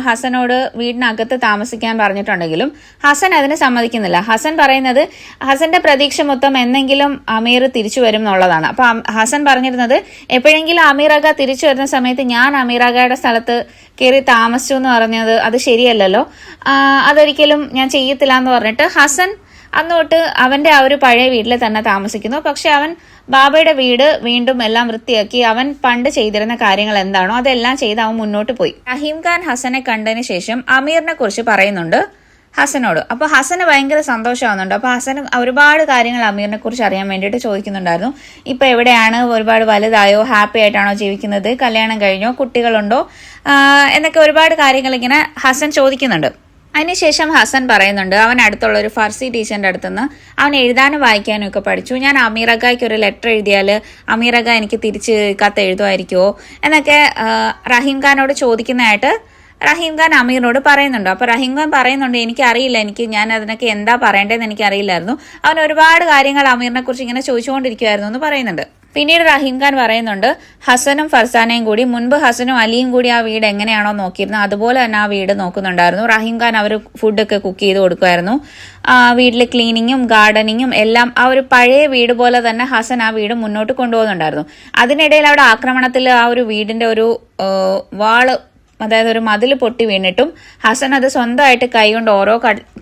ഹസനോട് വീടിനകത്ത് താമസിക്കാൻ പറഞ്ഞിട്ടുണ്ടെങ്കിലും ഹസൻ അതിന് സമ്മതിക്കുന്നില്ല. ഹസൻ പറയുന്നത് ഹസന്റെ പ്രതീക്ഷ മൊത്തം എന്നെങ്കിലും അമീർ തിരിച്ചു വരും എന്നുള്ളതാണ്. അപ്പൊ ഹസൻ പറഞ്ഞിരുന്നത് എപ്പോഴെങ്കിലും അമീറക തിരിച്ചു വരുന്ന സമയത്ത് ഞാൻ അമീറകയുടെ സ്ഥലത്ത് കയറി താമസിച്ചു എന്ന് പറഞ്ഞത് അത് ശരിയല്ലല്ലോ, അതൊരിക്കലും ഞാൻ ചെയ്യത്തില്ല എന്ന് പറഞ്ഞിട്ട് ഹസൻ അന്ന് തൊട്ട് അവന്റെ ആ ഒരു പഴയ വീട്ടിൽ തന്നെ താമസിക്കുന്നു. പക്ഷെ അവൻ ബാബയുടെ വീട് വീണ്ടും എല്ലാം വൃത്തിയാക്കി അവൻ പണ്ട് ചെയ്തിരുന്ന കാര്യങ്ങൾ എന്താണോ അതെല്ലാം ചെയ്ത് അവൻ മുന്നോട്ട് പോയി. റഹീം ഖാൻ ഹസനെ കണ്ടതിന് ശേഷം അമീറിനെ കുറിച്ച് പറയുന്നുണ്ട് ഹസനോട്. അപ്പൊ ഹസന് ഭയങ്കര സന്തോഷമാവുന്നുണ്ട്. അപ്പൊ ഹസന് ഒരുപാട് കാര്യങ്ങൾ അമീറിനെ കുറിച്ച് അറിയാൻ വേണ്ടിയിട്ട് ചോദിക്കുന്നുണ്ടായിരുന്നു. ഇപ്പൊ എവിടെയാണ്, ഒരുപാട് വലുതായോ, ഹാപ്പി ആയിട്ടാണോ ജീവിക്കുന്നത്, കല്യാണം കഴിഞ്ഞോ, കുട്ടികളുണ്ടോ എന്നൊക്കെ ഒരുപാട് കാര്യങ്ങൾ ഇങ്ങനെ ഹസൻ ചോദിക്കുന്നുണ്ട്. അതിനുശേഷം ഹസൻ പറയുന്നുണ്ട് അവൻ അടുത്തുള്ള ഒരു ഫർസി ടീച്ചറിന്റെ അടുത്തുനിന്ന് അവൻ എഴുതാനും വായിക്കാനും ഒക്കെ പഠിച്ചു. ഞാൻ അമീറഗായ്ക്ക് ഒരു ലെറ്റർ എഴുതിയാൽ അമീറഗ എനിക്ക് തിരിച്ച് കത്ത് എഴുതുമായിരിക്കുമോ എന്നൊക്കെ റഹീം ഖാനോട് ചോദിക്കുന്നതായിട്ട് റഹീം ഖാൻ അമീറിനോട് പറയുന്നുണ്ട്. അപ്പൊ റഹീം ഖാൻ പറയുന്നുണ്ട് എനിക്കറിയില്ല, ഞാൻ അതിനൊക്കെ എന്താ പറയേണ്ടതെന്ന് എനിക്കറിയില്ലായിരുന്നു. അവൻ ഒരുപാട് കാര്യങ്ങൾ അമീറിനെ കുറിച്ച് ഇങ്ങനെ ചോദിച്ചുകൊണ്ടിരിക്കുവായിരുന്നു എന്ന് പറയുന്നുണ്ട്. പിന്നീട് റഹീം ഖാൻ പറയുന്നുണ്ട് ഹസനും ഫർസാനയും കൂടി മുൻപ് ഹസനും അലിയും കൂടി ആ വീട് എങ്ങനെയാണോ നോക്കിയിരുന്നത് അതുപോലെ തന്നെ ആ വീട് നോക്കുന്നുണ്ടായിരുന്നു. റഹീം ഖാൻ അവർ ഫുഡൊക്കെ കുക്ക് ചെയ്ത് കൊടുക്കുമായിരുന്നു. വീട്ടിൽ ക്ലീനിങ്ങും ഗാർഡനിങ്ങും എല്ലാം ആ ഒരു പഴയ വീട് പോലെ തന്നെ ഹസൻ ആ വീട് മുന്നോട്ട് കൊണ്ടുപോകുന്നുണ്ടായിരുന്നു. അതിനിടയിൽ അവിടെ ആക്രമണത്തിൽ ആ ഒരു വീടിന്റെ ഒരു വാള്, അതായത് ഒരു മതിൽ പൊട്ടി വീണിട്ടും ഹസൻ അത് സ്വന്തമായിട്ട് കൈകൊണ്ട് ഓരോ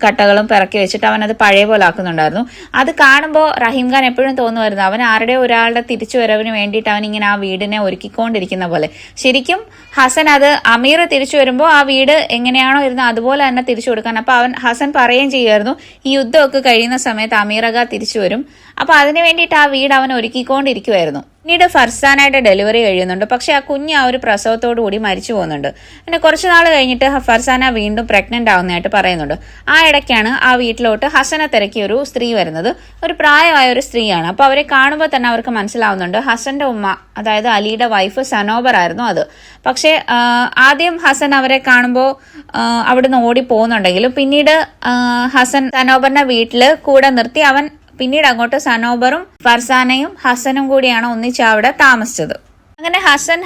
കട്ടകളും പിറക്കി വെച്ചിട്ട് അവൻ അത് പഴയ പോലെ ആക്കുന്നുണ്ടായിരുന്നു. അത് കാണുമ്പോൾ റഹീം ഖാൻ എപ്പോഴും തോന്നുമായിരുന്നു അവൻ ആരുടെ ഒരാളുടെ തിരിച്ചുവരവിന് വേണ്ടിയിട്ട് അവൻ ഇങ്ങനെ ആ വീടിനെ ഒരുക്കിക്കൊണ്ടിരിക്കുന്ന പോലെ. ശരിക്കും ഹസൻ അത് അമീർ തിരിച്ചു വരുമ്പോൾ ആ വീട് എങ്ങനെയാണോ ഇരുന്നത് അതുപോലെ തന്നെ തിരിച്ചു കൊടുക്കാൻ. അപ്പൊ ഹസൻ പറയുകയും ചെയ്യുമായിരുന്നു ഈ യുദ്ധമൊക്കെ കഴിയുന്ന സമയത്ത് അമീറക തിരിച്ചു വരും. അപ്പൊ അതിനു വേണ്ടിയിട്ട് ആ വീട് അവൻ ഒരുക്കിക്കൊണ്ടിരിക്കുമായിരുന്നു. പിന്നീട് ഫർസാനയുടെ ഡെലിവറി കഴിയുന്നുണ്ട്. പക്ഷെ ആ കുഞ്ഞ് ആ ഒരു പ്രസവത്തോടു കൂടി മരിച്ചു പോകുന്നുണ്ട്. പിന്നെ കുറച്ചു നാൾ കഴിഞ്ഞിട്ട് ഫർസാന വീണ്ടും പ്രഗ്നന്റ് ആവുന്നതായിട്ട് പറയുന്നുണ്ട്. ആ ഇടയ്ക്കാണ് ആ വീട്ടിലോട്ട് ഹസനെ തിരക്കിയ ഒരു സ്ത്രീ വരുന്നത്. ഒരു പ്രായമായ ഒരു സ്ത്രീയാണ്. അപ്പൊ അവരെ കാണുമ്പോൾ തന്നെ അവർക്ക് മനസ്സിലാവുന്നുണ്ട് ഹസന്റെ ഉമ്മ, അതായത് അലിയുടെ വൈഫ് സനോബർ ആയിരുന്നു അത്. പക്ഷെ ആദ്യം ഹസൻ അവരെ കാണുമ്പോൾ അവിടുന്ന് ഓടി പോകുന്നുണ്ടെങ്കിലും പിന്നീട് ഹസൻ സനോബറിന്റെ വീട്ടില് കൂടെ നിർത്തി അവൻ പിന്നീട് അങ്ങോട്ട് സനോബറും ഫർസാനയും ഹസനും കൂടിയാണ് ഒന്നിച്ച് അവിടെ താമസിച്ചത്. അങ്ങനെ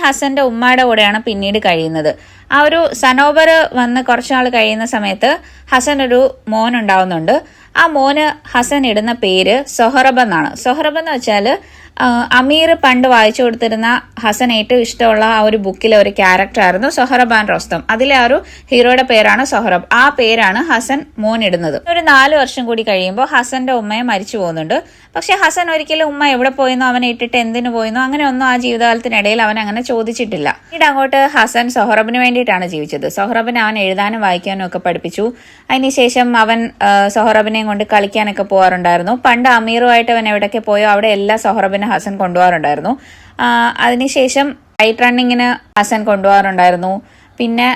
ഹസന്റെ ഉമ്മയുടെ കൂടെയാണ് പിന്നീട് കഴിയുന്നത്. ആ ഒരു സനോബർ വന്ന് കുറച്ചുനാൾ കഴിയുന്ന സമയത്ത് ഹസൻ ഒരു മോൻ ഉണ്ടാവുന്നുണ്ട്. ആ മോന് ഹസൻ ഇടുന്ന പേര് സൊഹറബ് എന്നാണ്. സൊഹറബ് എന്ന് വെച്ചാൽ അമീർ പണ്ട് വായിച്ചു കൊടുത്തിരുന്ന ഹസൻ ഏറ്റവും ഇഷ്ടമുള്ള ആ ഒരു ബുക്കിലെ ഒരു ക്യാരക്ടർ ആയിരുന്നു സൊഹറബാൻ റോസ്തം. അതിലെ ആ ഒരു ഹീറോയുടെ പേരാണ് സൊഹറബ്. ആ പേരാണ് ഹസൻ മോൻ ഇടുന്നത്. ഒരു 4 വർഷം കൂടി കഴിയുമ്പോൾ ഹസന്റെ ഉമ്മയെ മരിച്ചു പോകുന്നുണ്ട്. പക്ഷെ ഹസൻ ഒരിക്കലും ഉമ്മ എവിടെ പോയെന്നോ അവനെ ഇട്ടിട്ട് എന്തിനു പോയെന്നോ അങ്ങനെ ഒന്നും ആ ജീവിതകാലത്തിനിടയിൽ അവൻ അങ്ങനെ ചോദിച്ചിട്ടില്ല. പിന്നീട് അങ്ങോട്ട് ഹസൻ സൊഹറബിന് വേണ്ടിയിട്ടാണ് ജീവിച്ചത്. സൊഹറബിനെ അവൻ എഴുതാനും വായിക്കാനും ഒക്കെ പഠിപ്പിച്ചു. അതിനുശേഷം അവൻ സൊഹറബിനെയും കൊണ്ട് കളിക്കാനൊക്കെ പോകാറുണ്ടായിരുന്നു. പണ്ട് അമീറുമായിട്ട് അവൻ എവിടെയൊക്കെ പോയോ അവിടെ എല്ലാ സൊഹറബിനെ ഹസൻ കൊണ്ടുപോകാറുണ്ടായിരുന്നു. അതിനുശേഷം കൈറ്റ് റണ്ണിങ്ങിന് ഹസൻ കൊണ്ടുപോകാറുണ്ടായിരുന്നു. പിന്നെ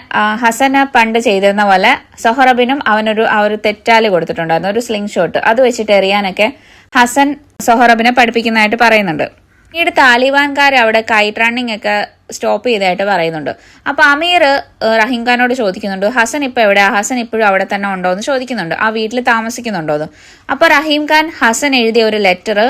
ഹസന് പണ്ട് ചെയ്തിരുന്ന പോലെ സൊഹറബിനും ആ ഒരു തെറ്റാല് കൊടുത്തിട്ടുണ്ടായിരുന്നു, ഒരു സ്ലിംഗ് ഷോട്ട്. അത് വെച്ചിട്ട് എറിയാനൊക്കെ ഹസൻ സൊഹറബിനെ പഠിപ്പിക്കുന്നതായിട്ട് പറയുന്നുണ്ട്. പിന്നീട് താലിബാൻകാർ അവിടെ കൈറ്റ് റണ്ണിങ് ഒക്കെ സ്റ്റോപ്പ് ചെയ്തതായിട്ട് പറയുന്നുണ്ട്. അപ്പൊ അമീർ റഹീം ഖാനോട് ചോദിക്കുന്നുണ്ട് ഹസൻ ഇപ്പൊ എവിടെയാ, ഹസൻ ഇപ്പോഴും അവിടെ തന്നെ ഉണ്ടോ എന്ന് ചോദിക്കുന്നുണ്ട്, ആ വീട്ടിൽ താമസിക്കുന്നുണ്ടോ എന്ന്. അപ്പൊ റഹീം ഖാൻ ഹസൻ എഴുതിയ ഒരു ലെറ്റർ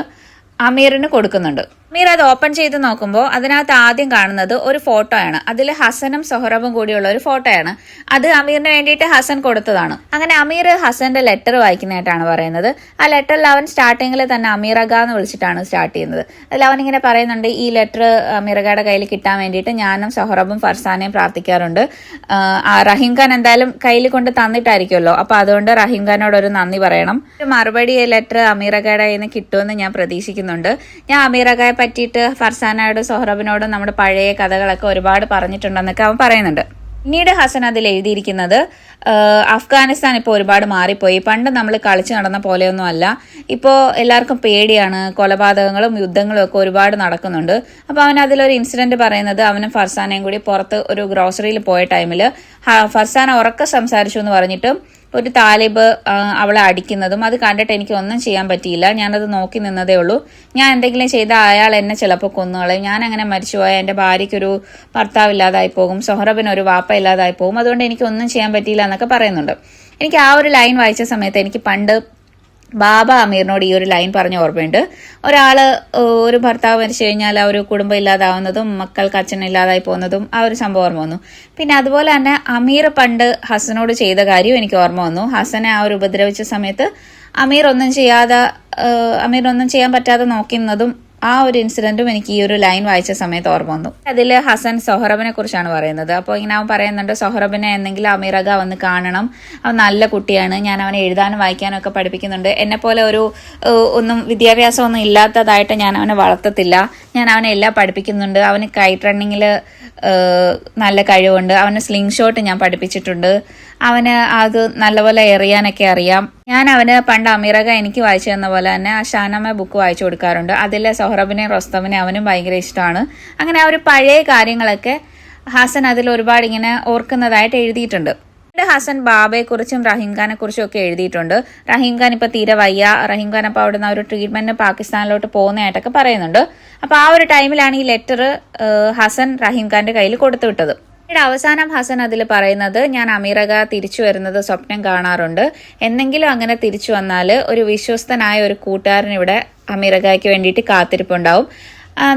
അമീറിന് കൊടുക്കുന്നുണ്ട്. അമീർ അത് ഓപ്പൺ ചെയ്ത് നോക്കുമ്പോൾ അതിനകത്ത് ആദ്യം കാണുന്നത് ഒരു ഫോട്ടോയാണ്. അതിൽ ഹസനും സൊഹറബും കൂടിയുള്ള ഒരു ഫോട്ടോയാണ്. അത് അമീറിന് വേണ്ടിയിട്ട് ഹസൻ കൊടുത്തതാണ്. അങ്ങനെ അമീർ ഹസന്റെ ലെറ്റർ വായിക്കുന്നതായിട്ടാണ് പറയുന്നത്. ആ ലെറ്ററിൽ അവൻ സ്റ്റാർട്ടിങ്ങിൽ തന്നെ അമീറഗ എന്ന് വിളിച്ചിട്ടാണ് സ്റ്റാർട്ട് ചെയ്യുന്നത്. അതിൽ അവൻ ഇങ്ങനെ പറയുന്നുണ്ട് ഈ ലെറ്റർ അമീറഗയുടെ കയ്യിൽ കിട്ടാൻ വേണ്ടിയിട്ട് ഞാനും സൊഹറബും ഫർസാനയും പ്രാർത്ഥിക്കാറുണ്ട്. റഹീം ഖാൻ എന്തായാലും കയ്യിൽ കൊണ്ട് തന്നിട്ടായിരിക്കുമല്ലോ, അപ്പൊ അതുകൊണ്ട് റഹീം ഖാനോട് ഒരു നന്ദി പറയണം. മറുപടി ലെറ്റർ അമീറഗയുടെ കയ്യിൽ നിന്ന് കിട്ടുമെന്ന് ഞാൻ പ്രതീക്ഷിക്കുന്നുണ്ട്. ഞാൻ അമീറഗയെ പറ്റിയിട്ട് ഫർസാനയോടും സൊഹറബിനോടും നമ്മുടെ പഴയ കഥകളൊക്കെ ഒരുപാട് പറഞ്ഞിട്ടുണ്ടെന്നൊക്കെ അവൻ പറയുന്നുണ്ട്. പിന്നീട് ഹസൻ അതിൽ എഴുതിയിരിക്കുന്നത് അഫ്ഗാനിസ്ഥാൻ ഇപ്പോൾ ഒരുപാട് മാറിപ്പോയി, പണ്ട് നമ്മൾ കളിച്ചു നടന്ന പോലെയൊന്നും അല്ല, ഇപ്പോൾ എല്ലാവർക്കും പേടിയാണ്, കൊലപാതകങ്ങളും യുദ്ധങ്ങളും ഒക്കെ ഒരുപാട് നടക്കുന്നുണ്ട്. അപ്പോൾ അവൻ അതിലൊരു ഇൻസിഡന്റ് പറയുന്നത് അവനും ഫർസാനയും കൂടി പുറത്ത് ഒരു ഗ്രോസറിയിൽ പോയ ടൈമിൽ ഫർസാന ഉറക്കെ സംസാരിച്ചു എന്ന് പറഞ്ഞിട്ട് ഒരു താലിബ് അവളെ അടിക്കുന്നതും അത് കണ്ടിട്ട് എനിക്ക് ഒന്നും ചെയ്യാൻ പറ്റിയില്ല, ഞാനത് നോക്കി നിന്നതേ ഉള്ളൂ, ഞാൻ എന്തെങ്കിലും ചെയ്താൽ അയാൾ എന്നെ ചിലപ്പോൾ കൊന്നുകളയും, ഞാൻ അങ്ങനെ മരിച്ചുപോയാൽ എൻ്റെ ഭാര്യയ്ക്കൊരു ഭർത്താവ് ഇല്ലാതായി പോകും, സൊഹറബിനൊരു വാപ്പ ഇല്ലാതായി പോകും, അതുകൊണ്ട് എനിക്ക് ഒന്നും ചെയ്യാൻ പറ്റിയില്ല എന്നൊക്കെ പറയുന്നുണ്ട്. എനിക്ക് ആ ഒരു ലൈൻ വായിച്ച സമയത്ത് എനിക്ക് പണ്ട് ബാബ അമീറിനോട് ഈ ഒരു ലൈൻ പറഞ്ഞ ഓർമ്മയുണ്ട്. ഒരു ഭർത്താവ് മരിച്ചു കഴിഞ്ഞാൽ ആ ഒരു കുടുംബം ഇല്ലാതാവുന്നതും മക്കൾക്ക് അച്ഛൻ ഇല്ലാതായി പോകുന്നതും ആ ഒരു സംഭവം ഓർമ്മ വന്നു. പിന്നെ അതുപോലെ തന്നെ അമീർ പണ്ട് ഹസനോട് ചെയ്ത കാര്യവും എനിക്ക് ഓർമ്മ വന്നു. ഹസനെ ആ ഒരു ഉപദ്രവിച്ച സമയത്ത് അമീർ ഒന്നും ചെയ്യാൻ പറ്റാതെ നോക്കുന്നതും ആ ഒരു ഇൻസിഡന്റും എനിക്ക് ഈ ഒരു ലൈൻ വായിച്ച സമയത്ത് ഓർമ്മ വന്നു. അതിൽ ഹസൻ സൊഹറബിനെ കുറിച്ചാണ് പറയുന്നത്. അപ്പോൾ ഇങ്ങനെ അവൻ പറയുന്നുണ്ട്, സൊഹറബിനെ എന്തെങ്കിലും അമീറക വന്ന് കാണണം, അവൻ നല്ല കുട്ടിയാണ്, ഞാൻ അവനെ എഴുതാനും വായിക്കാനും ഒക്കെ പഠിപ്പിക്കുന്നുണ്ട്, എന്നെ പോലെ ഒരു ഒന്നും വിദ്യാഭ്യാസം ഒന്നും ഇല്ലാത്തതായിട്ട് ഞാൻ അവനെ വളർത്തത്തില്ല, ഞാൻ അവനെ എല്ലാം പഠിപ്പിക്കുന്നുണ്ട്, അവന് കൈറ്റ് റണ്ണിങ്ങിൽ നല്ല കഴിവുണ്ട്, അവന് സ്ലിംഗ് ഷോട്ട് ഞാൻ പഠിപ്പിച്ചിട്ടുണ്ട്, അവന് അത് നല്ലപോലെ എറിയാനൊക്കെ അറിയാം, ഞാൻ അവന് പണ്ട് അമീറക എനിക്ക് വായിച്ചു തന്ന പോലെ തന്നെ ആ ഷാനമ്മ ബുക്ക് വായിച്ചു കൊടുക്കാറുണ്ട്, അതിലെ സൊഹറബിനെ റൊസ്തമിനെ അവനും ഭയങ്കര ഇഷ്ടമാണ്. അങ്ങനെ ആ ഒരു പഴയ കാര്യങ്ങളൊക്കെ ഹസൻ അതിൽ ഒരുപാട് ഇങ്ങനെ ഓർക്കുന്നതായിട്ട് എഴുതിയിട്ടുണ്ട്. ഹസൻ ബാബയെ കുറിച്ചും റഹീം ഖാനെ കുറിച്ചും ഒക്കെ എഴുതിയിട്ടുണ്ട്. റഹീം ഖാൻ ഇപ്പൊ തീരെ വയ്യ, റഹീം ഖാൻ അപ്പൊ അവിടുന്ന് ഒരു ട്രീറ്റ്മെന്റിന് പാകിസ്ഥാനിലോട്ട് പോകുന്നതായിട്ടൊക്കെ പറയുന്നുണ്ട്. അപ്പൊ ആ ഒരു ടൈമിലാണ് ഈ ലെറ്റർ ഹസൻ റഹീം ഖാന്റെ കയ്യിൽ കൊടുത്തു വിട്ടത്. അവസാനം ഹസൻ അതിൽ പറയുന്നത്, ഞാൻ അമീറക തിരിച്ചു വരുന്നത് സ്വപ്നം കാണാറുണ്ട്, എന്തെങ്കിലും അങ്ങനെ തിരിച്ചു വന്നാൽ ഒരു വിശ്വസ്തനായ ഒരു കൂട്ടുകാരൻ ഇവിടെ അമീറകയ്ക്ക് വേണ്ടിയിട്ട് കാത്തിരിപ്പുണ്ടാവും,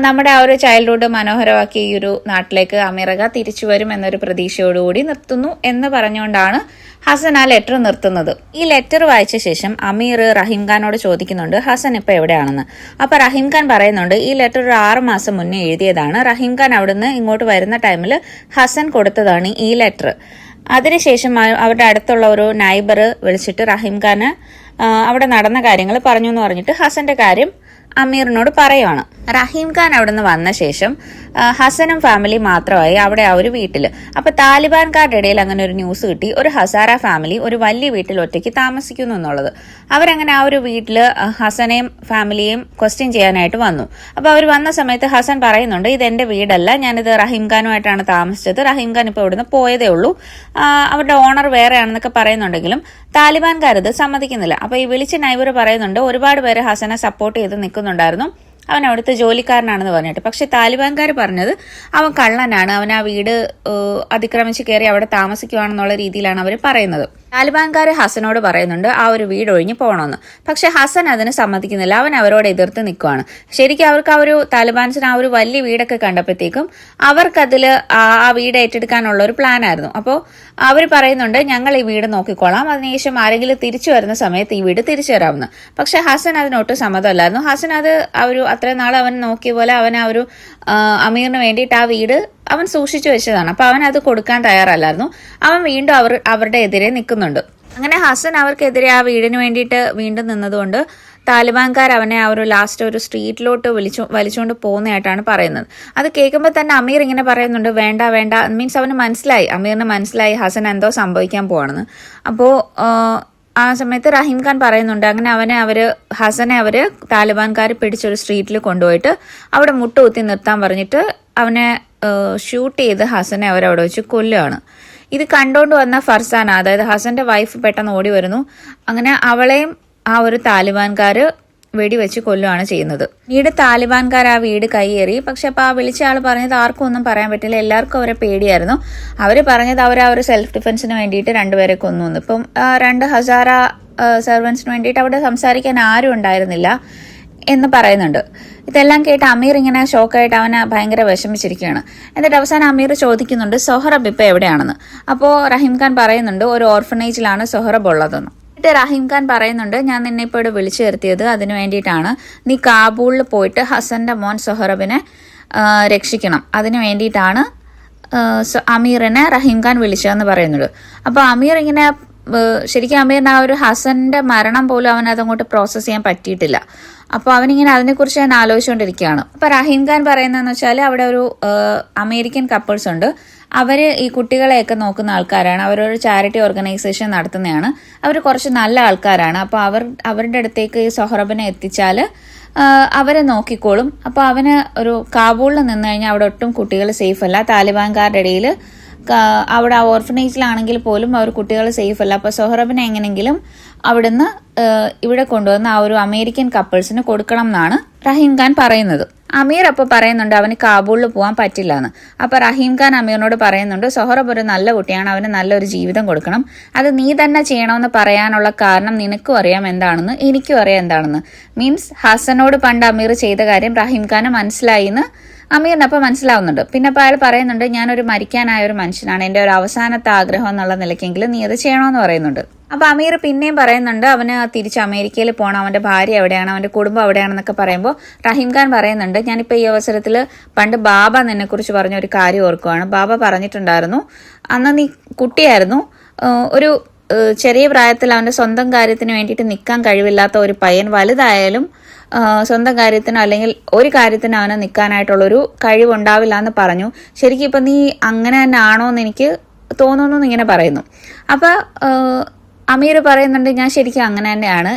നമ്മുടെ ആ ഒരു ചൈൽഡ്ഹുഡ് മനോഹരമാക്കി ഈ ഒരു നാട്ടിലേക്ക് അമീറക തിരിച്ചു വരും എന്നൊരു പ്രതീക്ഷയോടുകൂടി നിർത്തുന്നു എന്ന് പറഞ്ഞുകൊണ്ടാണ് ഹസൻ ആ ലെറ്റർ നിർത്തുന്നത്. ഈ ലെറ്റർ വായിച്ച ശേഷം അമീർ റഹീം ഖാനോട് ചോദിക്കുന്നുണ്ട് ഹസൻ ഇപ്പൊ എവിടെയാണെന്ന്. അപ്പൊ റഹീം ഖാൻ പറയുന്നുണ്ട്, ഈ ലെറ്റർ ഒരു 6 മാസം മുന്നേ എഴുതിയതാണ്, റഹീം ഖാൻ അവിടുന്ന് ഇങ്ങോട്ട് വരുന്ന ടൈമിൽ ഹസൻ കൊടുത്തതാണ് ഈ ലെറ്റർ. അതിനുശേഷം അവരുടെ അടുത്തുള്ള ഒരു നൈബർ വിളിച്ചിട്ട് റഹീം ഖാന് അവിടെ നടന്ന കാര്യങ്ങൾ പറഞ്ഞു എന്ന് പറഞ്ഞിട്ട് ഹസന്റെ കാര്യം അമീറിനോട് പറയുവാണ്. റഹീം ഖാൻ അവിടുന്ന് വന്ന ശേഷം ഹസനും ഫാമിലി മാത്രമായി അവിടെ ആ ഒരു വീട്ടിൽ. അപ്പൊ താലിബാൻകാരുടെ ഇടയിൽ അങ്ങനെ ഒരു ന്യൂസ് കിട്ടി, ഒരു ഹസാര ഫാമിലി ഒരു വലിയ വീട്ടിൽ ഒറ്റയ്ക്ക് താമസിക്കുന്നു എന്നുള്ളത്. അവരങ്ങനെ ആ ഒരു വീട്ടിൽ ഹസനെയും ഫാമിലിയെയും ക്വസ്റ്റ്യൻ ചെയ്യാനായിട്ട് വന്നു. അപ്പൊ അവർ വന്ന സമയത്ത് ഹസൻ പറയുന്നുണ്ട്, ഇത് എന്റെ വീടല്ല, ഞാനിത് റഹീം ഖാനുമായിട്ടാണ് താമസിച്ചത്, റഹീം ഖാൻ ഇപ്പൊ ഇവിടുന്ന് പോയതേ ഉള്ളൂ, അവരുടെ ഓണർ വേറെയാണെന്നൊക്കെ പറയുന്നുണ്ടെങ്കിലും താലിബാൻകാരത് സമ്മതിക്കുന്നില്ല. അപ്പൊ ഈ വിളിച്ച നൈബർ പറയുന്നുണ്ട്, ഒരുപാട് പേര് ഹസനെ സപ്പോർട്ട് ചെയ്ത് നിൽക്കുന്നുണ്ടായിരുന്നു, അവൻ അവിടുത്തെ ജോലിക്കാരനാണെന്ന് പറഞ്ഞിട്ട്. പക്ഷെ താലിബാൻകാർ പറഞ്ഞത് അവൻ കള്ളനാണ്, അവൻ ആ വീട് അതിക്രമിച്ച് കയറി അവിടെ താമസിക്കുവാണെന്നുള്ള രീതിയിലാണ് അവർ പറയുന്നത്. താലിബാൻകാർ ഹസനോട് പറയുന്നുണ്ട് ആ ഒരു വീട് ഒഴിഞ്ഞ് പോകണമെന്ന്. പക്ഷെ ഹസൻ അതിന് സമ്മതിക്കുന്നില്ല, അവൻ അവരോട് എതിർത്ത് നിൽക്കുവാണ്. ശരിക്കും അവർക്ക് ആ ഒരു താലിബാൻസിന് ആ ഒരു വലിയ വീടൊക്കെ കണ്ടപ്പോഴത്തേക്കും അവർക്കതിൽ ആ വീട് ഏറ്റെടുക്കാനുള്ള ഒരു പ്ലാൻ ആയിരുന്നു. അപ്പോൾ അവർ പറയുന്നുണ്ട്, ഞങ്ങൾ ഈ വീട് നോക്കിക്കോളാം, അതിനുശേഷം ആരെങ്കിലും തിരിച്ചു വരുന്ന സമയത്ത് ഈ വീട് തിരിച്ചു തരാമെന്ന്. പക്ഷെ ഹസൻ അതിനൊട്ടും സമ്മതമല്ലായിരുന്നു. ഹസൻ അത് അത്രയും നാൾ അവൻ നോക്കിയ പോലെ അവൻ ആ ഒരു അമീറിന് വേണ്ടിയിട്ട് ആ വീട് അവൻ സൂക്ഷിച്ചു വെച്ചതാണ്. അപ്പൊ അവൻ അത് കൊടുക്കാൻ തയ്യാറല്ലായിരുന്നു. അവൻ വീണ്ടും അവരുടെ എതിരെ നിൽക്കുന്നുണ്ട്. അങ്ങനെ ഹസൻ അവർക്കെതിരെ ആ വീടിന് വേണ്ടിയിട്ട് വീണ്ടും നിന്നതുകൊണ്ട് താലിബാൻകാർ അവനെ ആ ഒരു ലാസ്റ്റ് ഒരു സ്ട്രീറ്റിലോട്ട് വലിച്ചുകൊണ്ട് പോകുന്നതായിട്ടാണ് പറയുന്നത്. അത് കേൾക്കുമ്പോൾ തന്നെ അമീർ ഇങ്ങനെ പറയുന്നുണ്ട്, വേണ്ട വേണ്ട, മീൻസ് അവന് മനസ്സിലായി, അമീറിന് മനസ്സിലായി ഹസൻ എന്തോ സംഭവിക്കാൻ പോവാണെന്ന്. അപ്പോൾ ആ സമയത്ത് റഹീം ഖാൻ പറയുന്നുണ്ട്, അങ്ങനെ ഹസനെ അവര് താലിബാൻകാർ പിടിച്ചൊരു സ്ട്രീറ്റിൽ കൊണ്ടുപോയിട്ട് അവിടെ മുട്ടുകുത്തി നിർത്താൻ പറഞ്ഞിട്ട് അവനെ ഷൂട്ട് ചെയ്ത് ഹസനെ അവരവിടെ വെച്ച് കൊല്ലുകയാണ്. ഇത് കണ്ടോണ്ട് വന്ന ഫർസാന, അതായത് ഹസന്റെ വൈഫ്, പെട്ടെന്ന് ഓടി വരുന്നു. അങ്ങനെ അവളെയും ആ ഒരു താലിബാൻകാർ വെടിവെച്ച് കൊല്ലുകയാണ് ചെയ്യുന്നത്. വീട് താലിബാൻകാർ ആ വീട് കൈയേറി. പക്ഷെ അപ്പൊ ആ വിളിച്ച ആൾ പറഞ്ഞത് ആർക്കും ഒന്നും പറയാൻ പറ്റില്ല, എല്ലാവർക്കും അവരെ പേടിയായിരുന്നു. അവര് പറഞ്ഞത് അവർ ആ ഒരു സെൽഫ് ഡിഫൻസിന് വേണ്ടിയിട്ട് രണ്ടുപേരെ കൊന്നു. ഇപ്പം 2 ഹസാര സെർവൻസിന് വേണ്ടിയിട്ട് അവിടെ സംസാരിക്കാൻ ആരും ഉണ്ടായിരുന്നില്ല എന്ന് പറയുന്നുണ്ട്. ഇതെല്ലാം കേട്ട് അമീർ ഇങ്ങനെ ഷോക്കായിട്ട് അവനെ ഭയങ്കര വിഷമിച്ചിരിക്കുകയാണ്. എന്നിട്ട് അവസാനം അമീർ ചോദിക്കുന്നുണ്ട് സൊഹറബ് ഇപ്പൊ എവിടെയാണെന്ന്. അപ്പോൾ റഹീം ഖാൻ പറയുന്നുണ്ട്, ഒരു ഓർഫനേജിലാണ് സൊഹറബ് ഉള്ളതെന്ന്. റഹീം ഖാൻ പറയുന്നുണ്ട്, ഞാൻ നിന്നെ ഇപ്പോൾ ഇവിടെ വിളിച്ചു വരുത്തിയത് അതിനു വേണ്ടിയിട്ടാണ്, നീ കാബൂളിൽ പോയിട്ട് ഹസന്റെ മോൻ സൊഹറബിനെ രക്ഷിക്കണം, അതിനു വേണ്ടിയിട്ടാണ് അമീറിനെ റഹീം ഖാൻ വിളിച്ചതെന്ന് പറയുന്നുണ്ട്. അപ്പോൾ അമീർ ഇങ്ങനെ ശരിക്കും അമീറിന് ആ ഒരു ഹസന്റെ മരണം പോലും അവൻ അതങ്ങോട്ട് പ്രോസസ്സ് ചെയ്യാൻ പറ്റിയിട്ടില്ല. അപ്പോൾ അവനിങ്ങനെ അതിനെക്കുറിച്ച് ഞാൻ ആലോചിച്ചുകൊണ്ടിരിക്കുകയാണ്. അപ്പോൾ റഹീം ഖാൻ പറയുന്നതെന്ന് വെച്ചാൽ അവിടെ ഒരു അമേരിക്കൻ കപ്പിൾസ് ഉണ്ട്, അവര് ഈ കുട്ടികളെയൊക്കെ നോക്കുന്ന ആൾക്കാരാണ്, അവരൊരു ചാരിറ്റി ഓർഗനൈസേഷൻ നടത്തുന്നതാണ്, അവർ കുറച്ച് നല്ല ആൾക്കാരാണ്. അപ്പോൾ അവരുടെ അടുത്തേക്ക് ഈ സൊഹറബിനെ എത്തിച്ചാൽ അവരെ നോക്കിക്കോളും. അപ്പോൾ അവന് ഒരു കാബൂളിൽ നിന്ന് കഴിഞ്ഞാൽ അവിടെ ഒട്ടും കുട്ടികൾ സേഫ് അല്ല, താലിബാൻകാരുടെ ഇടയിൽ അവിടെ ഓർഫനേജിലാണെങ്കിൽ പോലും അവർ കുട്ടികൾ സേഫ് അല്ല. അപ്പോൾ സൊഹറബിനെ എങ്ങനെങ്കിലും അവിടുന്ന് ഇവിടെ കൊണ്ടുവന്ന് ആ ഒരു അമേരിക്കൻ കപ്പിൾസിന് കൊടുക്കണം എന്നാണ് റഹീം ഖാൻ പറയുന്നത്. അമീർ അപ്പോൾ പറയുന്നുണ്ട് അവന് കാബൂളിൽ പോകാൻ പറ്റില്ല എന്ന്. അപ്പോൾ റഹീം ഖാൻ അമീറിനോട് പറയുന്നുണ്ട്, സൊഹറബ് ഒരു നല്ല കുട്ടിയാണ്, അവന് നല്ലൊരു ജീവിതം കൊടുക്കണം, അത് നീ തന്നെ ചെയ്യണമെന്ന് പറയാനുള്ള കാരണം നിനക്കും അറിയാം എന്താണെന്ന്, എനിക്കും അറിയാം എന്താണെന്ന്. മീൻസ് ഹസനോട് പണ്ട് അമീർ ചെയ്ത കാര്യം റഹീം ഖാന് മനസ്സിലായി എന്ന് അമീറിന് അപ്പോൾ മനസ്സിലാവുന്നുണ്ട്. പിന്നെ അപ്പോൾ അയാൾ പറയുന്നുണ്ട്, ഞാനൊരു മരിക്കാനായ ഒരു മനുഷ്യനാണ്, എൻ്റെ ഒരു അവസാനത്തെ ആഗ്രഹം എന്നുള്ള നിലയ്ക്കെങ്കിലും നീ അത് ചെയ്യണമെന്ന് പറയുന്നുണ്ട്. അപ്പോൾ അമീർ പിന്നെയും പറയുന്നുണ്ട് അവന് തിരിച്ച് അമേരിക്കയിൽ പോകണം, അവൻ്റെ ഭാര്യ എവിടെയാണ്, അവൻ്റെ കുടുംബം എവിടെയാണെന്നൊക്കെ പറയുമ്പോൾ റഹീം ഖാൻ പറയുന്നുണ്ട്, ഞാനിപ്പോൾ ഈ അവസരത്തിൽ പണ്ട് ബാബ നിന്നെക്കുറിച്ച് പറഞ്ഞ ഒരു കാര്യം ഓർക്കുവാണ്. ബാബ പറഞ്ഞിട്ടുണ്ടായിരുന്നു, അന്ന് നീ കുട്ടിയായിരുന്നു, ഒരു ചെറിയ പ്രായത്തിൽ അവൻ്റെ സ്വന്തം കാര്യത്തിന് വേണ്ടിയിട്ട് നിൽക്കാൻ കഴിവില്ലാത്ത ഒരു പയ്യൻ വലുതായാലും സ്വന്തം കാര്യത്തിനോ അല്ലെങ്കിൽ ഒരു കാര്യത്തിനോ അവന് നിൽക്കാനായിട്ടുള്ളൊരു കഴിവുണ്ടാവില്ല എന്ന് പറഞ്ഞു. ശരിക്കും ഇപ്പം നീ അങ്ങനെ തന്നെ ആണോ എന്ന് എനിക്ക് തോന്നുന്നു എന്നിങ്ങനെ പറയുന്നു. അപ്പോൾ അമീർ പറയുന്നുണ്ട്, ഞാൻ ശരിക്കും അങ്ങനെ തന്നെയാണ്,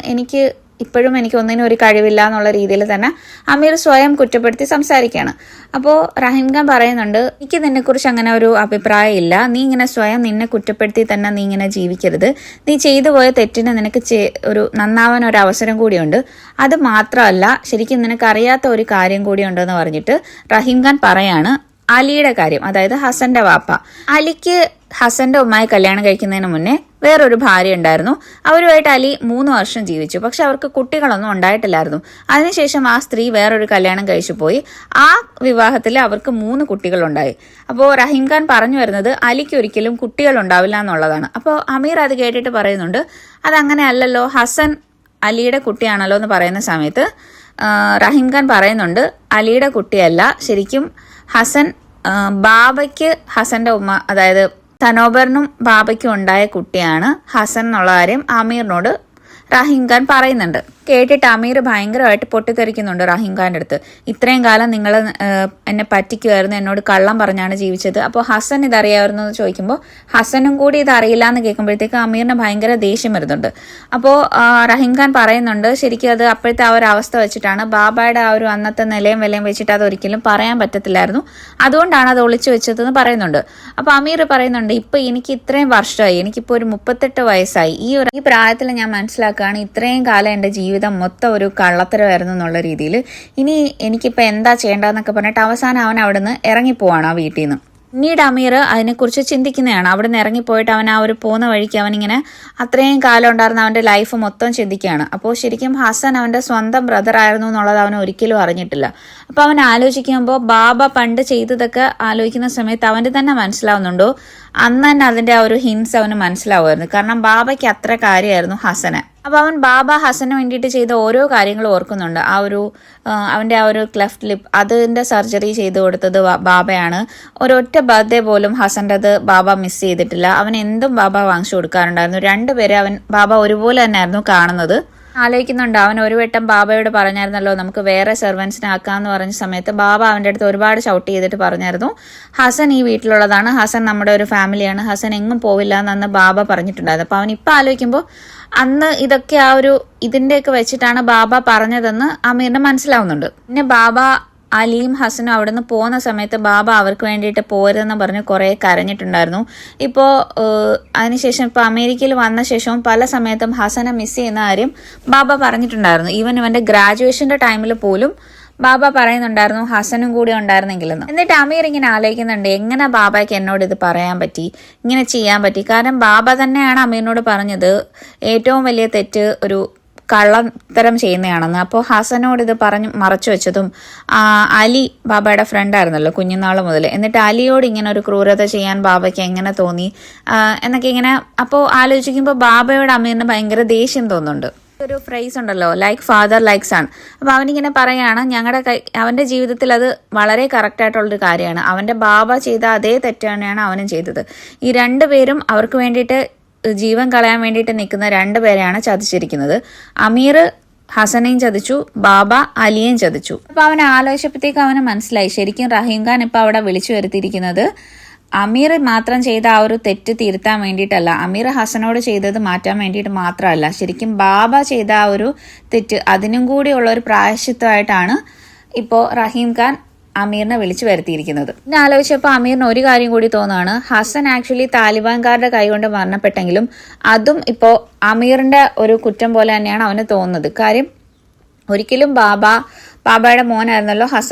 ഇപ്പോഴും എനിക്ക് ഒന്നിനും ഒരു കഴിവില്ല എന്നുള്ള രീതിയിൽ തന്നെ അമീർ സ്വയം കുറ്റപ്പെടുത്തി സംസാരിക്കുകയാണ്. അപ്പോൾ റഹീം ഖാൻ പറയുന്നുണ്ട്, എനിക്ക് നിന്നെക്കുറിച്ച് അങ്ങനെ ഒരു അഭിപ്രായം ഇല്ല, നീ ഇങ്ങനെ സ്വയം നിന്നെ കുറ്റപ്പെടുത്തി തന്നെ നീ ഇങ്ങനെ ജീവിക്കരുത്, നീ ചെയ്തു പോയ തെറ്റിന് നിനക്ക് ഒരു നന്നാവാൻ ഒരു അവസരം കൂടിയുണ്ട്, അത് മാത്രമല്ല ശരിക്കും നിനക്ക് അറിയാത്ത ഒരു കാര്യം കൂടിയുണ്ടെന്ന് പറഞ്ഞിട്ട് റഹീം ഖാൻ പറയാണ് അലിയുടെ കാര്യം, അതായത് ഹസന്റെ വാപ്പ. അലിക്ക് ഹസന്റെ ഉമ്മയെ കല്യാണം കഴിക്കുന്നതിന് മുന്നേ വേറൊരു ഭാര്യ ഉണ്ടായിരുന്നു. അവരുമായിട്ട് അലി 3 വർഷം ജീവിച്ചു. പക്ഷെ അവർക്ക് കുട്ടികളൊന്നും ഉണ്ടായിട്ടില്ലായിരുന്നു. അതിനുശേഷം ആ സ്ത്രീ വേറൊരു കല്യാണം കഴിച്ചു പോയി. ആ വിവാഹത്തിൽ അവർക്ക് 3 കുട്ടികളുണ്ടായി. അപ്പോൾ റഹീം ഖാൻ പറഞ്ഞു വരുന്നത് അലിക്ക് ഒരിക്കലും കുട്ടികൾ ഉണ്ടാവില്ല എന്നുള്ളതാണ്. അപ്പോൾ അമീർ അത് കേട്ടിട്ട് പറയുന്നുണ്ട്, അതങ്ങനെ അല്ലല്ലോ, ഹസൻ അലിയുടെ കുട്ടിയാണല്ലോ എന്ന് പറയുന്ന സമയത്ത് റഹീം ഖാൻ പറയുന്നുണ്ട്, അലിയുടെ കുട്ടിയല്ല, ശരിക്കും ഹസൻ ബാബയ്ക്ക് ഹസന്റെ ഉമ്മ, അതായത് തനോബറിനും ബാബയ്ക്കും ഉണ്ടായ കുട്ടിയാണ് ഹസൻ എന്നുള്ള കാര്യം അമീറിനോട് റഹീം ഖാൻ പറയുന്നുണ്ട്. കേട്ടിട്ട് അമീർ ഭയങ്കരമായിട്ട് പൊട്ടിത്തെറിക്കുന്നുണ്ട് റഹീം ഖാൻ്റെ അടുത്ത്. ഇത്രയും കാലം നിങ്ങൾ എന്നെ പറ്റിക്കുമായിരുന്നു, എന്നോട് കള്ളം പറഞ്ഞാണ് ജീവിച്ചത്, അപ്പോൾ ഹസൻ ഇതറിയാമായിരുന്നു എന്ന് ചോദിക്കുമ്പോൾ ഹസനും കൂടി ഇതറിയില്ല എന്ന് കേൾക്കുമ്പോഴത്തേക്ക് അമീറിന് ഭയങ്കര ദേഷ്യം വരുന്നുണ്ട്. അപ്പോൾ റഹീം ഖാൻ പറയുന്നുണ്ട്, ശരിക്കും അത് അപ്പോഴത്തെ ആ ഒരു അവസ്ഥ വെച്ചിട്ടാണ്, ബാബയുടെ ആ ഒരു അന്നത്തെ നിലയും വിലയും വെച്ചിട്ട് അത് ഒരിക്കലും പറയാൻ പറ്റത്തില്ലായിരുന്നു, അതുകൊണ്ടാണ് അത് ഒളിച്ചു വെച്ചതെന്ന് പറയുന്നുണ്ട്. അപ്പോൾ അമീർ പറയുന്നുണ്ട്, ഇപ്പം എനിക്ക് ഇത്രയും വർഷമായി, എനിക്കിപ്പോൾ ഒരു 38 വയസ്സായി, ഈ പ്രായത്തിൽ ഞാൻ മനസ്സിലാക്കുകയാണ് ഇത്രയും കാലം എൻ്റെ ജീവിതം മൊത്തം ഒരു കള്ളത്തരമായിരുന്നു എന്നുള്ള രീതിയിൽ. ഇനി എനിക്കിപ്പോൾ എന്താ ചെയ്യേണ്ടതെന്നൊക്കെ പറഞ്ഞിട്ട് അവസാനം അവൻ അവിടെ നിന്ന് ഇറങ്ങിപ്പോവാണ് ആ വീട്ടിൽ നിന്ന്. പിന്നീട് അമീർ അതിനെക്കുറിച്ച് ചിന്തിക്കുന്നതാണ്. അവിടെ നിന്ന് ഇറങ്ങിപ്പോയിട്ട് അവൻ ആ ഒരു പോകുന്ന വഴിക്ക് അവനിങ്ങനെ അത്രയും കാലം ഉണ്ടായിരുന്ന അവൻ്റെ ലൈഫ് മൊത്തം ചിന്തിക്കുകയാണ്. അപ്പോൾ ശരിക്കും ഹസൻ അവൻ്റെ സ്വന്തം ബ്രദർ ആയിരുന്നു എന്നുള്ളത് അവൻ ഒരിക്കലും അറിഞ്ഞിട്ടില്ല. അപ്പോൾ അവൻ ആലോചിക്കുമ്പോൾ ബാബ പണ്ട് ചെയ്തതൊക്കെ ആലോചിക്കുന്ന സമയത്ത് അവൻ്റെ തന്നെ മനസ്സിലാവുന്നുണ്ടോ, അന്ന് തന്നെ അതിൻ്റെ ആ ഒരു ഹിൻസ് അവന് മനസ്സിലാവുമായിരുന്നു. കാരണം ബാബയ്ക്ക് അത്ര കാര്യമായിരുന്നു ഹസന്. അപ്പോൾ അവൻ ബാബ ഹസന് വേണ്ടിയിട്ട് ചെയ്ത ഓരോ കാര്യങ്ങളും ഓർക്കുന്നുണ്ട്. അവൻ്റെ ആ ഒരു ക്ലെഫ്റ്റ് ലിപ്പ്, അതിൻ്റെ സർജറി ചെയ്ത് കൊടുത്തത് ബാബയാണ്. ഒരൊറ്റ ബർത്ത്ഡേ പോലും ഹസൻ്റെത് ബാബ മിസ് ചെയ്തിട്ടില്ല. അവൻ എന്തും ബാബ വാങ്ങിച്ചു കൊടുക്കാറുണ്ടായിരുന്നു. 2 പേരെ ബാബ ഒരുപോലെ തന്നെയായിരുന്നു കാണുന്നത്. ആലോചിക്കുന്നുണ്ട്, അവൻ ഒരു വട്ടം ബാബയോട് പറഞ്ഞായിരുന്നല്ലോ നമുക്ക് വേറെ സെർവൻസിനെ ആക്കാമെന്ന് പറഞ്ഞ സമയത്ത് ബാബ അവൻ്റെ അടുത്ത് ഒരുപാട് ഷൗട്ട് ചെയ്തിട്ട് പറഞ്ഞായിരുന്നു, ഹസൻ ഈ വീട്ടിലുള്ളതാണ്, ഹസൻ നമ്മുടെ ഒരു ഫാമിലിയാണ്, ഹസൻ എങ്ങും പോവില്ല എന്ന് ബാബ പറഞ്ഞിട്ടുണ്ടായിരുന്നു. അപ്പോൾ അവൻ ഇപ്പം ആലോചിക്കുമ്പോൾ അന്ന് ഇതൊക്കെ ആ ഒരു ഇതിൻ്റെയൊക്കെ വെച്ചിട്ടാണ് ബാബ പറഞ്ഞതെന്ന് അമീറിന് മനസ്സിലാവുന്നുണ്ട്. പിന്നെ ബാബ അലിയും ഹസനും അവിടെ നിന്ന് പോകുന്ന സമയത്ത് ബാബ അവർക്ക് വേണ്ടിയിട്ട് പോരുതെന്ന് പറഞ്ഞ് കുറേ കരഞ്ഞിട്ടുണ്ടായിരുന്നു. ഇപ്പോൾ അതിനുശേഷം ഇപ്പോൾ അമേരിക്കയിൽ വന്ന ശേഷവും പല സമയത്തും ഹസനെ മിസ് ചെയ്യുന്ന കാര്യം ബാബ പറഞ്ഞിട്ടുണ്ടായിരുന്നു. ഈവൻ ഇവൻ്റെ ഗ്രാജുവേഷൻ്റെ ടൈമിൽ പോലും ബാബ പറയുന്നുണ്ടായിരുന്നു ഹസനും കൂടി ഉണ്ടായിരുന്നെങ്കിലെന്ന്. എന്നിട്ട് അമീർ ഇങ്ങനെ ആലോചിക്കുന്നുണ്ട്, എങ്ങനെ ബാബയ്ക്ക് എന്നോട് ഇത് പറയാൻ പറ്റി, ഇങ്ങനെ ചെയ്യാൻ പറ്റി. കാരണം ബാബ തന്നെയാണ് അമീറിനോട് പറഞ്ഞത് ഏറ്റവും വലിയ തെറ്റ് ഒരു കള്ളത്തരം ചെയ്യുന്നതാണെന്ന്. അപ്പോൾ ഹസനോട് ഇത് പറഞ്ഞ് മറച്ചു വെച്ചതും അലി ബാബയുടെ ഫ്രണ്ടായിരുന്നല്ലോ കുഞ്ഞുനാൾ മുതൽ. എന്നിട്ട് അലിയോട് ഇങ്ങനെ ഒരു ക്രൂരത ചെയ്യാൻ ബാബയ്ക്ക് എങ്ങനെ തോന്നി എന്നൊക്കെ ഇങ്ങനെ അപ്പോൾ ആലോചിക്കുമ്പോൾ ബാബയോട് അമീറിന് ഭയങ്കര ദേഷ്യം തോന്നുന്നുണ്ട്. ഒരു ഫ്രേസ് ഉണ്ടല്ലോ, ലൈക്ക് ഫാദർ ലൈക്ക് സൺ. അപ്പോൾ അവനിങ്ങനെ പറയാണ്, അവൻ്റെ ജീവിതത്തിൽ അത് വളരെ കറക്റ്റായിട്ടുള്ളൊരു കാര്യമാണ്. അവൻ്റെ ബാബ ചെയ്ത അതേ തെറ്റ് തന്നെയാണ് അവനും ചെയ്തത്. ഈ 2 പേരും അവർക്ക് വേണ്ടിയിട്ട് ജീവൻ കളയാൻ വേണ്ടിയിട്ട് നിൽക്കുന്ന 2 പേരെയാണ് ചതിച്ചിരിക്കുന്നത്. അമീർ ഹസനെയും ചതിച്ചു, ബാബ അലിയെയും ചതിച്ചു. അപ്പോൾ അവനെ ആലോചിച്ചപ്പോഴത്തേക്ക് അവന് മനസ്സിലായി, ശരിക്കും റഹീം ഖാൻ ഇപ്പോൾ അവിടെ വിളിച്ചു വരുത്തിയിരിക്കുന്നത് അമീർ മാത്രം ചെയ്ത ആ ഒരു തെറ്റ് തിരുത്താൻ വേണ്ടിയിട്ടല്ല, അമീർ ഹസനോട് ചെയ്തത് മാറ്റാൻ വേണ്ടിയിട്ട് മാത്രമല്ല, ശരിക്കും ബാബ ചെയ്ത ആ ഒരു തെറ്റ് അതിനും കൂടി ഉള്ള ഒരു പ്രായശ്ചിത്തമായിട്ടാണ് ഇപ്പോൾ റഹീം ഖാൻ അമീറിനെ വിളിച്ചു വരുത്തിയിരിക്കുന്നത്. പിന്നെ ആലോചിച്ചപ്പോൾ അമീറിന് ഒരു കാര്യം കൂടി തോന്നുകയാണ്, ഹസൻ ആക്ച്വലി താലിബാൻകാരുടെ കൈകൊണ്ട് മരണപ്പെട്ടെങ്കിലും അതും ഇപ്പോൾ അമീറിന്റെ ഒരു കുറ്റം പോലെ തന്നെയാണ് അവന് തോന്നുന്നത്. കാര്യം ഒരിക്കലും ബാബയുടെ മോനായിരുന്നല്ലോ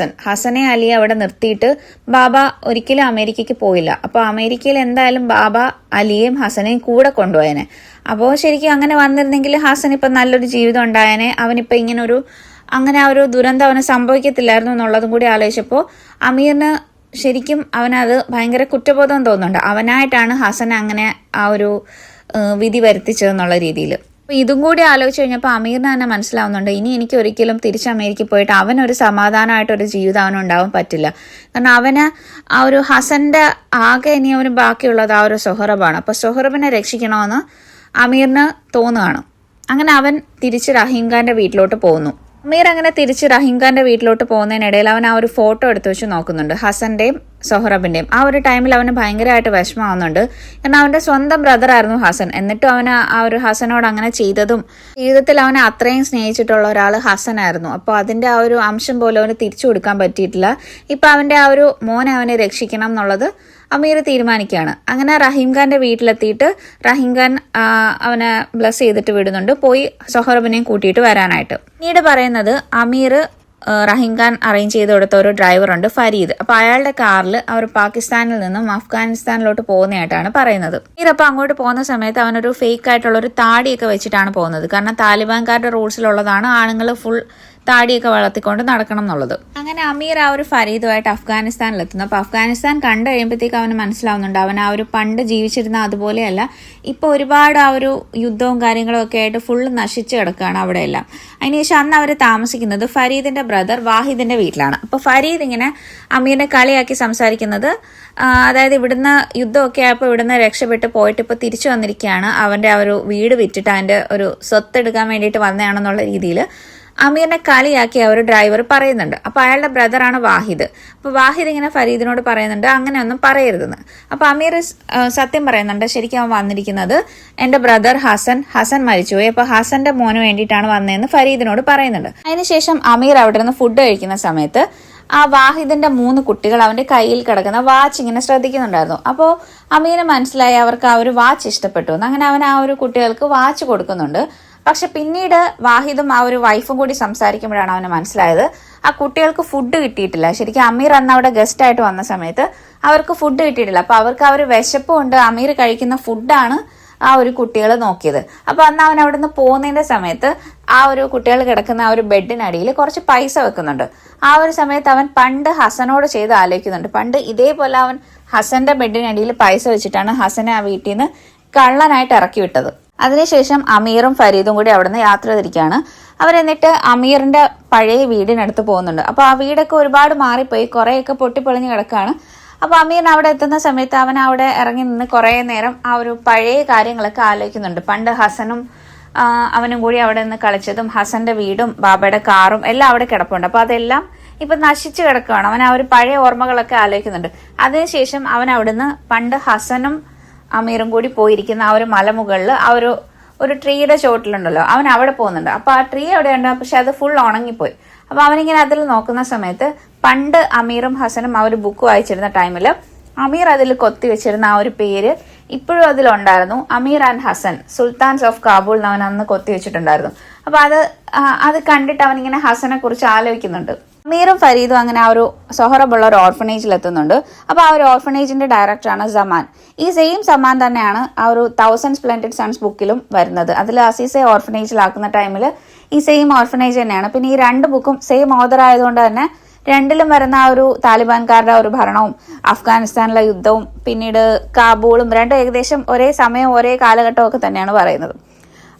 ഹസനെ അലിയെ അവിടെ നിർത്തിയിട്ട് ബാബ ഒരിക്കലും അമേരിക്കയ്ക്ക് പോയില്ല. അപ്പോൾ അമേരിക്കയിൽ എന്തായാലും ബാബ അലിയെയും ഹസനെയും കൂടെ കൊണ്ടുപോയനെ. അപ്പോൾ ശരിക്കും അങ്ങനെ വന്നിരുന്നെങ്കിൽ ഹസൻ ഇപ്പം നല്ലൊരു ജീവിതം ഉണ്ടായനെ. അവനിപ്പോൾ ഇങ്ങനെ ഒരു അങ്ങനെ ആ ഒരു ദുരന്തം അവന് സംഭവിക്കത്തില്ലായിരുന്നു എന്നുള്ളതും കൂടി ആലോചിച്ചപ്പോൾ അമീറിന് ശരിക്കും അവനത് ഭയങ്കര കുറ്റബോധം തോന്നുന്നുണ്ട്. അവനായിട്ടാണ് ഹസൻ അങ്ങനെ ആ ഒരു വിധി വരുത്തിച്ചതെന്നുള്ള രീതിയിൽ. അപ്പോൾ ഇതും കൂടി ആലോചിച്ച് കഴിഞ്ഞപ്പോൾ അമീറിന് തന്നെ മനസ്സിലാവുന്നുണ്ട്, ഇനി എനിക്ക് ഒരിക്കലും തിരിച്ച് അമേരിക്കയിൽ പോയിട്ട് അവനൊരു സമാധാനമായിട്ടൊരു ജീവിതം അവനുണ്ടാവാൻ പറ്റില്ല. കാരണം അവന് ആ ഒരു ഹസൻ്റെ ആകെ ഇനി അവന് ബാക്കിയുള്ളത് ആ ഒരു സൊഹറബാണ്. അപ്പോൾ സൊഹറബിനെ രക്ഷിക്കണമെന്ന് അമീറിന് തോന്നുകയാണ്. അങ്ങനെ അവൻ തിരിച്ച് റഹീം ഖാൻ്റെ വീട്ടിലോട്ട് പോകുന്നു. അമീർ അങ്ങനെ തിരിച്ച് റഹീം ഖാൻ്റെ വീട്ടിലോട്ട് പോകുന്നതിനിടയിൽ അവൻ ആ ഒരു ഫോട്ടോ എടുത്ത് വെച്ച് നോക്കുന്നുണ്ട്, ഹസൻ്റെയും സൊഹറബിൻ്റെയും. ആ ഒരു ടൈമിൽ അവന് ഭയങ്കരമായിട്ട് വിഷമമാവുന്നുണ്ട്. കാരണം അവൻ്റെ സ്വന്തം ബ്രദറായിരുന്നു ഹസൻ. എന്നിട്ടും അവന് ആ ഒരു ഹസനോട് അങ്ങനെ ചെയ്തതും, ജീവിതത്തിൽ അവനെ അത്രയും സ്നേഹിച്ചിട്ടുള്ള ഒരാൾ ഹസനായിരുന്നു. അപ്പോൾ അതിൻ്റെ ആ ഒരു അംശം പോലും അവന് തിരിച്ചു കൊടുക്കാൻ പറ്റിയിട്ടില്ല. ഇപ്പം അവൻ്റെ ആ ഒരു മോനെ അവനെ രക്ഷിക്കണം എന്നുള്ളത് അമീർ തീരുമാനിക്കുകയാണ്. അങ്ങനെ റഹീം ഖാൻ്റെ വീട്ടിലെത്തിയിട്ട് റഹീം ഖാൻ അവനെ ബ്ലസ് ചെയ്തിട്ട് വിടുന്നുണ്ട്, പോയി സൊഹറബിനെയും കൂട്ടിയിട്ട് വരാനായിട്ട്. പിന്നീട് പറയുന്നത് അമീർ റഹീം ഖാൻ അറേഞ്ച് ചെയ്ത് കൊടുത്ത ഒരു ഡ്രൈവറുണ്ട്, ഫരീദ്. അപ്പോൾ അയാളുടെ കാറിൽ അവർ പാകിസ്ഥാനിൽ നിന്നും അഫ്ഗാനിസ്ഥാനിലോട്ട് പോകുന്നതായിട്ടാണ് പറയുന്നത്. അമീർ അപ്പോൾ അങ്ങോട്ട് പോകുന്ന സമയത്ത് അവനൊരു ഫേക്ക് ആയിട്ടുള്ള ഒരു താടിയൊക്കെ വെച്ചിട്ടാണ് പോകുന്നത്. കാരണം താലിബാൻകാരുടെ റൂൾസിലുള്ളതാണ് ആണുങ്ങൾ ഫുൾ താടിയൊക്കെ വളർത്തിക്കൊണ്ട് നടക്കണം എന്നുള്ളത്. അങ്ങനെ അമീർ ആ ഒരു ഫരീദുമായിട്ട് അഫ്ഗാനിസ്ഥാനിലെത്തുന്നു. അപ്പോൾ അഫ്ഗാനിസ്ഥാൻ കണ്ടു കഴിയുമ്പോഴത്തേക്ക് അവന് മനസ്സിലാവുന്നുണ്ട്, അവൻ ആ ഒരു പണ്ട് ജീവിച്ചിരുന്ന അതുപോലെയല്ല, ഇപ്പോൾ ഒരുപാട് ആ ഒരു യുദ്ധവും കാര്യങ്ങളും ഒക്കെ ആയിട്ട് ഫുള്ള് നശിച്ച് കിടക്കുകയാണ് അവിടെയെല്ലാം. അതിനുശേഷം അന്ന് അവർ താമസിക്കുന്നത് ഫരീദിന്റെ ബ്രദർ വാഹിദിന്റെ വീട്ടിലാണ്. അപ്പോൾ ഫരീദ് ഇങ്ങനെ അമീറിനെ കളിയാക്കി സംസാരിക്കുന്നത്, അതായത് ഇവിടുന്ന് യുദ്ധമൊക്കെ ആയപ്പോൾ ഇവിടുന്ന് രക്ഷപ്പെട്ട് പോയിട്ട് ഇപ്പോൾ തിരിച്ചു വന്നിരിക്കുകയാണ്, അവൻ്റെ ആ ഒരു വീട് വിറ്റിട്ട് അതിൻ്റെ ഒരു സ്വത്ത് എടുക്കാൻ വേണ്ടിയിട്ട് വന്നതാണെന്നുള്ള രീതിയിൽ അമീറിനെ കളിയാക്കി ആ ഒരു ഡ്രൈവർ പറയുന്നുണ്ട്. അപ്പോൾ അയാളുടെ ബ്രദറാണ് വാഹിദ്. അപ്പോൾ വാഹിദ് ഇങ്ങനെ ഫരീദിനോട് പറയുന്നുണ്ട്, അങ്ങനെ ഒന്നും പറയരുതെന്ന്. അപ്പോൾ അമീർ സത്യം പറയുന്നുണ്ട്, ശരിക്കും അവൻ വന്നിരിക്കുന്നത് എൻ്റെ ബ്രദർ ഹസൻ മരിച്ചുപോയി, അപ്പോൾ ഹസന്റെ മോന് വേണ്ടിയിട്ടാണ് വന്നതെന്ന് ഫരീദിനോട് പറയുന്നുണ്ട്. അതിനുശേഷം അമീർ അവിടെ നിന്ന് ഫുഡ് കഴിക്കുന്ന സമയത്ത് ആ വാഹിദിന്റെ 3 കുട്ടികൾ അവന്റെ കയ്യിൽ കിടക്കുന്ന വാച്ച് ഇങ്ങനെ ശ്രദ്ധിക്കുന്നുണ്ടായിരുന്നു. അപ്പോൾ അമീറിന് മനസ്സിലായി അവർക്ക് ആ ഒരു വാച്ച് ഇഷ്ടപ്പെട്ടു. അങ്ങനെ അവൻ ആ ഒരു കുട്ടികൾക്ക് വാച്ച് കൊടുക്കുന്നുണ്ട്. പക്ഷെ പിന്നീട് വാഹിദും ആ ഒരു വൈഫും കൂടി സംസാരിക്കുമ്പോഴാണ് അവന് മനസ്സിലായത് ആ കുട്ടികൾക്ക് ഫുഡ് കിട്ടിയിട്ടില്ല. ശരിക്കും അമീർ അന്ന് അവിടെ ഗസ്റ്റ് ആയിട്ട് വന്ന സമയത്ത് അവർക്ക് ഫുഡ് കിട്ടിയിട്ടില്ല. അപ്പൊ അവർക്ക് ആ ഒരു വിശപ്പ് കൊണ്ട് അമീർ കഴിക്കുന്ന ഫുഡാണ് ആ ഒരു കുട്ടികൾ നോക്കിയത്. അപ്പൊ അന്ന് അവൻ അവിടെ നിന്ന് പോകുന്നതിന്റെ സമയത്ത് ആ ഒരു കുട്ടികൾ കിടക്കുന്ന ആ ഒരു ബെഡിനടിയിൽ കുറച്ച് പൈസ വെക്കുന്നുണ്ട്. ആ ഒരു സമയത്ത് അവൻ പണ്ട് ഹസനോട് ചെയ്ത് ആലോചിക്കുന്നുണ്ട്, പണ്ട് ഇതേപോലെ അവൻ ഹസന്റെ ബെഡിനടിയിൽ പൈസ വെച്ചിട്ടാണ് ഹസനെ ആ വീട്ടിൽ നിന്ന് കള്ളനായിട്ട് ഇറക്കി വിട്ടത്. അതിനുശേഷം അമീറും ഫരീദും കൂടി അവിടുന്ന് യാത്ര തിരിക്കുകയാണ്. അവരെന്നിട്ട് അമീറിന്റെ പഴയ വീടിനടുത്ത് പോകുന്നുണ്ട്. അപ്പോൾ ആ വീടൊക്കെ ഒരുപാട് മാറിപ്പോയി, കുറേയൊക്കെ പൊട്ടിപ്പൊളിഞ്ഞ് കിടക്കുകയാണ്. അപ്പോൾ അമീറിന് അവിടെ എത്തുന്ന സമയത്ത് അവൻ അവിടെ ഇറങ്ങി നിന്ന് കുറേ നേരം ആ ഒരു പഴയ കാര്യങ്ങളൊക്കെ ആലോചിക്കുന്നുണ്ട്. പണ്ട് ഹസനും അവനും കൂടി അവിടെ നിന്ന് കളിച്ചതും ഹസന്റെ വീടും ബാബയുടെ കാറും എല്ലാം അവിടെ കിടപ്പുണ്ട്. അപ്പോൾ അതെല്ലാം ഇപ്പൊ നശിച്ചു കിടക്കുകയാണ്. അവൻ ആ ഒരു പഴയ ഓർമ്മകളൊക്കെ ആലോചിക്കുന്നുണ്ട്. അതിനുശേഷം അവൻ അവിടുന്ന് പണ്ട് ഹസനും അമീറും കൂടി പോയിരിക്കുന്ന ആ ഒരു മലമുകളിൽ ആ ഒരു ട്രീയുടെ ചോട്ടിലുണ്ടല്ലോ, അവൻ അവിടെ പോകുന്നുണ്ട്. അപ്പൊ ആ ട്രീ എവിടെയുണ്ട്, പക്ഷെ അത് ഫുൾ ഉണങ്ങിപ്പോയി. അപ്പൊ അവനിങ്ങനെ അതിൽ നോക്കുന്ന സമയത്ത് പണ്ട് അമീറും ഹസനും ആ ഒരു ബുക്ക് വായിച്ചിരുന്ന ടൈമിൽ അമീർ അതിൽ കൊത്തി വെച്ചിരുന്ന ആ ഒരു പേര് ഇപ്പോഴും അതിലുണ്ടായിരുന്നു, Amir and Hassan sultans of Kabul എന്ന് അവൻ അന്ന് കൊത്തി വെച്ചിട്ടുണ്ടായിരുന്നു. അപ്പൊ അത് കണ്ടിട്ട് അവനിങ്ങനെ ഹസനെ കുറിച്ച് ആലോചിക്കുന്നുണ്ട്. അമീറും ഫരീദും അങ്ങനെ ആ ഒരു സൊഹറബുള്ള ഒരു ഓർഫനേജിൽ എത്തുന്നുണ്ട്. അപ്പോൾ ആ ഒരു ഓർഫനേജിന്റെ ഡയറക്ടറാണ് സമാൻ. ഈ സെയിം സമാൻ തന്നെയാണ് ആ ഒരു 1000 സ്പ്ലെൻഡിഡ് സൺസ് ബുക്കിലും വരുന്നത്. അതിൽ അസീസെ ഓർഫനേജിലാക്കുന്ന ടൈമിൽ ഈ സെയിം ഓർഫനേജ് തന്നെയാണ്. പിന്നെ ഈ 2 ബുക്കും സെയിം ഓതർ ആയതുകൊണ്ട് തന്നെ രണ്ടിലും വരുന്ന ആ ഒരു താലിബാൻകാരുടെ ഒരു ഭരണവും അഫ്ഗാനിസ്ഥാനിലെ യുദ്ധവും പിന്നീട് കാബൂളും രണ്ടും ഏകദേശം ഒരേ സമയം ഒരേ കാലഘട്ടമൊക്കെ തന്നെയാണ് പറയുന്നത്.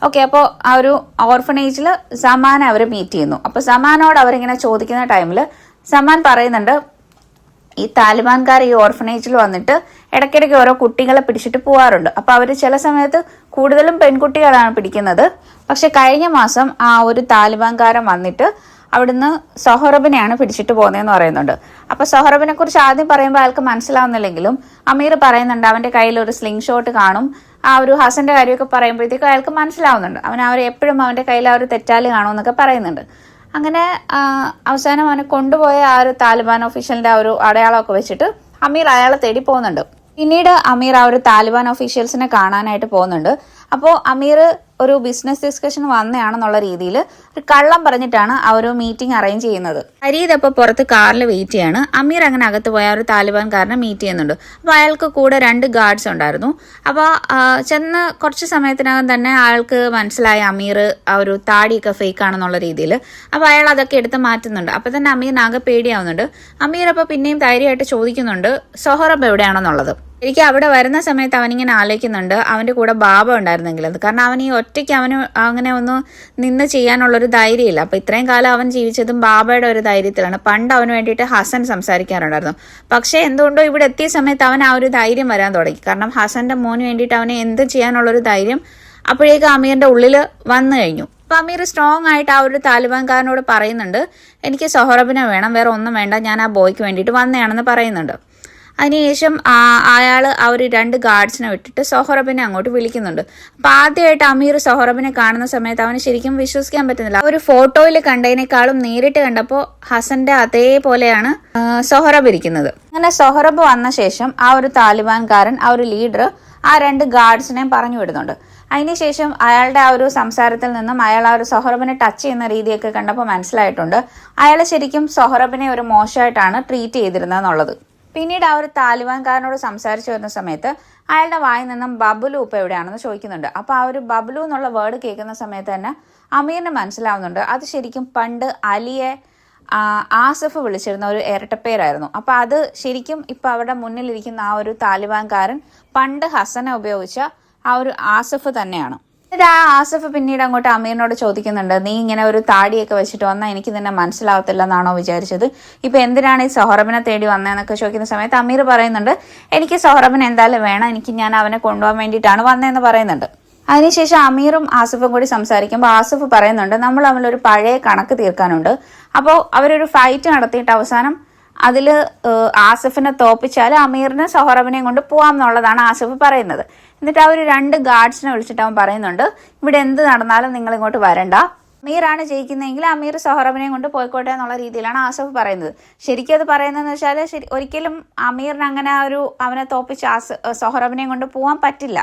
ഓക്കെ, അപ്പോൾ ആ ഒരു ഓർഫനേജിൽ സമാനെ അവർ മീറ്റ് ചെയ്യുന്നു. അപ്പോൾ സമാനോട് അവരിങ്ങനെ ചോദിക്കുന്ന ടൈമിൽ സമാൻ പറയുന്നുണ്ട്, ഈ താലിബാൻകാർ ഈ ഓർഫനേജിൽ വന്നിട്ട് ഇടയ്ക്കിടയ്ക്ക് ഓരോ കുട്ടികളെ പിടിച്ചിട്ട് പോകാറുണ്ട്. അപ്പോൾ അവർ ചില സമയത്ത് കൂടുതലും പെൺകുട്ടികളാണ് പിടിക്കുന്നത്. പക്ഷെ കഴിഞ്ഞ മാസം ആ ഒരു താലിബാൻകാരൻ വന്നിട്ട് അവിടുന്ന് സൊഹറബിനെയാണ് പിടിച്ചിട്ട് പോകുന്നതെന്ന് പറയുന്നുണ്ട്. അപ്പൊ സൊഹറബിനെ കുറിച്ച് ആദ്യം പറയുമ്പോൾ അയാൾക്ക് മനസ്സിലാവുന്നില്ലെങ്കിലും അമീർ പറയുന്നുണ്ട് അവന്റെ കയ്യിൽ ഒരു സ്ലിംഗ് ഷോട്ട് കാണും. ആ ഒരു ഹസന്റെ കാര്യമൊക്കെ പറയുമ്പോഴത്തേക്കും അയാൾക്ക് മനസ്സിലാവുന്നുണ്ട്, അവർ എപ്പോഴും അവന്റെ കയ്യിൽ ആ ഒരു തെറ്റാല് കാണുമെന്നൊക്കെ പറയുന്നുണ്ട്. അങ്ങനെ അവസാനം അവനെ കൊണ്ടുപോയ ആ ഒരു താലിബാൻ ഒഫീഷ്യലിന്റെ ആ ഒരു അടയാളമൊക്കെ വെച്ചിട്ട് അമീർ അയാളെ തേടി പോകുന്നുണ്ട്. പിന്നീട് അമീർ ആ ഒരു താലിബാൻ ഒഫീഷ്യൽസിനെ കാണാനായിട്ട് പോകുന്നുണ്ട്. അപ്പോൾ അമീർ ഒരു ബിസിനസ് ഡിസ്കഷൻ വന്നതാണെന്നുള്ള രീതിയിൽ ഒരു കള്ളം പറഞ്ഞിട്ടാണ് ആ ഒരു മീറ്റിംഗ് അറേഞ്ച് ചെയ്യുന്നത്. ഫരീദ് അപ്പോൾ പുറത്ത് കാറിൽ വെയിറ്റ് ചെയ്യാണ്. അമീർ അങ്ങനെ അകത്ത് പോയ ഒരു താലിബാൻകാരനെ മീറ്റ് ചെയ്യുന്നുണ്ട്. അപ്പോൾ അയാൾക്ക് കൂടെ 2 ഗാർഡ്സ് ഉണ്ടായിരുന്നു. അപ്പോൾ ചെന്ന് കുറച്ച് സമയത്തിനകം തന്നെ അയാൾക്ക് മനസ്സിലായി അമീർ ആ ഒരു താടിയൊക്കെ ഫേക്ക് ആണെന്നുള്ള രീതിയിൽ. അപ്പോൾ അയാൾ അതൊക്കെ എടുത്ത് മാറ്റുന്നുണ്ട്. അപ്പോൾ തന്നെ അമീറിനാകെ പേടിയാവുന്നുണ്ട്. അമീർ അപ്പോൾ പിന്നെയും ധൈര്യമായിട്ട് ചോദിക്കുന്നുണ്ട് സൊഹറബ് എവിടെയാണെന്നുള്ളത്. എനിക്ക് അവിടെ വരുന്ന സമയത്ത് അവനിങ്ങനെ ആലോചിക്കുന്നുണ്ട് അവൻ്റെ കൂടെ ബാബ ഉണ്ടായിരുന്നെങ്കിൽ അത്. കാരണം അവൻ ഈ ഒറ്റയ്ക്ക് അവന് അങ്ങനെ ഒന്ന് നിന്ന് ചെയ്യാനുള്ളൊരു ധൈര്യമില്ല. അപ്പോൾ ഇത്രയും കാലം അവൻ ജീവിച്ചതും ബാബയുടെ ഒരു ധൈര്യത്തിലാണ്. പണ്ട് അവന് വേണ്ടിയിട്ട് ഹസൻ സംസാരിക്കാറുണ്ടായിരുന്നു. പക്ഷേ എന്തുകൊണ്ടോ ഇവിടെ എത്തിയ സമയത്ത് അവൻ ആ ഒരു ധൈര്യം വരാൻ തുടങ്ങി. കാരണം ഹസന്റെ മോന് വേണ്ടിയിട്ട് അവന് എന്ത് ചെയ്യാനുള്ളൊരു ധൈര്യം അപ്പോഴേക്കും അമീറിന്റെ ഉള്ളിൽ വന്നു കഴിഞ്ഞു. അപ്പോൾ അമീർ സ്ട്രോങ് ആയിട്ട് ആ ഒരു താലിബാൻകാരനോട് പറയുന്നുണ്ട് എനിക്ക് സൊഹറബിനെ വേണം, വേറെ ഒന്നും വേണ്ട, ഞാൻ ആ ബോയ്ക്ക് വേണ്ടിയിട്ട് വന്നതാണെന്ന് പറയുന്നുണ്ട്. അതിനുശേഷം അയാൾ ആ ഒരു 2 ഗാർഡ്സിനെ വിട്ടിട്ട് സൊഹറബിനെ അങ്ങോട്ട് വിളിക്കുന്നുണ്ട്. അപ്പൊ ആദ്യമായിട്ട് അമീർ സൊഹറബിനെ കാണുന്ന സമയത്ത് അവന് ശരിക്കും വിശ്വസിക്കാൻ പറ്റുന്നില്ല. ഒരു ഫോട്ടോയിൽ കണ്ടതിനേക്കാളും നേരിട്ട് കണ്ടപ്പോൾ ഹസന്റെ അതേപോലെയാണ് സൊഹറബ് ഇരിക്കുന്നത്. അങ്ങനെ സൊഹറബ് വന്ന ശേഷം ആ ഒരു താലിബാൻകാരൻ ആ ഒരു ലീഡർ ആ 2 ഗാർഡ്സിനെയും പറഞ്ഞു വിടുന്നുണ്ട്. അതിനുശേഷം അയാളുടെ ആ ഒരു സംസാരത്തിൽ നിന്നും അയാൾ ആ ഒരു സൊഹറബിനെ ടച്ച് ചെയ്യുന്ന രീതിയൊക്കെ കണ്ടപ്പോൾ മനസ്സിലായിട്ടുണ്ട് അയാൾ ശരിക്കും സൊഹറബിനെ ഒരു മോശമായിട്ടാണ് ട്രീറ്റ് ചെയ്തിരുന്നതെന്നുള്ളത്. പിന്നീട് ആ ഒരു താലിബാൻകാരനോട് സംസാരിച്ചു വരുന്ന സമയത്ത് അയാളുടെ വായിൽ നിന്നും ബബ്ലു ഇപ്പം എവിടെയാണെന്ന് ചോദിക്കുന്നുണ്ട്. അപ്പോൾ ആ ഒരു ബബ്ലു എന്നുള്ള വേർഡ് കേൾക്കുന്ന സമയത്ത് തന്നെ അമീറിന് മനസ്സിലാവുന്നുണ്ട് അത് ശരിക്കും പണ്ട് അലിയെ ആസിഫ് വിളിച്ചിരുന്ന ഒരു ഇരട്ടപ്പേരായിരുന്നു. അപ്പോൾ അത് ശരിക്കും ഇപ്പം അവിടെ മുന്നിലിരിക്കുന്ന ആ ഒരു താലിബാൻകാരൻ പണ്ട് ഹസനെ ഉപയോഗിച്ച ആ ഒരു ആസിഫ് തന്നെയാണ്. എന്നിട്ട് ആ ആസിഫ് പിന്നീട് അങ്ങോട്ട് അമീറിനോട് ചോദിക്കുന്നുണ്ട് നീ ഇങ്ങനെ ഒരു താടിയൊക്കെ വെച്ചിട്ട് വന്നാൽ എനിക്ക് നിന്നെ മനസ്സിലാവത്തില്ല എന്നാണോ വിചാരിച്ചത്, ഇപ്പൊ എന്തിനാണ് ഈ സൊഹറബിനെ തേടി വന്നതെന്നൊക്കെ ചോദിക്കുന്ന സമയത്ത് അമീർ പറയുന്നുണ്ട് എനിക്ക് സൊഹറബിനെ എന്തായാലും വേണം, ഞാൻ അവനെ കൊണ്ടുപോകാൻ വേണ്ടിയിട്ടാണ് വന്നതെന്ന് പറയുന്നുണ്ട്. അതിനുശേഷം അമീറും ആസിഫും കൂടി സംസാരിക്കുമ്പോൾ ആസിഫ് പറയുന്നുണ്ട് നമ്മൾ തമ്മിലൊരു പഴയ കണക്ക് തീർക്കാനുണ്ട്. അപ്പോൾ അവരൊരു ഫൈറ്റ് നടത്തിയിട്ട് അവസാനം അതിൽ ആസിഫിനെ തോപ്പിച്ചാൽ അമീറിന് സൊഹറബിനെയും കൊണ്ട് പോവാം എന്നുള്ളതാണ് ആസിഫ് പറയുന്നത്. എന്നിട്ട് അവർ 2 ഗാർഡ്സിനെ വിളിച്ചിട്ട് അവൻ പറയുന്നുണ്ട് ഇവിടെ എന്ത് നടന്നാലും നിങ്ങൾ ഇങ്ങോട്ട് വരണ്ട, അമീറാണ് ജയിക്കുന്നതെങ്കിൽ അമീർ സൊഹറബിനെയും കൊണ്ട് പോയിക്കോട്ടെ എന്നുള്ള രീതിയിലാണ് ആസിഫ് പറയുന്നത്. ശരിക്കും അത് പറയുന്നതെന്ന് വെച്ചാൽ ഒരിക്കലും അമീറിന് അങ്ങനെ അവനെ തോപ്പിച്ച് സൊഹറബിനെയും കൊണ്ട് പോകാൻ പറ്റില്ല.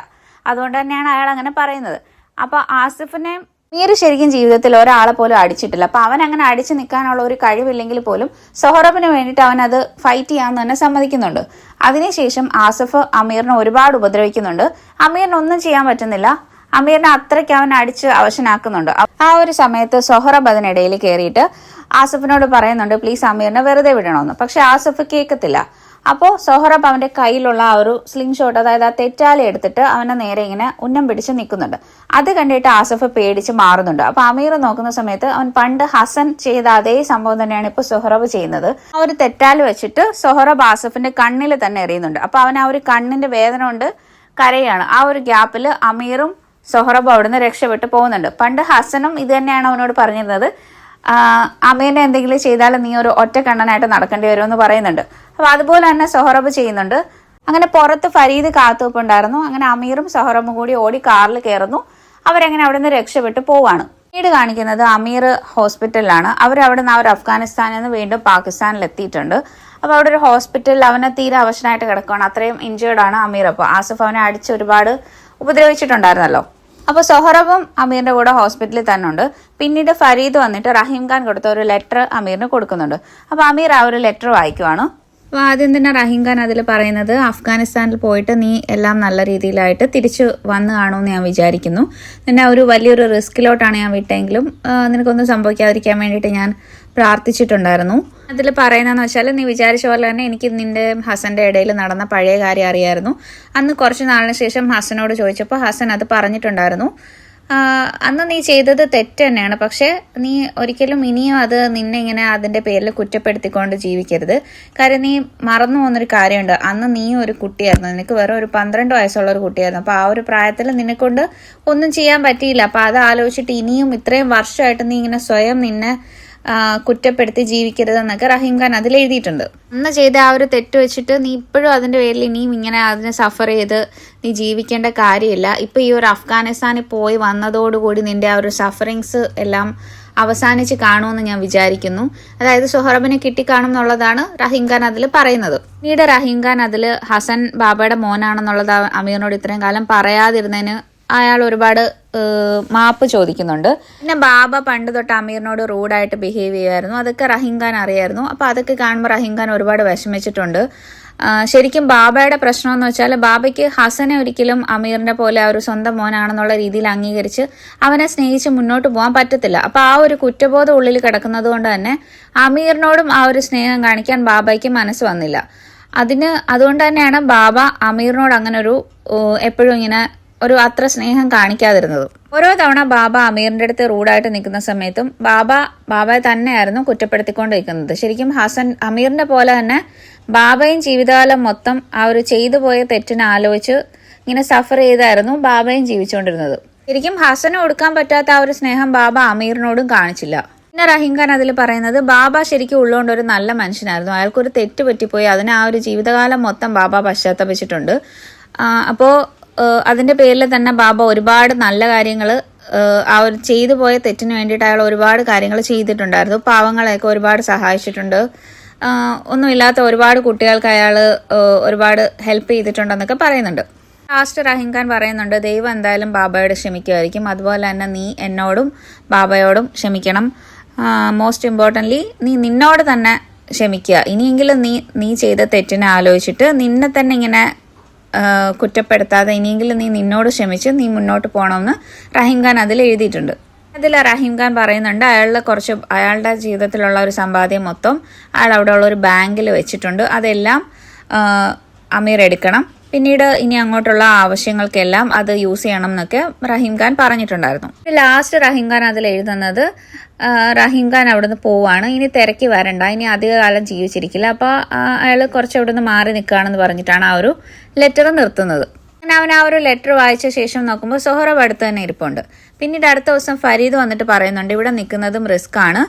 അതുകൊണ്ട് തന്നെയാണ് അയാൾ അങ്ങനെ പറയുന്നത്. അപ്പോൾ ആസിഫിനെ അമീർ ശരിക്കും ജീവിതത്തിൽ ഒരാളെ പോലും അടിച്ചിട്ടില്ല. അപ്പൊ അവൻ അങ്ങനെ അടിച്ചു നിൽക്കാനുള്ള ഒരു കഴിവില്ലെങ്കിൽ പോലും സൊഹറബിന് വേണ്ടിയിട്ട് അവൻ അത് ഫൈറ്റ് ചെയ്യാമെന്ന് തന്നെ സമ്മതിക്കുന്നുണ്ട്. അതിനുശേഷം ആസിഫ് അമീറിനെ ഒരുപാട് ഉപദ്രവിക്കുന്നുണ്ട്. അമീറിന് ഒന്നും ചെയ്യാൻ പറ്റുന്നില്ല. അമീറിനെ അത്രയ്ക്ക് അവൻ അടിച്ച് അവശനാക്കുന്നുണ്ട്. ആ ഒരു സമയത്ത് സൊഹറബ് അതിനിടയിൽ കയറിയിട്ട് ആസിഫിനോട് പറയുന്നുണ്ട് പ്ലീസ് അമീറിനെ വെറുതെ വിടണമെന്ന്. പക്ഷെ ആസിഫ് കേൾക്കത്തില്ല. അപ്പോൾ സൊഹറബ് അവന്റെ കയ്യിലുള്ള ആ ഒരു സ്ലിംഗ് ഷോട്ട്, അതായത് ആ തെറ്റാല എടുത്തിട്ട് അവനെ നേരെ ഇങ്ങനെ ഉന്നം പിടിച്ച് നിൽക്കുന്നുണ്ട്. അത് കണ്ടിട്ട് ആസിഫ് പേടിച്ച് മാറുന്നുണ്ട്. അപ്പൊ അമീർ നോക്കുന്ന സമയത്ത് അവൻ പണ്ട് ഹസൻ ചെയ്ത അതേ സംഭവം തന്നെയാണ് ഇപ്പൊ സൊഹറബ് ചെയ്യുന്നത്. ആ ഒരു തെറ്റാല വെച്ചിട്ട് സൊഹറബ് ആസിഫിന്റെ കണ്ണിൽ തന്നെ എറിയുന്നുണ്ട്. അപ്പൊ അവൻ ആ ഒരു കണ്ണിന്റെ വേദന കൊണ്ട് കരയാണ്. ആ ഒരു ഗ്യാപ്പിൽ അമീറും സൊഹറബ് അവിടുന്ന് രക്ഷപ്പെട്ടു പോകുന്നുണ്ട്. പണ്ട് ഹസനും ഇത് തന്നെയാണ് അവനോട് പറഞ്ഞിരുന്നത് അമീറിനെ എന്തെങ്കിലും ചെയ്താൽ നീ ഒരു ഒറ്റ കണ്ണനായിട്ട് നടക്കേണ്ടി വരുമെന്ന് പറയുന്നുണ്ട്. അപ്പൊ അതുപോലെ തന്നെ സൊഹറബ് ചെയ്യുന്നുണ്ട്. അങ്ങനെ പുറത്ത് ഫരീദ് കാത്തുവെപ്പുണ്ടായിരുന്നു. അങ്ങനെ അമീറും സൊഹറബും കൂടി ഓടി കാറിൽ കയറുന്നു. അവരങ്ങനെ അവിടെ നിന്ന് രക്ഷപ്പെട്ടു പോവാണ്. പിന്നീട് കാണിക്കുന്നത് അമീർ ഹോസ്പിറ്റലിലാണ്. അവരവിടെ നിന്ന് അഫ്ഗാനിസ്ഥാനിൽ നിന്ന് വീണ്ടും പാകിസ്ഥാനിൽ എത്തിയിട്ടുണ്ട്. അപ്പോൾ അവിടെ ഒരു ഹോസ്പിറ്റലിൽ അവനെ തീരെ അവശനായിട്ട് കിടക്കുകയാണ്. അത്രയും ഇഞ്ചേർഡാണ് അമീർ. അപ്പോൾ ആസിഫ് അവനെ അടിച്ച് ഒരുപാട് ഉപദ്രവിച്ചിട്ടുണ്ടായിരുന്നല്ലോ. അപ്പോൾ സൊഹറബും അമീറിന്റെ കൂടെ ഹോസ്പിറ്റലിൽ തന്നെ ഉണ്ട്. പിന്നീട് ഫരീദ് വന്നിട്ട് റഹീം ഖാൻ കൊടുത്ത ഒരു ലെറ്റർ അമീറിന് കൊടുക്കുന്നുണ്ട്. അപ്പോൾ അമീർ ആ ഒരു ലെറ്റർ വായിക്കുവാണ്. അപ്പോൾ ആദ്യം തന്നെ റഹീം ഖാൻ അതിൽ പറയുന്നത് അഫ്ഗാനിസ്ഥാനിൽ പോയിട്ട് നീ എല്ലാം നല്ല രീതിയിലായിട്ട് തിരിച്ചു വന്നു കാണുമെന്ന് ഞാൻ വിചാരിക്കുന്നു. നിന്നെ ഒരു വലിയൊരു റിസ്കിലോട്ടാണ് ഞാൻ വിട്ടെങ്കിലും നിനക്കൊന്നും സംഭവിക്കാതിരിക്കാൻ വേണ്ടിയിട്ട് ഞാൻ പ്രാർത്ഥിച്ചിട്ടുണ്ടായിരുന്നു. അതിൽ പറയുന്നതെന്ന് വെച്ചാൽ നീ വിചാരിച്ച പോലെ തന്നെ എനിക്ക് നിന്റെ ഹസന്റെ ഇടയിൽ നടന്ന പഴയ കാര്യം അറിയായിരുന്നു. അന്ന് കുറച്ച് നാളിന് ശേഷം ഹസനോട് ചോദിച്ചപ്പോൾ ഹസൻ അത് പറഞ്ഞിട്ടുണ്ടായിരുന്നു. അന്ന് നീ ചെയ്തത് തെറ്റ് തന്നെയാണ്, പക്ഷെ നീ ഒരിക്കലും ഇനിയും അത് നിന്നെ ഇങ്ങനെ അതിന്റെ പേരിൽ കുറ്റപ്പെടുത്തിക്കൊണ്ട് ജീവിക്കരുത്. കാര്യം നീ മറന്നു പോകുന്നൊരു കാര്യമുണ്ട്. അന്ന് നീ ഒരു കുട്ടിയായിരുന്നു, നിനക്ക് വെറും ഒരു 12 വയസ്സുള്ള ഒരു കുട്ടിയായിരുന്നു. അപ്പൊ ആ ഒരു പ്രായത്തിൽ നിന്നെക്കൊണ്ട് ഒന്നും ചെയ്യാൻ പറ്റിയില്ല. അപ്പൊ അത് ആലോചിച്ചിട്ട് ഇനിയും ഇത്രയും വർഷമായിട്ട് നീ ഇങ്ങനെ സ്വയം നിന്നെ കുറ്റപ്പെടുത്തി ജീവിക്കരുതെന്നൊക്കെ റഹീം ഖാൻ അതിൽ എഴുതിയിട്ടുണ്ട്. അന്ന് ചെയ്ത ആ ഒരു തെറ്റ് വെച്ചിട്ട് നീ ഇപ്പോഴും അതിന്റെ പേരിൽ ഇനിയും ഇങ്ങനെ അതിനെ സഫർ ചെയ്ത് നീ ജീവിക്കേണ്ട കാര്യമില്ല. ഇപ്പൊ ഈ ഒരു അഫ്ഗാനിസ്ഥാനിൽ പോയി വന്നതോടുകൂടി നിന്റെ ആ ഒരു സഫറിങ്സ് എല്ലാം അവസാനിച്ച് കാണുമെന്ന് ഞാൻ വിചാരിക്കുന്നു. അതായത് സൊഹറബിനെ കിട്ടിക്കാണും എന്നുള്ളതാണ് റഹീം ഖാൻ അതിൽ പറയുന്നത്. പിന്നീട് റഹീം ഖാൻ അതിൽ ഹസൻ ബാബയുടെ മോനാണെന്നുള്ളത് അമീറിനോട് ഇത്രയും കാലം പറയാതിരുന്നതിന് അയാൾ ഒരുപാട് മാപ്പ് ചോദിക്കുന്നുണ്ട്. പിന്നെ ബാബ പണ്ട് തൊട്ട് അമീറിനോട് റൂഡായിട്ട് ബിഹേവ് ചെയ്യുമായിരുന്നു. അതൊക്കെ റഹീം ഖാൻ അറിയായിരുന്നു. അപ്പോൾ അതൊക്കെ കാണുമ്പോൾ റഹീം ഖാൻ ഒരുപാട് വിഷമിച്ചിട്ടുണ്ട്. ശരിക്കും ബാബയുടെ പ്രശ്നം എന്ന് വെച്ചാൽ ബാബയ്ക്ക് ഹസനെ ഒരിക്കലും അമീറിന്റെ പോലെ ആ ഒരു സ്വന്തം മോനാണെന്നുള്ള രീതിയിൽ അംഗീകരിച്ച് അവനെ സ്നേഹിച്ച് മുന്നോട്ട് പോകാൻ പറ്റത്തില്ല. അപ്പൊ ആ ഒരു കുറ്റബോധം ഉള്ളിൽ കിടക്കുന്നത് കൊണ്ട് തന്നെ അമീറിനോടും ആ ഒരു സ്നേഹം കാണിക്കാൻ ബാബയ്ക്ക് മനസ്സ് വന്നില്ല. അതുകൊണ്ട് തന്നെയാണ് ബാബ അമീറിനോട് അങ്ങനെ ഒരു എപ്പോഴും ഇങ്ങനെ ഒരു അത്ര സ്നേഹം കാണിക്കാതിരുന്നത്. ഓരോ തവണ ബാബ അമീറിന്റെ അടുത്ത് റൂഡായിട്ട് നിൽക്കുന്ന സമയത്തും ബാബയെ തന്നെയായിരുന്നു കുറ്റപ്പെടുത്തിക്കൊണ്ടിരിക്കുന്നത്. ശരിക്കും ഹസൻ അമീറിന്റെ പോലെ തന്നെ ബാബയും ജീവിതകാലം മൊത്തം ആ ഒരു ചെയ്തു പോയ തെറ്റിനെ ആലോചിച്ച് ഇങ്ങനെ സഫർ ചെയ്തായിരുന്നു ബാബയും ജീവിച്ചുകൊണ്ടിരുന്നത്. ശരിക്കും ഹസന് കൊടുക്കാൻ പറ്റാത്ത ആ ഒരു സ്നേഹം ബാബ അമീറിനോടും കാണിച്ചില്ല. പിന്നെ റഹീം ഖാൻ അതിൽ പറയുന്നത് ബാബ ശരിക്കും ഉള്ളതുകൊണ്ട് ഒരു നല്ല മനുഷ്യനായിരുന്നു. അയാൾക്കൊരു തെറ്റ് പറ്റിപ്പോയി അതിന് ആ ഒരു ജീവിതകാലം മൊത്തം ബാബ പശ്ചാത്തപിച്ചിട്ടുണ്ട്. അപ്പോൾ അതിന്റെ പേരിൽ തന്നെ ബാബ ഒരുപാട് നല്ല കാര്യങ്ങൾ ആ ഒരു ചെയ്തു പോയ തെറ്റിന് വേണ്ടിയിട്ട് അയാൾ ഒരുപാട് കാര്യങ്ങൾ ചെയ്തിട്ടുണ്ടായിരുന്നു. പാവങ്ങളെയൊക്കെ ഒരുപാട് സഹായിച്ചിട്ടുണ്ട്. ഒന്നുമില്ലാത്ത ഒരുപാട് കുട്ടികൾക്ക് അയാൾ ഒരുപാട് ഹെൽപ്പ് ചെയ്തിട്ടുണ്ടെന്നൊക്കെ പറയുന്നുണ്ട്. ലാസ്റ്റ് റഹീം ഖാൻ പറയുന്നുണ്ട് ദൈവം എന്തായാലും ബാബയോട് ക്ഷമിക്കുമായിരിക്കും, അതുപോലെ തന്നെ നീ എന്നോടും ബാബയോടും ക്ഷമിക്കണം. മോസ്റ്റ് ഇമ്പോർട്ടൻ്റ്ലി നീ നിന്നോട് തന്നെ ക്ഷമിക്കുക. ഇനിയെങ്കിലും നീ ചെയ്ത തെറ്റിനെ ആലോചിച്ചിട്ട് നിന്നെ തന്നെ ഇങ്ങനെ കുറ്റപ്പെടുത്താതെ ഇനിയെങ്കിലും നീ നിന്നോട് ക്ഷമിച്ച് നീ മുന്നോട്ട് പോകണമെന്ന് റഹീം ഖാൻ അതിൽ എഴുതിയിട്ടുണ്ട്. അതിൽ റഹീം ഖാൻ പറയുന്നുണ്ട് അയാളുടെ ജീവിതത്തിലുള്ള ഒരു സമ്പാദ്യം മൊത്തം അയാൾ അവിടെ ഉള്ള ഒരു ബാങ്കിൽ വെച്ചിട്ടുണ്ട്. അതെല്ലാം അമീർ എടുക്കണം. പിന്നീട് ഇനി അങ്ങോട്ടുള്ള ആവശ്യങ്ങൾക്കെല്ലാം അത് യൂസ് ചെയ്യണം എന്നൊക്കെ റഹീം ഖാൻ പറഞ്ഞിട്ടുണ്ടായിരുന്നു. ലാസ്റ്റ് റഹീം ഖാൻ അതിൽ എഴുതുന്നത് റഹീം ഖാൻ അവിടുന്ന് പോവാണ്, ഇനി തിരക്കി വരണ്ട, ഇനി അധികകാലം ജീവിച്ചിരിക്കില്ല, അപ്പോൾ അയാൾ കുറച്ച് അവിടുന്ന് മാറി നിൽക്കുകയാണെന്ന് പറഞ്ഞിട്ടാണ് ആ ഒരു ലെറ്റർ നിർത്തുന്നത്. അങ്ങനെ അവൻ ആ ഒരു ലെറ്റർ വായിച്ച ശേഷം നോക്കുമ്പോൾ സൊഹറബ് അടുത്ത് തന്നെ ഇരിപ്പുണ്ട്. പിന്നീട് അടുത്ത ദിവസം ഫരീദ് വന്നിട്ട് പറയുന്നുണ്ട് ഇവിടെ നിൽക്കുന്നതും റിസ്ക് ആണ്,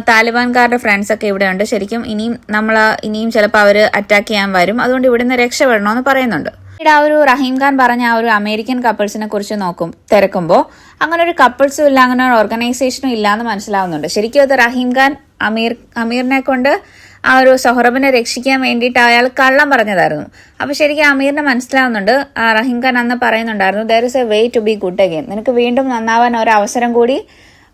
താലിബാൻകാരുടെ ഫ്രണ്ട്സ് ഒക്കെ ഇവിടെ ഉണ്ട്, ശരിക്കും ഇനിയും ചിലപ്പോൾ അവർ അറ്റാക്ക് ചെയ്യാൻ വരും, അതുകൊണ്ട് ഇവിടുന്ന് രക്ഷപ്പെടണമെന്ന് പറയുന്നുണ്ട്. പിന്നീട് ആ ഒരു റഹീം ഖാൻ പറഞ്ഞ ആ ഒരു അമേരിക്കൻ കപ്പിൾസിനെ കുറിച്ച് തിരക്കുമ്പോൾ അങ്ങനെ ഒരു കപ്പിൾസും ഇല്ല, അങ്ങനെ ഒരു ഓർഗനൈസേഷനും ഇല്ലാന്ന് മനസ്സിലാവുന്നുണ്ട്. ശരിക്കും അത് റഹീം ഖാൻ അമീറിനെ കൊണ്ട് ആ ഒരു സൊഹറബിനെ രക്ഷിക്കാൻ വേണ്ടിയിട്ട് അയാൾ കള്ളം പറഞ്ഞതായിരുന്നു. അപ്പൊ ശരിക്കും അമീറിനെ മനസ്സിലാവുന്നുണ്ട്. റഹീം ഖാൻ അന്ന് പറയുന്നുണ്ടായിരുന്നു there is a way to be good again, നിനക്ക് വീണ്ടും നന്നാവാൻ ഒരു അവസരം കൂടി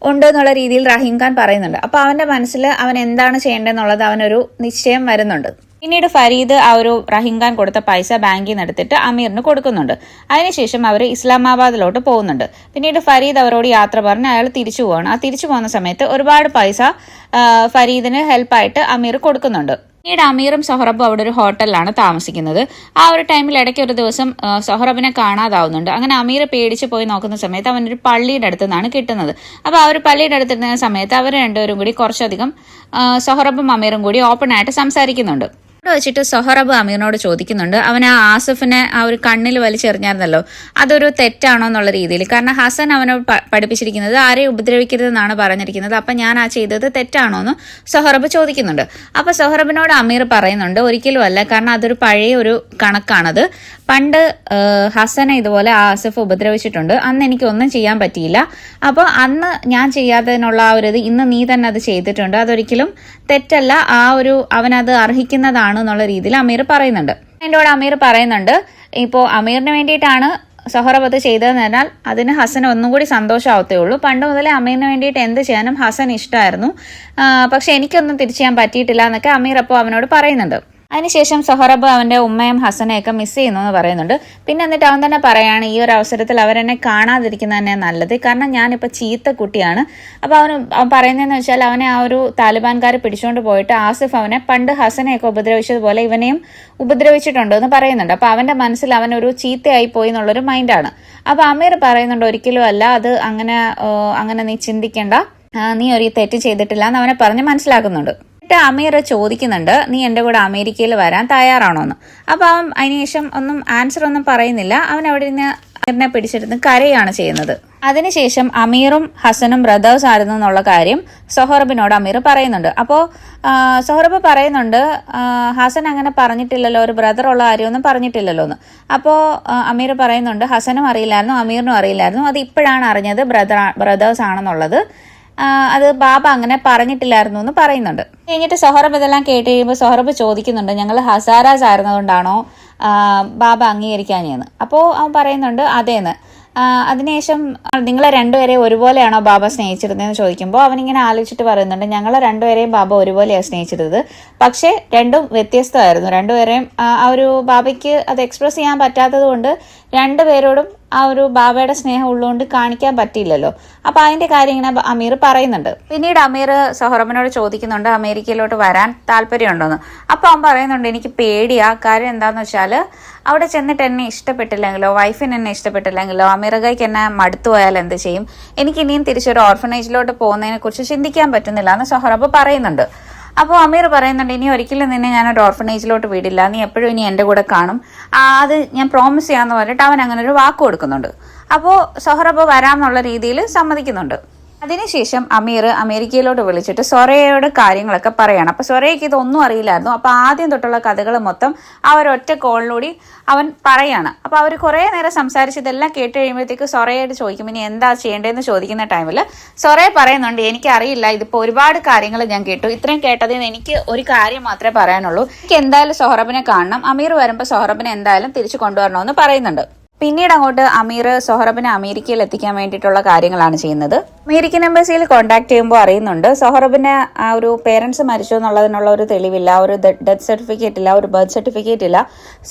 ഉണ്ട് എന്നുള്ള രീതിയിൽ റഹീം ഖാൻ പറയുന്നുണ്ട്. അപ്പൊ അവന്റെ മനസ്സിൽ അവൻ എന്താണ് ചെയ്യേണ്ടതെന്നുള്ളത് അവനൊരു നിശ്ചയം വരുന്നുണ്ട്. പിന്നീട് ഫരീദ് ആ ഒരു റഹീം ഖാൻ കൊടുത്ത പൈസ ബാങ്കിൽ നിന്ന് എടുത്തിട്ട് അമീറിന് കൊടുക്കുന്നുണ്ട്. അതിനുശേഷം അവർ ഇസ്ലാമാബാദിലോട്ട് പോകുന്നുണ്ട്. പിന്നീട് ഫരീദ് അവരോട് യാത്ര പറഞ്ഞ് അയാൾ തിരിച്ചു പോവാണ്. ആ തിരിച്ചു പോകുന്ന സമയത്ത് ഒരുപാട് പൈസ ഫരീദിന് ഹെൽപ്പായിട്ട് അമീർ കൊടുക്കുന്നുണ്ട്. പിന്നീട് അമീറും സൊഹറബും അവിടെ ഒരു ഹോട്ടലിലാണ് താമസിക്കുന്നത്. ആ ഒരു ടൈമിൽ ഇടയ്ക്ക് ഒരു ദിവസം സൊഹറബിനെ കാണാതാവുന്നുണ്ട്. അങ്ങനെ അമീർ പേടിച്ച് പോയി നോക്കുന്ന സമയത്ത് അവനൊരു പള്ളിയുടെ അടുത്ത് നിന്നാണ് കിട്ടുന്നത്. അപ്പോൾ ആ ഒരു പള്ളിയുടെ അടുത്തിരുന്ന സമയത്ത് അവർ രണ്ടുപേരും കൂടി കുറച്ചധികം സൊഹറബും അമീറും കൂടി ഓപ്പൺ ആയിട്ട് സംസാരിക്കുന്നുണ്ട്. അവിടെ വെച്ചിട്ട് സൊഹറബ് അമീറിനോട് ചോദിക്കുന്നുണ്ട് അവൻ ആ ആസിഫിനെ ആ ഒരു കണ്ണിൽ വലിച്ചെറിഞ്ഞായിരുന്നല്ലോ, അതൊരു തെറ്റാണോ എന്നുള്ള രീതിയിൽ. കാരണം ഹസൻ അവനോട് പഠിപ്പിച്ചിരിക്കുന്നത് ആരെയും ഉപദ്രവിക്കരുതെന്നാണ് പറഞ്ഞിരിക്കുന്നത്, അപ്പം ഞാൻ ആ ചെയ്തത് തെറ്റാണോ എന്ന് സൊഹറബ് ചോദിക്കുന്നുണ്ട്. അപ്പൊ സൊഹറബിനോട് അമീർ പറയുന്നുണ്ട് ഒരിക്കലും അല്ല, കാരണം അതൊരു പഴയ ഒരു കണക്കാണത്. പണ്ട് ഹസനെ ഇതുപോലെ ആസിഫ് ഉപദ്രവിച്ചിട്ടുണ്ട്, അന്ന് എനിക്ക് ഒന്നും ചെയ്യാൻ പറ്റിയില്ല, അപ്പോൾ അന്ന് ഞാൻ ചെയ്യാത്തതിനുള്ള ആ ഒരു ഇത് ഇന്ന് നീ തന്നെ അത് ചെയ്തിട്ടുണ്ട്, അതൊരിക്കലും തെറ്റല്ല, ആ ഒരു അവനത് അർഹിക്കുന്നതാണ് എന്നുള്ള രീതിയിൽ അമീർ പറയുന്നുണ്ട്. എൻ്റെ കൂടെ അമീർ പറയുന്നുണ്ട് ഇപ്പോൾ അമീറിന് വേണ്ടിയിട്ടാണ് സൊഹറബ് അത് ചെയ്തതെന്ന് പറഞ്ഞാൽ അതിന് ഹസന് ഒന്നും കൂടി സന്തോഷമാവത്തേ ഉള്ളൂ. പണ്ട് മുതലേ അമീറിന് വേണ്ടിയിട്ട് എന്ത് ചെയ്യാനും ഹസൻ ഇഷ്ടമായിരുന്നു, പക്ഷെ എനിക്കൊന്നും തിരിച്ചു ചെയ്യാൻ പറ്റിയിട്ടില്ല എന്നൊക്കെ അമീർ അപ്പോൾ അവനോട് പറയുന്നുണ്ട്. അതിനുശേഷം സൊഹറബ് അവന്റെ ഉമ്മയും ഹസനെയൊക്കെ മിസ് ചെയ്യുന്നു എന്ന് പറയുന്നുണ്ട്. പിന്നെ എന്നിട്ട് അവൻ തന്നെ പറയാണ് ഈ ഒരു അവസരത്തിൽ അവരെന്നെ കാണാതിരിക്കുന്നത് തന്നെ നല്ലത്, കാരണം ഞാനിപ്പോൾ ചീത്ത കുട്ടിയാണ്. അപ്പോൾ അവൻ പറയുന്നതെന്ന് വെച്ചാൽ അവനെ ആ ഒരു താലിബാൻകാർ പിടിച്ചുകൊണ്ട് പോയിട്ട് ആസിഫ് അവനെ പണ്ട് ഹസനെയൊക്കെ ഉപദ്രവിച്ചതുപോലെ ഇവനെയും ഉപദ്രവിച്ചിട്ടുണ്ടോ എന്ന് പറയുന്നുണ്ട്. അപ്പോൾ അവന്റെ മനസ്സിൽ അവനൊരു ചീത്തയായി പോയി എന്നുള്ളൊരു മൈൻഡാണ്. അപ്പോൾ അമീർ പറയുന്നുണ്ട് ഒരിക്കലും അല്ല, അത് അങ്ങനെ നീ ചിന്തിക്കേണ്ട, നീ ഒരു തെറ്റ് ചെയ്തിട്ടില്ല എന്ന് അവനെ പറഞ്ഞ് മനസ്സിലാക്കുന്നുണ്ട്. അമീർ ചോദിക്കുന്നുണ്ട് നീ എൻ്റെ കൂടെ അമേരിക്കയിൽ വരാൻ തയ്യാറാണോ എന്ന്. അപ്പോൾ അവൻ അതിനുശേഷം ആൻസർ ഒന്നും പറയുന്നില്ല. അവൻ അവിടെ നിന്ന് അമീറിനെ പിടിച്ചെടുത്ത് കരയാണ് ചെയ്യുന്നത്. അതിനുശേഷം അമീറും ഹസനും ബ്രദേഴ്സ് ആയിരുന്നു എന്നുള്ള കാര്യം സൊഹറബിനോട് അമീർ പറയുന്നുണ്ട്. അപ്പോൾ സൊഹറബ് പറയുന്നുണ്ട് ഹസൻ അങ്ങനെ പറഞ്ഞിട്ടില്ലല്ലോ, ഒരു ബ്രദർ ഉള്ള കാര്യമൊന്നും പറഞ്ഞിട്ടില്ലല്ലോ എന്ന്. അപ്പോൾ അമീർ പറയുന്നുണ്ട് ഹസനും അറിയില്ലായിരുന്നു അമീറിനും അറിയില്ലായിരുന്നു, അത് ഇപ്പോഴാണ് അറിഞ്ഞത് ബ്രദേഴ്സ് ആണെന്നുള്ളത്, അത് ബാബ അങ്ങനെ പറഞ്ഞിട്ടില്ലായിരുന്നു എന്ന് പറയുന്നുണ്ട്. കഴിഞ്ഞിട്ട് സൊഹറബ് ഇതെല്ലാം കേട്ട് കഴിയുമ്പോൾ സൊഹറബ് ചോദിക്കുന്നുണ്ട് ഞങ്ങൾ ഹസാരാസ് ആയിരുന്നതുകൊണ്ടാണോ ബാബ അംഗീകരിക്കാഞ്ഞെന്ന്. അപ്പോൾ അവൻ പറയുന്നുണ്ട് അതേന്ന്, അതിനുശേഷം നിങ്ങളെ രണ്ടുപേരെയും ഒരുപോലെയാണോ ബാബ സ്നേഹിച്ചിരുന്നതെന്ന് ചോദിക്കുമ്പോൾ അവനിങ്ങനെ ആലോചിച്ചിട്ട് പറയുന്നുണ്ട്, ഞങ്ങളെ രണ്ടുപേരെയും ബാബ ഒരുപോലെയാണ് സ്നേഹിച്ചിരുന്നത്, പക്ഷേ രണ്ടും വ്യത്യസ്തമായിരുന്നു. രണ്ടുപേരെയും ആ ഒരു ബാബയ്ക്ക് അത് എക്സ്പ്രസ് ചെയ്യാൻ പറ്റാത്തത് കൊണ്ട് രണ്ടുപേരോടും ആ ഒരു ബാബയുടെ സ്നേഹം ഉള്ളതുകൊണ്ട് കാണിക്കാൻ പറ്റിയില്ലല്ലോ. അപ്പൊ അതിന്റെ കാര്യം ഇങ്ങനെ അമീർ പറയുന്നുണ്ട്. പിന്നീട് അമീർ സൊഹറബിനോട് ചോദിക്കുന്നുണ്ട് അമേരിക്കയിലോട്ട് വരാൻ താല്പര്യമുണ്ടോന്ന്. അപ്പൊ അവൻ പറയുന്നുണ്ട് എനിക്ക് പേടിയാ. കാര്യം എന്താന്ന് വെച്ചാല് അവിടെ ചെന്നിട്ട് എന്നെ ഇഷ്ടപ്പെട്ടില്ലെങ്കിലോ, വൈഫിന് എന്നെ ഇഷ്ടപ്പെട്ടില്ലെങ്കിലോ, അമീറകയ്ക്ക് എന്നെ മടുത്തു പോയാൽ എന്ത് ചെയ്യും, എനിക്ക് ഇനിയും തിരിച്ചൊരു ഓർഫനേജിലോട്ട് പോകുന്നതിനെ കുറിച്ച് ചിന്തിക്കാൻ പറ്റുന്നില്ല എന്ന് സൊഹറബ് പറയുന്നുണ്ട്. അപ്പോൾ അമീർ പറയുന്നുണ്ട് ഇനി ഒരിക്കലും നിന്നെ ഞാനൊരു ഓർഫനേജിലോട്ട് വിടില്ല, നീ എപ്പോഴും ഇനി എൻ്റെ കൂടെ കാണും, അത് ഞാൻ പ്രോമിസ് ചെയ്യാന്ന് പറഞ്ഞിട്ട് അവൻ അങ്ങനെ ഒരു വാക്ക് കൊടുക്കുന്നുണ്ട്. അപ്പോൾ സൊഹറബ് വരാമെന്നുള്ള രീതിയിൽ സമ്മതിക്കുന്നുണ്ട്. അതിനുശേഷം അമീർ അമേരിക്കയിലോട്ട് വിളിച്ചിട്ട് സൊറയോട് കാര്യങ്ങളൊക്കെ പറയാണ്. അപ്പൊ സൊറയ്ക്ക് ഇതൊന്നും അറിയില്ലായിരുന്നു. അപ്പൊ ആദ്യം തൊട്ടുള്ള കഥകൾ മൊത്തം ആ ഒരൊറ്റ കോളിലൂടെ അവൻ പറയാണ്. അപ്പൊ അവർ കുറെ നേരം സംസാരിച്ച് ഇതെല്ലാം കേട്ട് കഴിയുമ്പോഴത്തേക്ക് സൊറയോട് ചോദിക്കും ഇനി എന്താ ചെയ്യേണ്ടതെന്ന് ചോദിക്കുന്ന ടൈമിൽ സൊറയെ പറയുന്നുണ്ട് എനിക്കറിയില്ല, ഇതിപ്പോ ഒരുപാട് കാര്യങ്ങൾ ഞാൻ കേട്ടു, ഇത്രയും കേട്ടതിൽ നിന്ന് എനിക്ക് ഒരു കാര്യം മാത്രമേ പറയാനുള്ളൂ, എനിക്ക് എന്തായാലും സൊഹറബിനെ കാണണം, അമീർ വരുമ്പോൾ സൊഹറബിനെ എന്തായാലും തിരിച്ചു കൊണ്ടുവരണമെന്ന് പറയുന്നുണ്ട്. പിന്നീട് അങ്ങോട്ട് അമീർ സൊഹറബിനെ അമേരിക്കയിൽ എത്തിക്കാൻ വേണ്ടിയിട്ടുള്ള കാര്യങ്ങളാണ് ചെയ്യുന്നത്. അമേരിക്കൻ എംബസിയിൽ കോൺടാക്ട് ചെയ്യുമ്പോൾ അറിയുന്നുണ്ട് സൊഹറബിന് ആ ഒരു പേരൻസ് മരിച്ചു എന്നുള്ളതിനുള്ള ഒരു തെളിവില്ല, ഒരു ഡെത്ത് സർട്ടിഫിക്കറ്റ് ഇല്ല, ഒരു ബർത്ത് സർട്ടിഫിക്കറ്റ് ഇല്ല,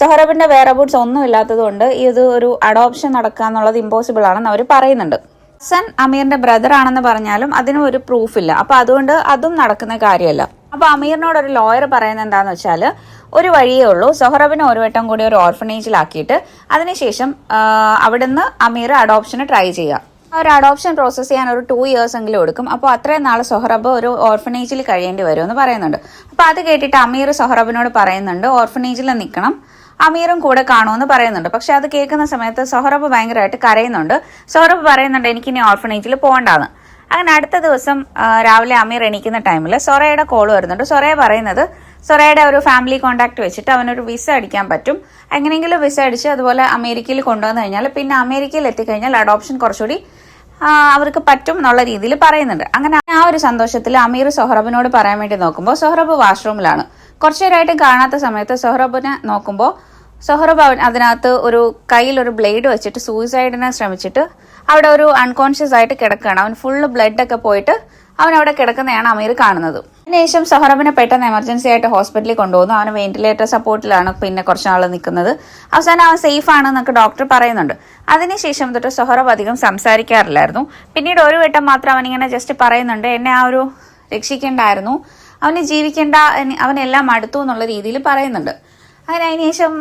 സൊഹറബിന്റെ വേറബൂട്ട്സ് ഒന്നും ഇല്ലാത്തത് കൊണ്ട് ഇത് ഒരു അഡോപ്ഷൻ നടക്കുക എന്നുള്ളത് ഇമ്പോസിബിൾ ആണെന്ന് അവർ പറയുന്നുണ്ട്. ഹസൻ അമീറിന്റെ ബ്രദർ ആണെന്ന് പറഞ്ഞാലും അതിനും ഒരു പ്രൂഫ് ഇല്ല. അപ്പൊ അതുകൊണ്ട് അതും നടക്കുന്ന കാര്യമല്ല. അപ്പൊ അമീറിനോട് ഒരു ലോയർ പറയുന്നത് എന്താന്ന് വെച്ചാൽ ഒരു വഴിയേ ഉള്ളൂ, സൊഹറബിനെ ഒരു വട്ടം കൂടി ഒരു ഓർഫനേജിലാക്കിയിട്ട് അതിനുശേഷം അവിടുന്ന് അമീർ അഡോപ്ഷന് ട്രൈ ചെയ്യുക. ഒരു അഡോപ്ഷൻ പ്രോസസ് ചെയ്യാൻ ഒരു 2 years എങ്കിലും എടുക്കും. അപ്പോൾ അത്രയും നാൾ സൊഹറബ് ഒരു ഓർഫനേജിൽ കഴിയേണ്ടി വരും എന്ന് പറയുന്നുണ്ട്. അപ്പൊ അത് കേട്ടിട്ട് അമീർ സൊഹറബിനോട് പറയുന്നുണ്ട് ഓർഫനേജിൽ നിൽക്കണം, അമീറും കൂടെ കാണുമെന്ന് പറയുന്നുണ്ട്. പക്ഷെ അത് കേൾക്കുന്ന സമയത്ത് സൊഹറബ് ഭയങ്കരമായിട്ട് കരയുന്നുണ്ട്. സൊഹറബ് പറയുന്നുണ്ട് എനിക്കിനി ഓർഫനേജിൽ പോകണ്ടാന്ന്. അങ്ങനെ അടുത്ത ദിവസം രാവിലെ അമീർ എണീക്കുന്ന ടൈമിൽ സൊറയുടെ കോൾ വരുന്നുണ്ട്. സൊറയെ പറയുന്നത് സൊറയുടെ ഒരു ഫാമിലി കോൺടാക്ട് വെച്ചിട്ട് അവനൊരു വിസ അടിക്കാൻ പറ്റും, എങ്ങനെയെങ്കിലും വിസ അടിച്ച് അതുപോലെ അമേരിക്കയിൽ കൊണ്ടുവന്നു കഴിഞ്ഞാൽ പിന്നെ അമേരിക്കയിൽ എത്തിക്കഴിഞ്ഞാൽ അഡോപ്ഷൻ കുറച്ചുകൂടി അവർക്ക് പറ്റും എന്നുള്ള രീതിയിൽ പറയുന്നുണ്ട്. അങ്ങനെ ആ ഒരു സന്തോഷത്തിൽ അമീർ സൊഹറബിനോട് പറയാൻ വേണ്ടി നോക്കുമ്പോൾ സൊഹറബ് വാഷ്റൂമിലാണ്. കുറച്ചു നേരമായിട്ടും കാണാത്ത സമയത്ത് സൊഹറബിനെ നോക്കുമ്പോൾ സൊഹറബ് അതിനകത്ത് ഒരു കയ്യിൽ ഒരു ബ്ലേഡ് വെച്ചിട്ട് സൂയിസൈഡിനെ ശ്രമിച്ചിട്ട് അവിടെ ഒരു അൺകോൺഷ്യസ് ആയിട്ട് കിടക്കുകയാണ്. അവൻ ഫുള്ള് ബ്ലഡ് ഒക്കെ പോയിട്ട് അവൻ അവിടെ കിടക്കുന്നതാണ് അമീർ കാണുന്നത്. അതിനുശേഷം സൊഹറബിനെ പെട്ടെന്ന് എമർജൻസി ആയിട്ട് ഹോസ്പിറ്റലിൽ കൊണ്ടുപോകുന്നു. അവന് വെന്റിലേറ്റർ സപ്പോർട്ടിലാണ് പിന്നെ കുറച്ച് നാൾ നിൽക്കുന്നത്. അവസാനം അവൻ സേഫ് ആണെന്നൊക്കെ ഡോക്ടർ പറയുന്നുണ്ട്. അതിനുശേഷം തൊട്ട് സൊഹറബ് അധികം സംസാരിക്കാറില്ലായിരുന്നു. പിന്നീട് ഒരു വട്ടം മാത്രം അവനിങ്ങനെ ജസ്റ്റ് പറയുന്നുണ്ട് എന്നെ ആ ഒരു രക്ഷിക്കേണ്ടായിരുന്നു, അവന് ജീവിക്കേണ്ട, അവനെല്ലാം അടുത്തു എന്നുള്ള രീതിയിൽ പറയുന്നുണ്ട്. അങ്ങനെ അതിനുശേഷം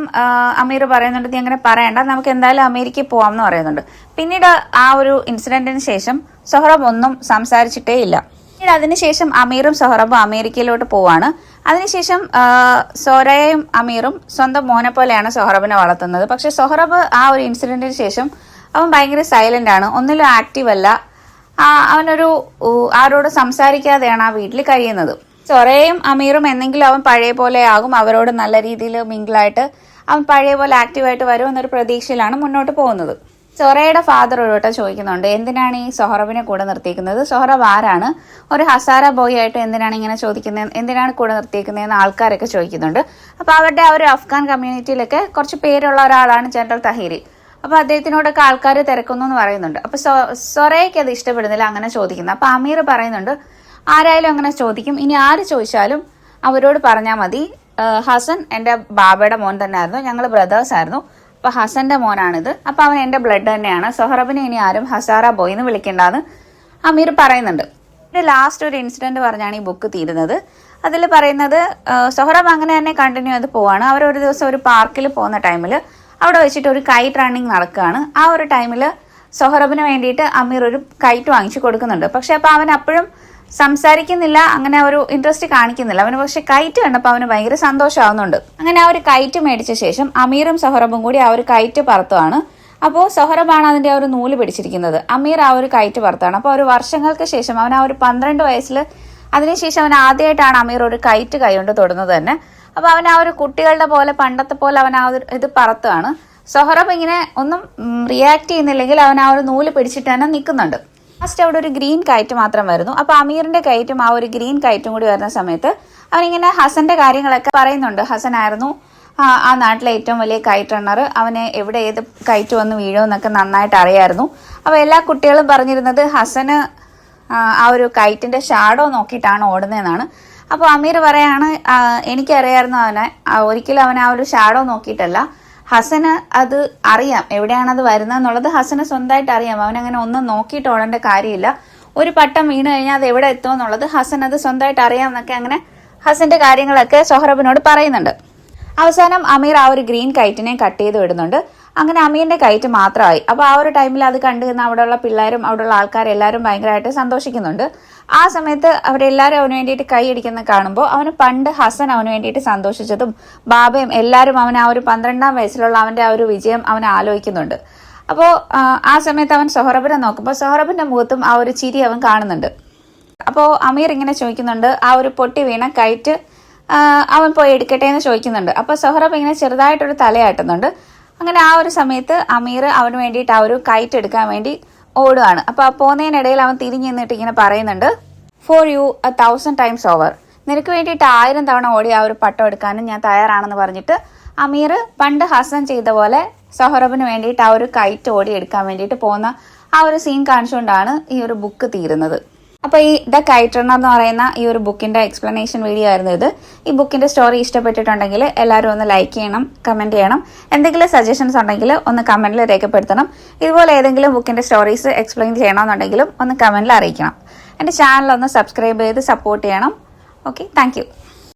അമീർ പറയുന്നുണ്ട് നീ അങ്ങനെ പറയണ്ട, നമുക്ക് എന്തായാലും അമേരിക്കയിൽ പോവാം എന്ന് പറയുന്നുണ്ട്. പിന്നീട് ആ ഒരു ഇൻസിഡന്റിന് ശേഷം സൊഹറബ് ഒന്നും സംസാരിച്ചിട്ടേ ഇല്ല. പിന്നീട് അതിനുശേഷം അമീറും സൊഹറബും അമേരിക്കയിലോട്ട് പോവാണ്. അതിനുശേഷം സൊറയും അമീറും സ്വന്തം മോനെ പോലെയാണ് സൊഹറബിനെ വളർത്തുന്നത്. പക്ഷെ സൊഹറബ് ആ ഒരു ഇൻസിഡന്റിന് ശേഷം അവൻ ഭയങ്കര സൈലന്റ് ആണ്, ഒന്നിലും ആക്റ്റീവ് അല്ല, അവനൊരു ആരോട് സംസാരിക്കാതെയാണ് ആ വീട്ടിൽ കഴിയുന്നത്. സൊറയും അമീറും എന്തെങ്കിലും അവൻ പഴയ പോലെ ആകും, അവരോട് നല്ല രീതിയിൽ മിങ്കിളായിട്ട് അവൻ പഴയ പോലെ ആക്റ്റീവായിട്ട് വരും എന്നൊരു പ്രതീക്ഷയിലാണ് മുന്നോട്ട് പോകുന്നത്. സൊറയുടെ ഫാദർ ഒരു വട്ടം ചോദിക്കുന്നുണ്ട് എന്തിനാണ് ഈ സൊഹറബിനെ കൂടെ നിർത്തിയിരിക്കുന്നത്, സൊഹറബ് ആരാണ്, ഒരു ഹസാര ബോയ് ആയിട്ട് എന്തിനാണ് ഇങ്ങനെ ചോദിക്കുന്നത്, എന്തിനാണ് കൂടെ നിർത്തിയിരിക്കുന്നതെന്ന് ആൾക്കാരൊക്കെ ചോദിക്കുന്നുണ്ട്. അപ്പൊ അവരുടെ ആ ഒരു അഫ്ഗാൻ കമ്മ്യൂണിറ്റിയിലൊക്കെ കുറച്ച് പേരുള്ള ഒരാളാണ് ജനറൽ തഹീരി. അപ്പൊ അദ്ദേഹത്തിനോടൊക്കെ ആൾക്കാർ തിരക്കുന്നു എന്ന് പറയുന്നുണ്ട്. അപ്പൊ സൊറയ്ക്ക് അത് ഇഷ്ടപ്പെടുന്നില്ല അങ്ങനെ ചോദിക്കുന്നത്. അപ്പൊ അമീർ പറയുന്നുണ്ട് ആരായാലും അങ്ങനെ ചോദിക്കും, ഇനി ആര് ചോദിച്ചാലും അവരോട് പറഞ്ഞാൽ മതി ഹസൻ എന്റെ ബാബയുടെ മോൻ തന്നെ ആയിരുന്നു, ഞങ്ങൾ ബ്രദേഴ്സ് ആയിരുന്നു, അപ്പൊ ഹസന്റെ മോനാണിത്, അപ്പൊ അവൻ എന്റെ ബ്ലഡ് തന്നെയാണ്, സൊഹറബിനെ ഇനി ആരും ഹസാറ ബോയ് എന്ന് വിളിക്കേണ്ടെന്ന് അമീർ പറയുന്നുണ്ട്. ലാസ്റ്റ് ഒരു ഇൻസിഡന്റ് പറഞ്ഞാണ് ഈ ബുക്ക് തീരുന്നത്. അതിൽ പറയുന്നത് സൊഹറബ് അങ്ങനെ തന്നെ കണ്ടിന്യൂ ചെയ്ത് പോവാണ്. അവർ ഒരു ദിവസം ഒരു പാർക്കിൽ പോകുന്ന ടൈമിൽ അവിടെ വെച്ചിട്ട് ഒരു കൈറ്റ് റണ്ണിങ് നടക്കുകയാണ്. ആ ഒരു ടൈമിൽ സൊഹറബിന് വേണ്ടിയിട്ട് അമീർ ഒരു കൈറ്റ് വാങ്ങിച്ചു കൊടുക്കുന്നുണ്ട്. പക്ഷെ അപ്പൊ അവൻ അപ്പോഴും സംസാരിക്കുന്നില്ല, അങ്ങനെ ഒരു ഇൻട്രസ്റ്റ് കാണിക്കുന്നില്ല. അവന് പക്ഷെ കൈറ്റ് കണ്ടപ്പോൾ അവന് ഭയങ്കര സന്തോഷമാവുന്നുണ്ട്. അങ്ങനെ ആ ഒരു കൈറ്റ് മേടിച്ച ശേഷം അമീറും സൊഹറബും കൂടി ആ ഒരു കൈറ്റ് പറത്തുവാണ്. അപ്പോൾ സൊഹറബാണ് അതിന്റെ ആ ഒരു നൂല് പിടിച്ചിരിക്കുന്നത്, അമീർ ആ ഒരു കൈറ്റ് പറത്താണ്. അപ്പോൾ ഒരു വർഷങ്ങൾക്ക് ശേഷം അവൻ ആ ഒരു 12 വയസ്സിൽ അതിനുശേഷം അവൻ ആദ്യമായിട്ടാണ് അമീർ ഒരു കൈറ്റ് കൈകൊണ്ട് തൊടുന്നത് തന്നെ. അപ്പൊ അവൻ ആ ഒരു കുട്ടികളുടെ പോലെ പണ്ടത്തെ പോലെ അവൻ ആ ഒരു ഇത് പറത്തുകയാണ്. സൊഹറബ് ഇങ്ങനെ ഒന്നും റിയാക്ട് ചെയ്യുന്നില്ലെങ്കിൽ അവൻ ആ ഒരു നൂല് പിടിച്ചിട്ട് തന്നെ നിൽക്കുന്നുണ്ട്. ലാസ്റ്റ് അവിടെ ഒരു ഗ്രീൻ കൈറ്റ് മാത്രം വരുന്നു. അപ്പൊ അമീറിന്റെ കൈറ്റും ആ ഒരു ഗ്രീൻ കൈറ്റും കൂടി വരുന്ന സമയത്ത് അവനിങ്ങനെ ഹസന്റെ കാര്യങ്ങളൊക്കെ പറയുന്നുണ്ട്. ഹസൻ ആയിരുന്നു ആ നാട്ടിലെ ഏറ്റവും വലിയ കൈറ്റ് റണ്ണർ, അവന് എവിടെ ഏത് കൈറ്റ് വന്ന് വീഴുമെന്നൊക്കെ നന്നായിട്ട് അറിയായിരുന്നു. അപ്പോൾ എല്ലാ കുട്ടികളും പറഞ്ഞിരുന്നത് ഹസന് ആ ഒരു കൈറ്റിന്റെ ഷാഡോ നോക്കിയിട്ടാണ് ഓടുന്നതെന്നാണ്. അപ്പോൾ അമീർ പറയാണ്, എനിക്കറിയായിരുന്നു അവനെ, ഒരിക്കലും അവൻ ആ ഒരു ഷാഡോ നോക്കിയിട്ടല്ല. ഹസന് അത് അറിയാം, എവിടെയാണത് വരുന്നതെന്നുള്ളത് ഹസന് സ്വന്തമായിട്ട് അറിയാം. അവനങ്ങനെ ഒന്നും നോക്കിയിട്ട് ഓടേണ്ട കാര്യമില്ല. ഒരു പട്ടം വീണ് കഴിഞ്ഞാൽ അത് എവിടെ എത്തുമെന്നുള്ളത് ഹസൻ അത് സ്വന്തമായിട്ട് അറിയാമെന്നൊക്കെ അങ്ങനെ ഹസന്റെ കാര്യങ്ങളൊക്കെ സൊഹറബിനോട് പറയുന്നുണ്ട്. അവസാനം അമീർ ആ ഒരു ഗ്രീൻ കൈറ്റിനെ കട്ട് ചെയ്ത് വിടുന്നുണ്ട്. അങ്ങനെ അമീറിന്റെ കൈറ്റ് മാത്രമായി. അപ്പോൾ ആ ഒരു ടൈമിൽ അത് കണ്ടുവന്ന അവിടെയുള്ള പിള്ളേരും അവിടെയുള്ള ആൾക്കാരെല്ലാവരും ഭയങ്കരമായിട്ട് സന്തോഷിക്കുന്നുണ്ട്. ആ സമയത്ത് അവരെല്ലാവരും അവന് വേണ്ടിയിട്ട് കൈയടിക്കുന്ന കാണുമ്പോൾ അവന് പണ്ട് ഹസൻ അവന് വേണ്ടിയിട്ട് സന്തോഷിച്ചതും ബാബയും എല്ലാവരും അവൻ ആ ഒരു 12-ാം വയസ്സിലുള്ള അവന്റെ ആ ഒരു വിജയം അവൻ ആലോചിക്കുന്നുണ്ട്. അപ്പോൾ ആ സമയത്ത് അവൻ സൊഹറബിനെ നോക്കുമ്പോൾ സൊഹറബിന്റെ മുഖത്തും ആ ഒരു ചിരി അവൻ കാണുന്നുണ്ട്. അപ്പോൾ അമീർ ഇങ്ങനെ ചോദിക്കുന്നുണ്ട്, ആ ഒരു പൊട്ടി വീണ കൈറ്റ് അവൻ പോയി എടുക്കട്ടെ എന്ന് ചോദിക്കുന്നുണ്ട്. അപ്പോൾ സൊഹറബ് ഇങ്ങനെ ചെറുതായിട്ടൊരു തലയാട്ടുന്നുണ്ട്. അങ്ങനെ ആ ഒരു സമയത്ത് അമീർ അവന് വേണ്ടിയിട്ട് ആ ഒരു കൈറ്റ് എടുക്കാൻ വേണ്ടി ഓടുകയാണ്. അപ്പോൾ ആ പോകുന്നതിനിടയിൽ അവൻ തിരിഞ്ഞു നിന്നിട്ട് ഇങ്ങനെ പറയുന്നുണ്ട്, ഫോർ യു 1000 times ഓവർ, നിനക്ക് വേണ്ടിയിട്ട് 1000 തവണ ഓടി ആ ഒരു പട്ടം എടുക്കാനും ഞാൻ തയ്യാറാണെന്ന് പറഞ്ഞിട്ട് അമീർ പണ്ട് ഹസൻ ചെയ്ത പോലെ സൊഹറബിന് വേണ്ടിയിട്ട് ആ ഒരു കൈറ്റ് ഓടി എടുക്കാൻ വേണ്ടിയിട്ട് പോകുന്ന ആ ഒരു സീൻ കാണിച്ചുകൊണ്ടാണ് ഈ ഒരു ബുക്ക് തീരുന്നത്. അപ്പോൾ ഈ ദ കൈറ്റ് റണ്ണർ എന്ന് പറയുന്ന ഈ ഒരു ബുക്കിന്റെ എക്സ്പ്ലനേഷൻ വീഡിയോ ആയിരുന്നു ഇത്. ഈ ബുക്കിന്റെ സ്റ്റോറി ഇഷ്ടപ്പെട്ടിട്ടുണ്ടെങ്കിൽ എല്ലാവരും ഒന്ന് ലൈക്ക് ചെയ്യണം, കമന്റ് ചെയ്യണം. എന്തെങ്കിലും സജഷൻസ് ഉണ്ടെങ്കിൽ ഒന്ന് കമന്റിൽ രേഖപ്പെടുത്തണം. ഇതുപോലെ ഏതെങ്കിലും ബുക്കിന്റെ സ്റ്റോറീസ് എക്സ്പ്ലെയിൻ ചെയ്യണമെന്നുണ്ടെങ്കിലും ഒന്ന് കമന്റിൽ അറിയിക്കണം. എൻ്റെ ചാനൽ ഒന്ന് സബ്സ്ക്രൈബ് ചെയ്ത് സപ്പോർട്ട് ചെയ്യണം. Okay, thank you.